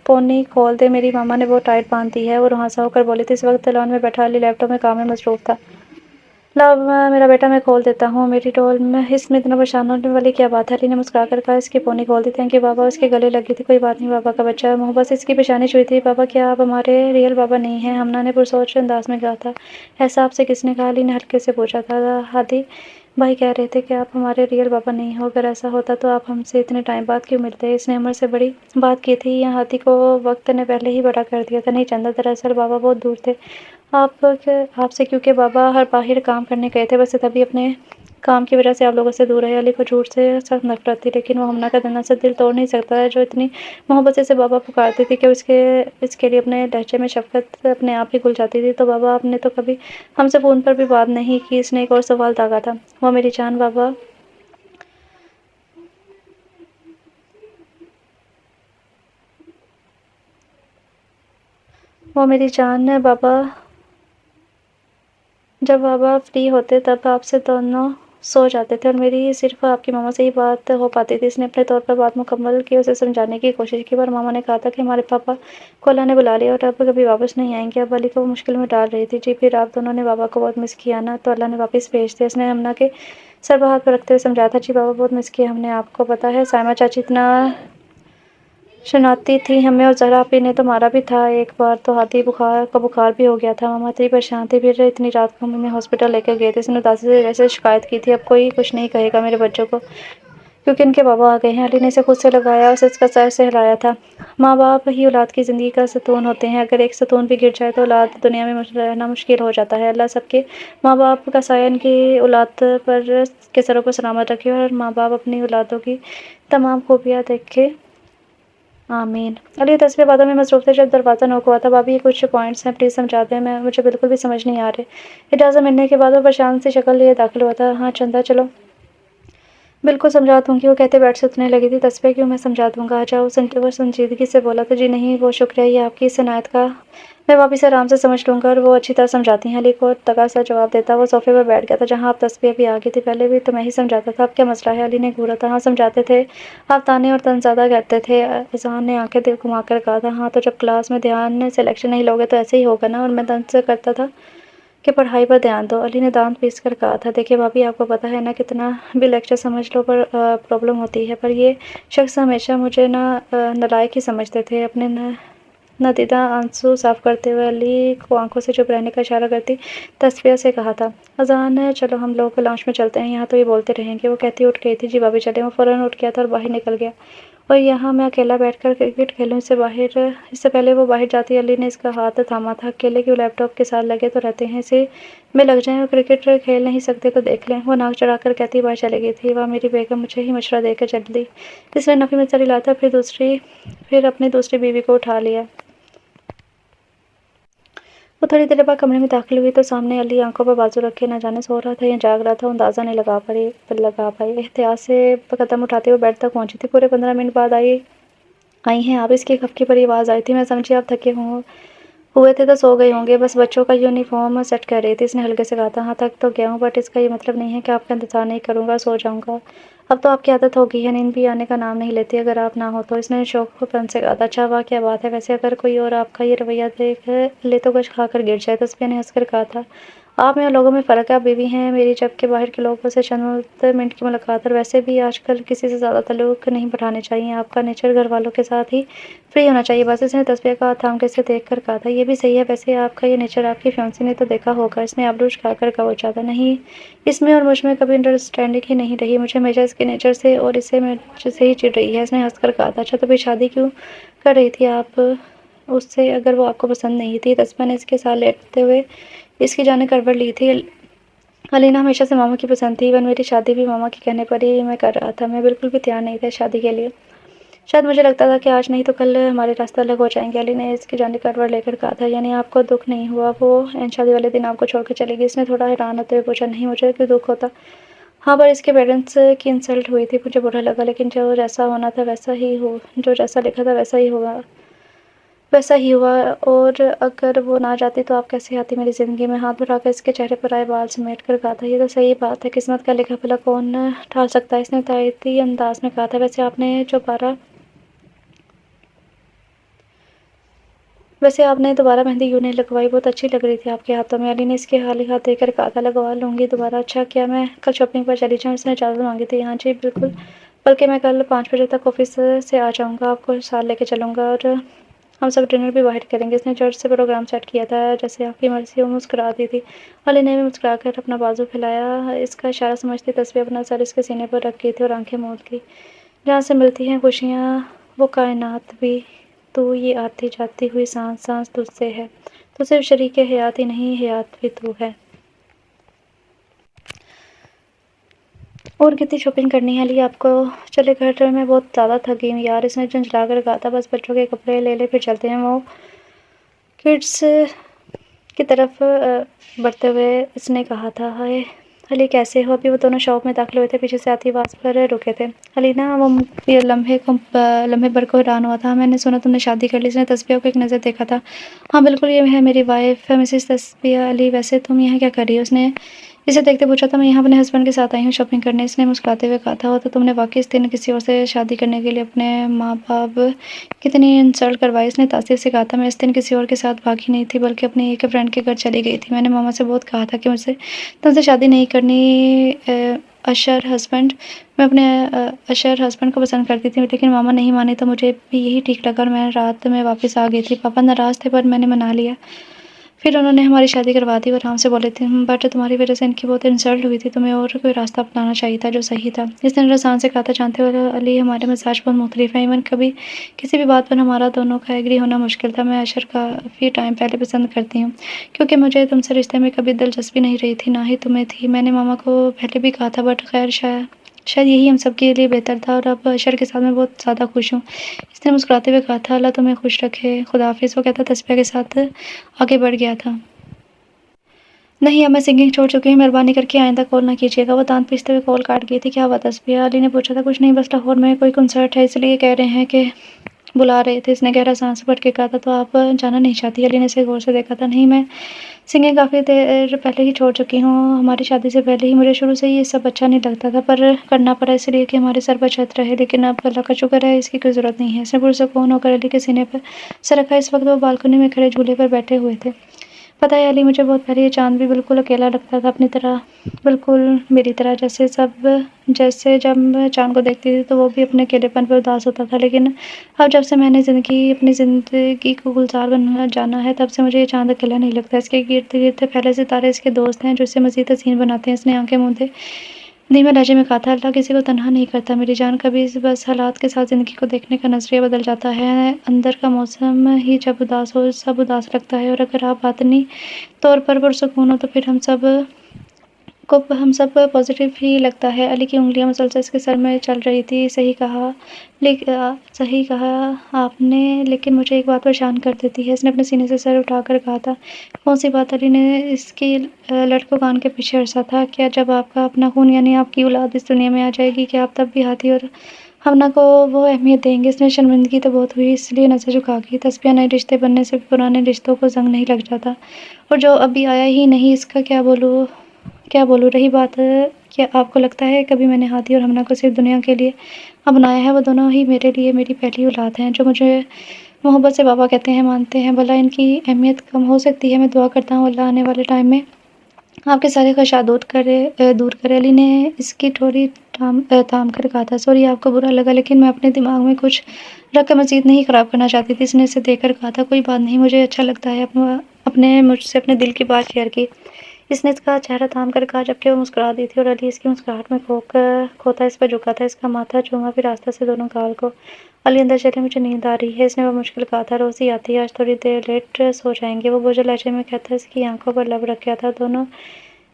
پونی کھول دے، میری ماما نے وہ ٹائٹ باندھ دی ہے، وہ روحانسا ہو کر بولی تھی۔ اس وقت لان میں بیٹھا علی لیپ ٹاپ میں کام میں مصروف تھا۔ لاؤ میرا بیٹا میں کھول دیتا ہوں، میری ڈول میں اس میں اتنا پریشان ہونے والی کیا بات ہے؟ علی نے مسکرا کر کہا اس کی پونی کھول دی۔ تھینک یو بابا، اس کے گلے لگی تھی۔ کوئی بات نہیں بابا کا بچہ ہے، بس اس کی پیشانی چھوئی تھی۔ بابا کیا آپ ہمارے ریئل بابا نہیں ہیں؟ ہمنا نے پرسوچ انداز میں کہا تھا۔ ایسا آپ سے کس نے کہا؟ علی نے ہلکے سے پوچھا تھا۔ ہادی بھائی کہہ رہے تھے کہ آپ ہمارے ریئل بابا نہیں ہو، اگر ایسا ہوتا تو آپ ہم سے اتنے ٹائم بعد کیوں ملتے؟ اس نے عمر سے بڑی بات کی تھی یا ہادی کو وقت نے پہلے ہی بڑا کر دیا تھا؟ نہیں چندہ، دراصل بابا بہت دور تھے آپ سے، کیونکہ بابا ہر باہر کام کرنے گئے تھے، ویسے تبھی اپنے کام کی وجہ سے آپ لوگوں سے دور رہے۔ علی کو جھوٹ سے سخت نفرت تھی، لیکن وہ ہمنا کا دنا سے دل توڑ نہیں سکتا ہے، جو اتنی محبت سے اسے بابا پکارتی تھی کہ اس کے لیے اپنے لہجے میں شفقت اپنے آپ ہی گھل جاتی تھی۔ تو بابا آپ نے تو کبھی ہم سے فون پر بھی بات نہیں کی؟ اس نے ایک اور سوال داغا تھا۔ وہ میری جان بابا جب بابا فری ہوتے تب آپ سے دونوں سو جاتے تھے، اور میری صرف آپ کی ماما سے ہی بات ہو پاتی تھی۔ اس نے اپنے طور پر بات مکمل کی، اسے سمجھانے کی کوشش کی، پر ماما نے کہا تھا کہ ہمارے پاپا کو اللہ نے بلا لیا اور اب کبھی واپس نہیں آئیں گے۔ اب علی کو وہ مشکل میں ڈال رہی تھی۔ جی پھر آپ دونوں نے بابا کو بہت مس کیا نا، تو اللہ نے واپس بھیج دیا۔ اس نے ہمنا کے سر پر ہاتھ رکھتے ہوئے سمجھایا تھا۔ جی بابا بہت مس کیا ہم نے آپ کو، پتہ ہے سائمہ چاچی اتنا شناتی تھی ہمیں، اور زہرا آپی نے تو مارا بھی تھا ایک بار، تو ہادی کو بخار بھی ہو گیا تھا۔ ماما اتنی پریشان تھی، پھر اتنی رات کو ہمیں ہاسپٹل لے کر گئے تھے۔ اس نے اداسی سے ویسے شکایت کی تھی اب کوئی کچھ نہیں کہے گا میرے بچوں کو، کیونکہ ان کے بابا آ گئے ہیں۔ علی نے اسے خود سے لگایا اور اسے اس کا سر سہلایا تھا۔ ماں باپ ہی اولاد کی زندگی کا ستون ہوتے ہیں، اگر ایک ستون بھی گر جائے تو اولاد دنیا میں رہنا مشکل ہو جاتا ہے۔ اللہ سب کے ماں باپ کا سایہ ان کی اولاد کے سروں پر سلامت رکھے، اور ماں باپ اپنی اولادوں کی تمام خوبیاں دیکھے، آمین۔ علی تسبیح باتوں میں مصروف تھے جب دروازہ نوک ہوا تھا۔ بھابھی یہ کچھ پوائنٹس ہیں، پلیز سمجھا دیں، مجھے بالکل بھی سمجھ نہیں آ رہے۔ اجازت ملنے کے بعد وہ پریشان سی شکل لیے داخل ہوا تھا۔ ہاں چندہ چلو بالکل سمجھا دوں گی، وہ کہتے بیڈ سے اٹھنے لگی تھی۔ تسبیح کیوں، میں سمجھا دوں گا، آ جاؤ۔ وہ سنجیدگی سے بولا تھا۔ جی نہیں، وہ شکریہ یہ آپ کی اس عنایت کا، میں واپس سے آرام سے سمجھ لوں گا، اور وہ اچھی طرح سمجھاتی ہیں۔ علی کو تگا سا جواب دیتا وہ صوفے پر بیٹھ گیا تھا جہاں آپ تسبیح بھی آ گئی تھی۔ پہلے بھی تو میں ہی سمجھاتا تھا، اب کیا مسئلہ ہے؟ علی نے گھورا تھا۔ ہاں سمجھاتے تھے آپ، تانے اور طنز زدہ کرتے تھے۔ اذان نے آنکھیں گھما کر کہا تھا۔ ہاں تو جب کلاس میں دھیان سے لیکچر نہیں لوگے تو ایسے ہی ہوگا نا، اور میں طنز کرتا تھا کہ پڑھائی پر دھیان دو۔ علی نے دانت پیس کر کہا تھا۔ دیکھیے بھابھی آپ کو پتہ ہے نا کتنا بھی لیکچر سمجھ لو پر پرابلم ہوتی ہے، پر یہ شخص ہمیشہ مجھے نالائق ہی سمجھتے تھے۔ اپنے ندیدہ آنسو صاف کرتے ہوئے علی کو آنکھوں سے چپ رہنے کا اشارہ کرتی تسبیح سے کہا تھا۔ اذان چلو ہم لوگ لانچ میں چلتے ہیں، یہاں تو یہ بولتے رہیں گے۔ وہ کہتی اٹھ گئی تھی۔ جی بھابھی چلیں۔ وہ فوراً اٹھ گیا تھا اور باہر نکل گیا۔ اور یہاں میں اکیلا بیٹھ کر کرکٹ کھیلوں۔ اس سے پہلے وہ باہر جاتی علی نے اس کا ہاتھ تھاما تھا۔ اکیلے کیوں لیپ ٹاپ کے ساتھ لگے تو رہتے ہیں، اسی میں لگ جائیں اور کرکٹ کھیل نہیں سکتے تو دیکھ لیں۔ وہ ناک چڑھا کر کہتی باہر چلی گئی تھی۔ واہ میری بیگم، مجھے ہی مشورہ دے کر چل دی۔ اس نے نفی میں سر ہلاتا پھر اپنی دوسری بیوی کو اٹھا لیا۔ وہ تھوڑی دیر بعد کمرے میں داخل ہوئی تو سامنے علی آنکھوں پر بازو رکھے نہ جانے سو رہا تھا یا جاگ رہا تھا، وہ اندازہ نہیں لگا پائی۔ احتیاط سے قدم اٹھاتے ہوئے بیڈ تک پہنچی تھی۔ پورے 15 منٹ بعد آئی ہیں آپ؟ اس کی خفکی بھری آواز آئی تھی۔ میں سمجھی آپ تھکے ہوئے تھے تو سو گئے ہوں گے، بس بچوں کا یونیفارم سیٹ کر رہی تھی۔ اس نے ہلکے سے کہا تھا۔ ہاں تھک تو گیا ہوں، بٹ اس کا یہ مطلب نہیں ہے کہ آپ کا انتظار نہیں کروں گا، سو جاؤں گا۔ اب تو آپ کی عادت ہو گئی ہے، نیند بھی آنے کا نام نہیں لیتی اگر آپ نہ ہو تو۔ اس نے شوق پن سے کہا تھا۔ اچھا واہ کیا بات ہے، ویسے اگر کوئی اور آپ کا یہ رویہ دیکھ لے تو کچھ کھا کر گر جائے۔ تصفیہ نے ہنس کر کہا تھا۔ آپ میں اور لوگوں میں فرق ہے، آپ بیوی ہیں میری، جبکہ باہر کے لوگوں سے چند منٹ کی ملاقات، اور ویسے بھی آج کل کسی سے زیادہ تعلق نہیں بٹھانے چاہیے۔ آپ کا نیچر گھر والوں کے ساتھ ہی فری ہونا چاہیے بس۔ اس نے تصفیہ کا ہاتھ تھام کر اسے دیکھ کر کہا تھا۔ یہ بھی صحیح ہے، ویسے آپ کا یہ نیچر آپ کی فیونسی نے تو دیکھا ہوگا۔ اس نے آبروش کھا کر کہا۔ وہ چاہتا نہیں، اس میں اور مجھ میں کبھی انڈرسٹینڈنگ ہی نہیں رہی، مجھے ہمیشہ اس کے نیچر سے اور اسے مجھ سے ہی چڑ رہی ہے۔ اس نے ہنس کر کہا تھا۔ اچھا تو پھر شادی کیوں کر رہی تھی آپ اس سے اگر وہ آپ کو پسند نہیں تھی؟ تصفیہ نے اس کے ساتھ لیٹتے ہوئے اس کی جانب کروٹ لی تھی۔ علینا ہمیشہ سے ماما کی پسند تھی، ایون میری شادی بھی ماما کے کہنے پر ہی میں کر رہا تھا۔ میں بالکل بھی تیار نہیں تھا اس شادی کے لیے، شاید مجھے لگتا تھا کہ آج نہیں تو کل ہمارے راستے الگ ہو جائیں گے۔ علی نے اس کی جانب کروٹ لے کر کہا تھا۔ یعنی آپ کو دکھ نہیں ہوا وہ شادی والے دن آپ کو چھوڑ کر چلی گئی؟ اس نے تھوڑا حیران ہوتے ہوئے پوچھا۔ نہیں، مجھے کیوں دکھ ہوتا؟ ہاں پر اس کے پیرنٹس کی انسلٹ ہوئی تھی، مجھے برا لگا، لیکن جو جیسا ہونا تھا ویسا ہی جو جیسا لکھا تھا ویسا ہی ہوا، اور اگر وہ نہ جاتی تو آپ کیسے آتی میری زندگی میں؟ ہاتھ بٹھا کر اس کے چہرے پر آئے بال سمیٹ کر کہا تھا۔ یہ تو صحیح بات ہے، قسمت کا لکھا بھلا کون ٹال سکتا ہے؟ اس نے تائیدی انداز میں کہا تھا۔ ویسے آپ نے دوبارہ مہندی کیوں نہیں لگوائی؟ بہت اچھی لگ رہی تھی آپ کے ہاتھوں میں۔ علی نے اس کے خالی ہاتھ دے کر کہا تھا۔ لگوا لوں گی دوبارہ۔ اچھا کیا میں کل شاپنگ پر چلی جاؤں؟ اس نے اجازت مانگی تھی۔ ہاں جی بالکل، بلکہ میں کل 5 بجے تک آفس سے آ جاؤں گا، آپ کو ساتھ لے کے چلوں گا اور ہم سب ڈنر بھی باہر کریں گے۔ اس نے چرچ سے پروگرام سیٹ کیا تھا، جیسے آپ کی مرضی ہو۔ مسکراتی تھی۔ علی نے بھی مسکرا کر اپنا بازو پھیلایا، اس کا اشارہ سمجھتی تصفیہ اپنا سر اس کے سینے پر رکھ گئی تھی اور آنکھیں موند گئی۔ جہاں سے ملتی ہیں خوشیاں وہ کائنات بھی، تو یہ آتی جاتی ہوئی سانس تجھ سے ہے، تو صرف شریک حیات ہی نہیں، حیات بھی تو ہے۔ اور کتنی شاپنگ کرنی ہے علی آپ کو؟ چلے گھر، میں بہت زیادہ تھک گئی ہوں یار۔ اس نے جھنجھلا کر کہا تھا۔ بس بچوں کے کپڑے لے لے پھر چلتے ہیں۔ وہ کڈس کی طرف بڑھتے ہوئے اس نے کہا تھا۔ ہائے علی کیسے ہو؟ ابھی وہ دونوں شاپ میں داخل ہوئے تھے، پیچھے سے آتی آواز پر رکے تھے۔ علی نا وہ لمحے بھر کو حیران ہوا تھا۔ میں نے سنا تم نے شادی کر لی؟ اس نے تصفیہ کو ایک نظر دیکھا تھا۔ ہاں بالکل، یہ ہے میری وائف مسز تصفیہ علی۔ ویسے تم یہاں کیا کر رہی ہو؟ اس نے اسے دیکھتے پوچھا تھا۔ میں یہاں اپنے ہسبینڈ کے ساتھ آئی ہوں شاپنگ کرنے، اس نے مسکراتے ہوئے کہا تھا۔ وہ تو تم نے واقعی اس دن کسی اور سے شادی کرنے کے لیے اپنے ماں باپ کتنی انسلٹ کروائی؟ اس نے تعصب سے کہا تھا۔ میں اس دن کسی اور کے ساتھ بھاگی نہیں تھی، بلکہ اپنی ایک فرینڈ کے گھر چلی گئی تھی۔ میں نے ماما سے بہت کہا تھا کہ مجھے تم سے شادی نہیں کرنی، میں اپنے اشر ہسبینڈ کو پسند کرتی تھی، لیکن ماما نہیں مانی تو مجھے بھی یہی ٹھیک لگا اور میں رات میں واپس آ گئی تھی۔ پاپا ناراض تھے پر میں نے منا لیا، پھر انہوں نے ہماری شادی کروا دی اور آرام سے بولے تھے۔ بٹ تمہاری وجہ سے ان کی بہت انسلٹ ہوئی تھی، تمہیں اور کوئی راستہ اپنانا چاہیے تھا جو صحیح تھا۔ اس نے رسان سے کہا تھا۔ جانتے ہو علی ہمارے مزاج بہت مختلف ہیں، ایون کبھی کسی بھی بات پر ہمارا دونوں کا ایگری ہونا مشکل تھا۔ میں اشر کافی ٹائم پہلے پسند کرتی ہوں، کیونکہ مجھے تم سے رشتے میں کبھی دلچسپی نہیں رہی تھی، نہ ہی تمہیں تھی۔ میں نے ماما کو پہلے بھی کہا تھا، بٹ خیر شاید یہی ہم سب کے لیے بہتر تھا، اور اب اشر کے ساتھ میں بہت زیادہ خوش ہوں۔ اس نے مسکراتے ہوئے کہا تھا۔ اللہ تمہیں خوش رکھے، خدا حافظ۔ وہ کہتا تصفیہ کے ساتھ آگے بڑھ گیا تھا۔ نہیں اب میں سنگنگ چھوڑ چکی ہوں، مہربانی کر کے آئندہ کال نہ کیجیے گا۔ وہ دانت پیستے ہوئے کال کاٹ گئی تھی۔ کیا ہوا تصفیہ؟ علی نے پوچھا تھا۔ کچھ نہیں، بس لاہور میں کوئی کنسرٹ ہے، اس لیے کہہ رہے ہیں کہ بلا رہے تھے۔ اس نے گہرا سانس بھر کے کہا تھا۔ تو آپ جانا نہیں چاہتی؟ علی نے اسے غور سے دیکھا تھا۔ نہیں، میں سنگنگ کافی دیر پہلے ہی چھوڑ چکی ہوں، ہماری شادی سے پہلے ہی۔ مجھے شروع سے یہ سب اچھا نہیں لگتا تھا، پر کرنا پڑا اس لیے کہ ہمارے سر پر چھت رہے، لیکن اب اللہ کا شکر ہے اس کی کوئی ضرورت نہیں ہے۔ اس نے پرسکون ہو کر علی کے سینے پر سر رکھا۔ اس وقت وہ بالکنی میں کھڑے جھولے پر بیٹھے ہوئے تھے۔ پتہ ہے علی، مجھے بہت پہلے یہ چاند بھی بالکل اکیلا لگتا تھا، اپنی طرح، بالکل میری طرح، جیسے جب چاند کو دیکھتی تھی تو وہ بھی اپنے اکیلے پن پر اداس ہوتا تھا۔ لیکن اب جب سے میں نے اپنی زندگی کو گلزار بننا جانا ہے، تب سے مجھے یہ چاند اکیلا نہیں لگتا۔ اس کے گرد گرد پھیلے ستارے اس کے دوست ہیں جو اسے مزید حسین بناتے ہیں۔ اس نے آنکھیں موندے دھیمے لہجے میں کہا تھا، اللہ کسی کو تنہا نہیں کرتا میری جان، کبھی بس حالات کے ساتھ زندگی کو دیکھنے کا نظریہ بدل جاتا ہے۔ اندر کا موسم ہی جب اداس ہو سب اداس لگتا ہے، اور اگر آپ باطنی طور پر پرسکون ہو تو پھر ہم سب پازیٹیو ہی لگتا ہے۔ علی کی انگلیاں مسلسل اس کے سر میں چل رہی تھی۔ صحیح کہا آپ نے، لیکن مجھے ایک بات پریشان کر دیتی ہے، اس نے اپنے سینے سے سر اٹھا کر کہا تھا۔ کون سی بات؟ علی نے اس کی لٹ کو کان کے پیچھے ارسا تھا۔ کیا جب آپ کا اپنا خون یعنی آپ کی اولاد اس دنیا میں آ جائے گی، کیا آپ تب بھی ہاتھی اور ہمنا کو وہ اہمیت دیں گے؟ اس نے شرمندگی تو بہت ہوئی اس لیے نظر جھکا گئی۔ تسبیح نئے رشتے بننے سے پرانے رشتوں کو زنگ نہیں لگ جاتا، اور جو ابھی آیا ہی نہیں اس کا کیا بولوں؟ رہی بات کیا آپ کو لگتا ہے کبھی میں نے ہاتھی اور ہمنا کو صرف دنیا کے لیے اپنایا ہے؟ وہ دونوں ہی میرے لیے میری پہلی اولاد ہیں، جو مجھے محبت سے بابا کہتے ہیں، مانتے ہیں۔ بھلا ان کی اہمیت کم ہو سکتی ہے؟ میں دعا کرتا ہوں اللہ آنے والے ٹائم میں آپ کے سارے خدشات دور کرے۔ علی نے اس کی ٹھوڑی تھام کر کہا تھا، سوری آپ کو برا لگا، لیکن میں اپنے دماغ میں کچھ رکھ کر مزید نہیں خراب کرنا چاہتی تھی۔ اس نے اسے دیکھ کر کہا تھا، کوئی بات نہیں، مجھے اچھا لگتا ہے مجھ سے اپنے دل کی بات شیئر کی۔ اس نے اس کا چہرہ تھام کر کہا، جبکہ وہ مسکرا دی تھی، اور علی اس کی مسکراہٹ میں کھوتا اس پر جھکا تھا، اس کا ماتھا چوما، پھر آہستہ سے دونوں گال کو۔ علی اندر چلے، مجھے نیند آ رہی ہے، اس نے بمشکل کہا تھا، روز ہی آتی ہے، آج تھوڑی دیر لیٹ سو جائیں گے۔ وہ بوجھل لہجے میں کہتا، اس کی آنکھوں پر لب رکھ گیا تھا، دونوں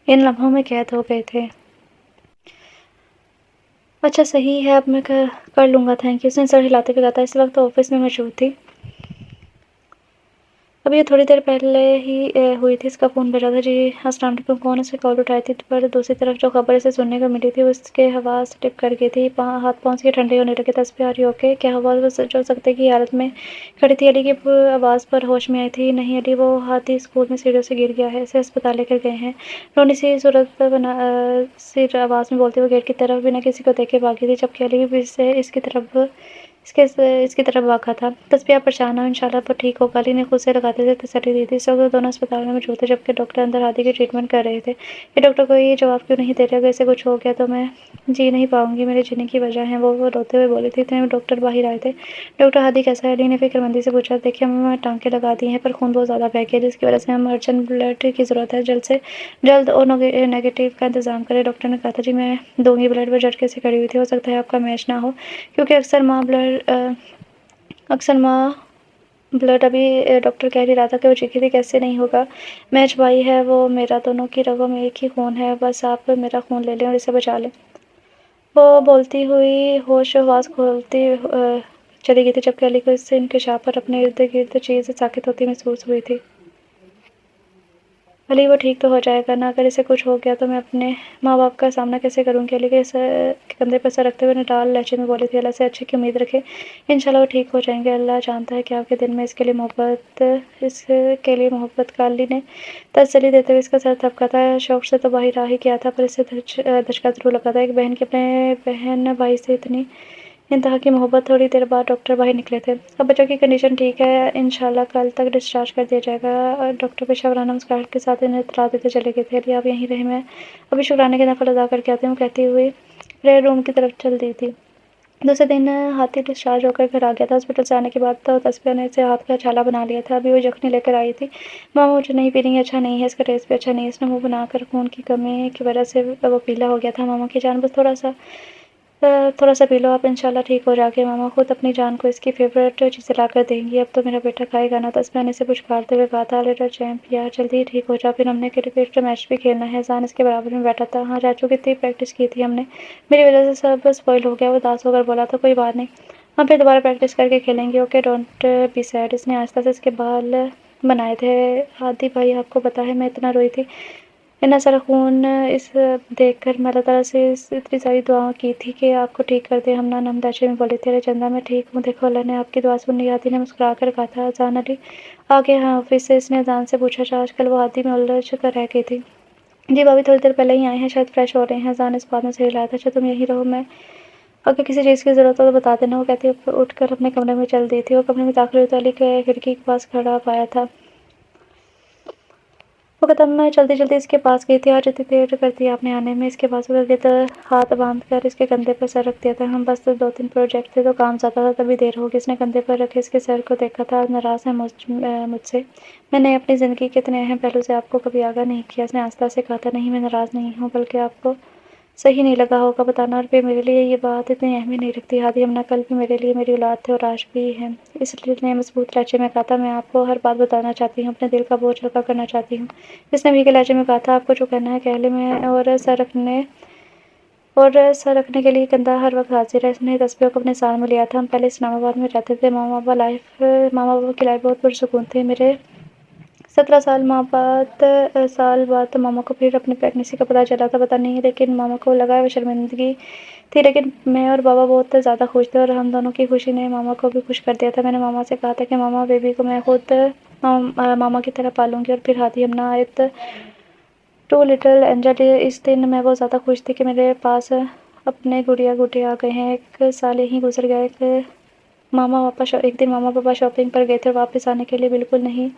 ان لمحوں میں قید ہو گئے تھے۔ اچھا صحیح ہے، اب میں کر لوں گا، تھینک یو، اس نے سر ہلاتے ہوئے کہا تھا۔ اس وقت وہ آفس میں مصروف تھی، ابھی یہ تھوڑی دیر پہلے ہی ہوئی تھی۔ اس کا فون بجا تھا۔ جی السلام علیکم، کون؟ اس نے کال اٹھائی تھی، پر دوسری طرف جو خبر اسے سننے کو ملی تھی وہ اس کے حواس ٹپ کر گئی تھی، ہاتھ پاؤں اس کے ٹھنڈے ہونے لگے۔ تسبیح آر یو اوکے؟ کیا ہوا؟ وہ جو سکتے کی حالت میں کھڑی تھی، علی کی آواز پر ہوش میں آئی تھی۔ نہیں علی، وہ ہاتھی اسکول میں سیڑھیوں سے گر گیا ہے، اسے ہسپتال لے کر گئے ہیں، رونی سی آواز میں بولتے ہوئے گیٹ کی طرف بنا کسی کو دیکھے بھاگی تھی، جبکہ علی بھی اس کی طرف بھاگا تھا۔ تسبیح آپ پریشان ہو، انشاءاللہ وہ ٹھیک ہوگا، علی نے خود سے لگاتے ہوئے تسلی دی تھی۔ اس وقت دونوں اسپتال میں موجود تھے، جبکہ ڈاکٹر اندر ہاتھی کی ٹریٹمنٹ کر رہے تھے۔ یہ ڈاکٹر کو یہ جواب کیوں نہیں دے رہے؟ اگر اسے کچھ ہو گیا تو میں جی نہیں پاؤں گی، میرے جینے کی وجہ ہے، وہ روتے ہوئے بولی تھی۔ اتنے میں ڈاکٹر باہر آئے تھے۔ ڈاکٹر ہادی کیسا ہے؟ علی نے فکر مندی سے پوچھا۔ دیکھیے ہمیں ٹانکے لگا دیے ہیں، پر خون بہت زیادہ بہہ گیا، جس کی وجہ سے ہمیں ارجنٹ بلڈ کی ضرورت ہے، جلد سے جلد او نیگیٹو کا انتظام کرے۔ ڈاکٹر نے کہا تھا، جی میں دوں گی بلڈ۔ وہ جھٹکے سے کھڑی ہوئی تھی۔ ہو سکتا ہے آپ کا میچ نہ ہو، کیونکہ اکثر ماں بلڈ ابھی ڈاکٹر کہہ ہی رہا تھا کہ وہ چیخی تھی، کیسے نہیں ہوگا؟ میچ بھائی ہے وہ میرا، دونوں کی رگوں میں ایک ہی خون ہے، بس آپ میرا خون لے لیں اور اسے بچا لیں۔ وہ بولتی ہوئی ہوش و حواس کھولتی چلی گئی تھی، جبکہ علی کو اس انکشاف پر اپنے ارد گرد چیز ساکت ہوتی محسوس ہوئی تھی۔ علی وہ ٹھیک تو ہو جائے گا نا؟ اگر اسے کچھ ہو گیا تو میں اپنے ماں باپ کا سامنا کیسے کروں گی؟ علی کے کندھے پر سر رکھتے ہوئے نڈال لہجے میں بولی تھی، اللہ سے اچھے کی امید رکھے، انشاءاللہ وہ ٹھیک ہو جائیں گے، اللہ جانتا ہے کہ آپ کے دل میں اس کے لیے محبت کا۔ علی نے تسلی دیتے ہوئے اس کا سر تھپکا تھا۔ شوق سے تو باہر آ ہی کیا تھا، پر اسے دھچکا ضرور لگا تھا، ایک بہن کی اپنے بہن بھائی سے اتنی انتہا کی محبت۔ تھوڑی دیر بعد ڈاکٹر باہر نکلے تھے۔ اب بچوں کی کنڈیشن ٹھیک ہے، انشاءاللہ کل تک ڈسچارج کر دیا جائے گا، ڈاکٹر پیشہ ورانہ مسکراہٹ کے ساتھ انہیں اطلاع دیتے چلے گئے تھے۔ علی آپ یہیں رہیں، میں ابھی شکرانے کی نفل ادا کر کے آتی ہوں، کہتی ہوئی پریئر روم کی طرف چل دی تھی۔ دوسرے دن ہاتھی ڈسچارج ہو کر گھر آ گیا تھا۔ ہاسپٹل سے آنے کے بعد تو تسبیح نے اسے ہاتھ کا چھالا بنا لیا تھا، ابھی وہ یخنی لے کر آئی تھی۔ ماما مجھے نہیں پینی، اچھا نہیں ہے، اس کا ٹیسٹ بھی اچھا نہیں ہے، اس نے منہ بنا کر، خون کی کمی کی وجہ سے وہ پیلا ہو گیا تھا۔ ماما کی جان بس تھوڑا سا پی لو، آپ انشاءاللہ ٹھیک ہو جاؤ گے، ماما خود اپنی جان کو اس کی فیورٹ چیزیں لا کر دیں گی، اب تو میرا بیٹا کھائے گا نا؟ تسبیح نے اسے پچکارتے ہوئے کہا تھا، لٹل چیمپ یار جلدی ہی ٹھیک ہو جا، پھر ہم نے کرکٹ میچ بھی کھیلنا ہے۔ اذان اس کے برابر میں بیٹھا تھا۔ ہاں چاچو کتنی پریکٹس کی تھی ہم نے، میری وجہ سے سب اسپوائل ہو گیا، وہ اداس ہو کر بولا تھا، کوئی بات نہیں، ہم پھر دوبارہ پریکٹس کر کے کھیلیں گے، اوکے ڈونٹ بی سیڈ۔ اس نے آہستہ سے اس کے بال بنائے تھے۔ ہادی بھائی آپ کو پتا ہے میں اتنا روئی تھی، اتنا سارا خون اس دیکھ کر میں اللہ تعالیٰ سے اتنی ساری دعاؤں کی تھی کہ آپ کو ٹھیک کر دے۔ ہم نرم لہجے میں بولی تھی، ارے چندا میں ٹھیک ہوں، دیکھو اللہ نے آپ کی دعا سن لی۔ ہادی نے مسکرا کر کہا تھا، اذان علی آگے ہیں آفس سے؟ اس نے اذان سے پوچھا۔ آج کل وہ ہادی میں الجھ کر رہ گئی تھی۔ جی بھابھی تھوڑی دیر پہلے ہی آئے ہیں، شاید فریش ہو رہے ہیں۔ اذان اس بات میں صحیح لایا تھا، اچھا تم یہیں رہو، میں اگر کسی چیز کی ضرورت ہو تو بتا دینا، وہ کہتی اٹھ کر اپنے کمرے میں چل دی تھی۔ وہ کمرے میں داخل ہوئی تو علی کے کھڑکی کے پاس کھڑا پایا تھا۔ وہ قدم چلتی چلتی اس کے پاس گئی تھی۔ آج اتنی دیر کر دی آپ نے آنے میں؟ اس کے پاس گرد ہاتھ باندھ کر اس کے کندھے پر سر رکھ دیا تھا۔ ہم بس 2-3 پروجیکٹ تھے تو کام زیادہ تھا، تبھی دیر ہوگی۔ اس نے کندھے پر رکھے اس کے سر کو دیکھا تھا، ناراض ہے مجھ سے؟ میں نے اپنی زندگی کے اتنے اہم پہلو سے آپ کو کبھی آگاہ نہیں کیا، اس نے آہستہ سے کہا تھا۔ نہیں میں ناراض نہیں ہوں، بلکہ آپ کو صحیح نہیں لگا ہوگا بتانا، اور پھر میرے لیے یہ بات اتنی اہمیت نہیں رکھتی۔ ہادی امنہ کل بھی میرے لیے میری اولاد تھے اور آج بھی ہیں۔ اس نے مضبوط لہجے میں کہا تھا، میں آپ کو ہر بات بتانا چاہتی ہوں، اپنے دل کا بوجھ ہلکا کرنا چاہتی ہوں۔ اس نے بھی کے لہجے میں کہا تھا، آپ کو جو کہنا ہے کہہ لیں، میں سر رکھنے کے لیے کندھا ہر وقت حاضر ہے۔ اس نے تسبیح کو اپنے ساتھ میں لیا تھا۔ ہم پہلے اسلام آباد میں رہتے تھے۔ ماما بابا کی لائف بہت پرسکون تھی۔ میرے 17 سال بعد ماما کو پھر اپنی پریگننسی کا پتہ چلا تھا، پتہ نہیں لیکن ماما کو لگا وہ شرمندگی تھی، لیکن میں اور بابا بہت زیادہ خوش تھے اور ہم دونوں کی خوشی نے ماما کو بھی خوش کر دیا تھا۔ میں نے ماما سے کہا تھا کہ ماما، بیبی کو میں خود ماما کی طرح پالوں گی۔ اور پھر ہادی امنہ ایت ٹو لٹل اینجل۔ اس دن میں بہت زیادہ خوش تھی کہ میرے پاس اپنے گڑیا آ گئے ہیں۔ ایک سال ہی گزر گیا۔ ایک دن ماما پاپا شاپنگ پر گئے تھے اور واپس آنے کے لیے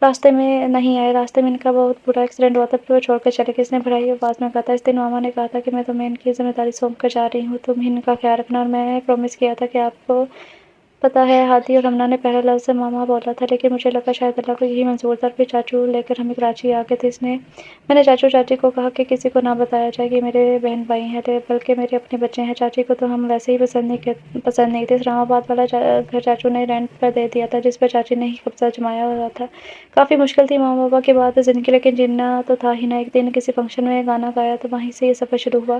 راستے میں نہیں آئے۔ راستے میں ان کا بہت برا ایکسیڈنٹ ہوا تھا، پھر وہ چھوڑ کر چلے گئے۔ اس نے بھرائی آواز میں کہا تھا، اس دن ماما نے کہا تھا کہ میں تمہیں ان کی ذمہ داری سونپ کر جا رہی ہوں، تم ان کا خیال رکھنا، اور میں نے پرومس کیا تھا کہ آپ کو پتہ ہے ہادی اور امنہ نے پہلا لفظ ماما بولا تھا، لیکن مجھے لگا شاید اللہ کو یہی منظور تھا۔ پھر چاچو لے کر ہمیں کراچی آ گئے تھے۔ میں نے چاچو چاچی کو کہا کہ کسی کو نہ بتایا جائے کہ میرے بہن بھائی ہیں، بلکہ میرے اپنے بچے ہیں۔ چاچی کو تو ہم ویسے ہی پسند نہیں تھے۔ اسلام آباد والا گھر چاچو نے رینٹ پر دے دیا تھا، جس پر چاچی نے ہی قبضہ جمایا ہوا تھا۔ کافی مشکل تھی ماما بابا کے بعد زندگی، لیکن جینا تو تھا ہی نا۔ ایک دن کسی فنکشن میں گانا گایا تو وہیں سے یہ سفر شروع ہوا۔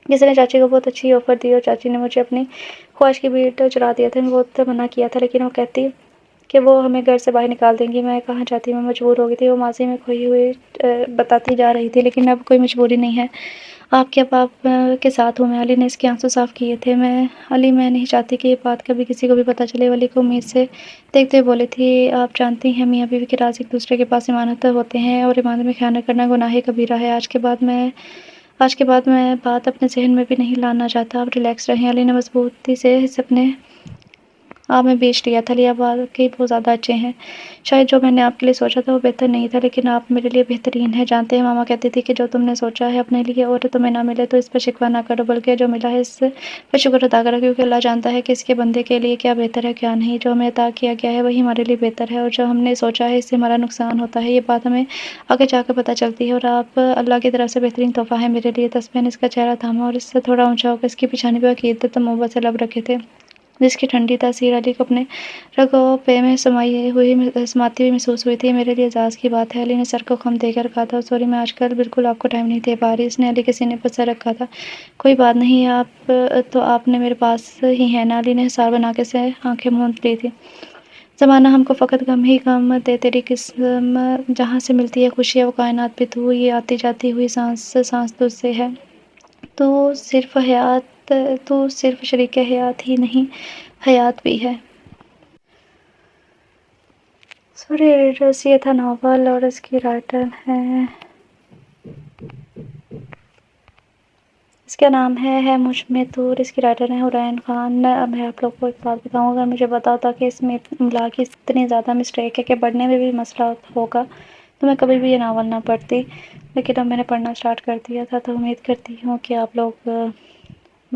کسی نے چاچی کو بہت اچھی آفر دی اور چاچی نے مجھے اپنی خواہش کی بھیٹ چڑھا دیا تھا۔ میں بہت منع کیا تھا، لیکن وہ کہتی کہ وہ ہمیں گھر سے باہر نکال دیں گی۔ میں کہاں جاتی، میں مجبور ہو گئی تھی۔ وہ ماضی میں کھوئی ہوئی بتاتی جا رہی تھی، لیکن اب کوئی مجبوری نہیں ہے، آپ کے باپ کے ساتھ ہوں میں۔ علی نے اس کے آنسو صاف کیے تھے۔ میں نہیں چاہتی کہ یہ بات کبھی کسی کو بھی پتہ چلے۔ علی کو امید سے دیکھتے ہوئے بولے تھی، آپ جانتی ہیں میاں بیوی کے راز ایک دوسرے کے پاس امانت ہوتے ہیں، اور امانت میں خیانت کرنا گناہ کبیرہ ہے۔ آج کے بعد میں بات اپنے ذہن میں بھی نہیں لانا چاہتا۔ آپ ریلیکس رہیں۔ علی نے مضبوطی سے اسے اپنے آپ میں بیچ لیا تھا۔ آپ واقعی بہت زیادہ اچھے ہیں۔ شاید جو میں نے آپ کے لیے سوچا تھا وہ بہتر نہیں تھا، لیکن آپ میرے لیے بہترین ہیں، جانتے ہیں۔ ماما کہتی تھی کہ جو تم نے سوچا ہے اپنے لیے اور تمہیں نہ ملے تو اس پر شکوہ نہ کرو، بلکہ جو ملا ہے اس پر شکر ادا کرو، کیونکہ اللہ جانتا ہے کہ اس کے بندے کے لیے کیا بہتر ہے کیا نہیں۔ جو ہمیں عطا کیا گیا ہے وہی ہمارے لیے بہتر ہے، اور جو ہم نے سوچا ہے اس سے ہمارا نقصان ہوتا ہے۔ یہ بات ہمیں آگے جا کر پتہ چلتی ہے، اور آپ اللہ کی طرف سے بہترین تحفہ ہیں میرے لیے۔ تسبیح نے اس کا چہرہ تھاما اور اس سے تھوڑا اونچا ہو کر اس کی پیشانی پہ عقیدت و محبت سے لب رکھے تھے، جس کی ٹھنڈی تاثیر علی کو اپنے رگوں پہ میں سماتی ہوئی محسوس ہوئی تھی۔ میرے لیے اعزاز کی بات ہے۔ علی نے سر کو خم دے کر کہا تھا، سوری، میں آج کل بالکل آپ کو ٹائم نہیں دے پا رہی۔ اس نے علی کے سینے پر سر رکھا تھا۔ کوئی بات نہیں، آپ نے میرے پاس ہی ہے نا۔ علی نے حصار بنا کے سے آنکھیں موند لی تھی۔ زمانہ ہم کو فقط غم ہی غم دے، تیری قسم جہاں سے ملتی ہے خوشیاں وہ کائنات بھی تو، یہ آتی جاتی ہوئی سانس تجھ سے ہے۔ تو صرف شریک حیات ہی نہیں، حیات بھی ہے۔ سوری ریڈرز، یہ تھا ناول اور اس کی رائٹر ہے، اس کا نام ہے مجھ میں تو، اور اس کی رائٹر ہیں حورین خان۔ میں آپ لوگ کو ایک بات بتاؤں، اگر مجھے پتا ہوتا کہ اس میں املا کی اتنی زیادہ مسٹیک ہے کہ پڑھنے میں بھی مسئلہ ہوگا تو میں کبھی بھی یہ ناول نہ پڑھتی، لیکن اب میں نے پڑھنا سٹارٹ کر دیا تھا، تو امید کرتی ہوں کہ آپ لوگ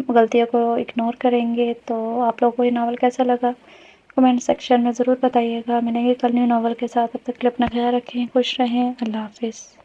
غلطیوں کو اگنور کریں گے۔ تو آپ لوگوں کو یہ ناول کیسا لگا کمنٹ سیکشن میں ضرور بتائیے گا۔ ملیں گے کل نیو ناول کے ساتھ، تب تک کے لیے اپنا خیال رکھیں، خوش رہیں، اللہ حافظ۔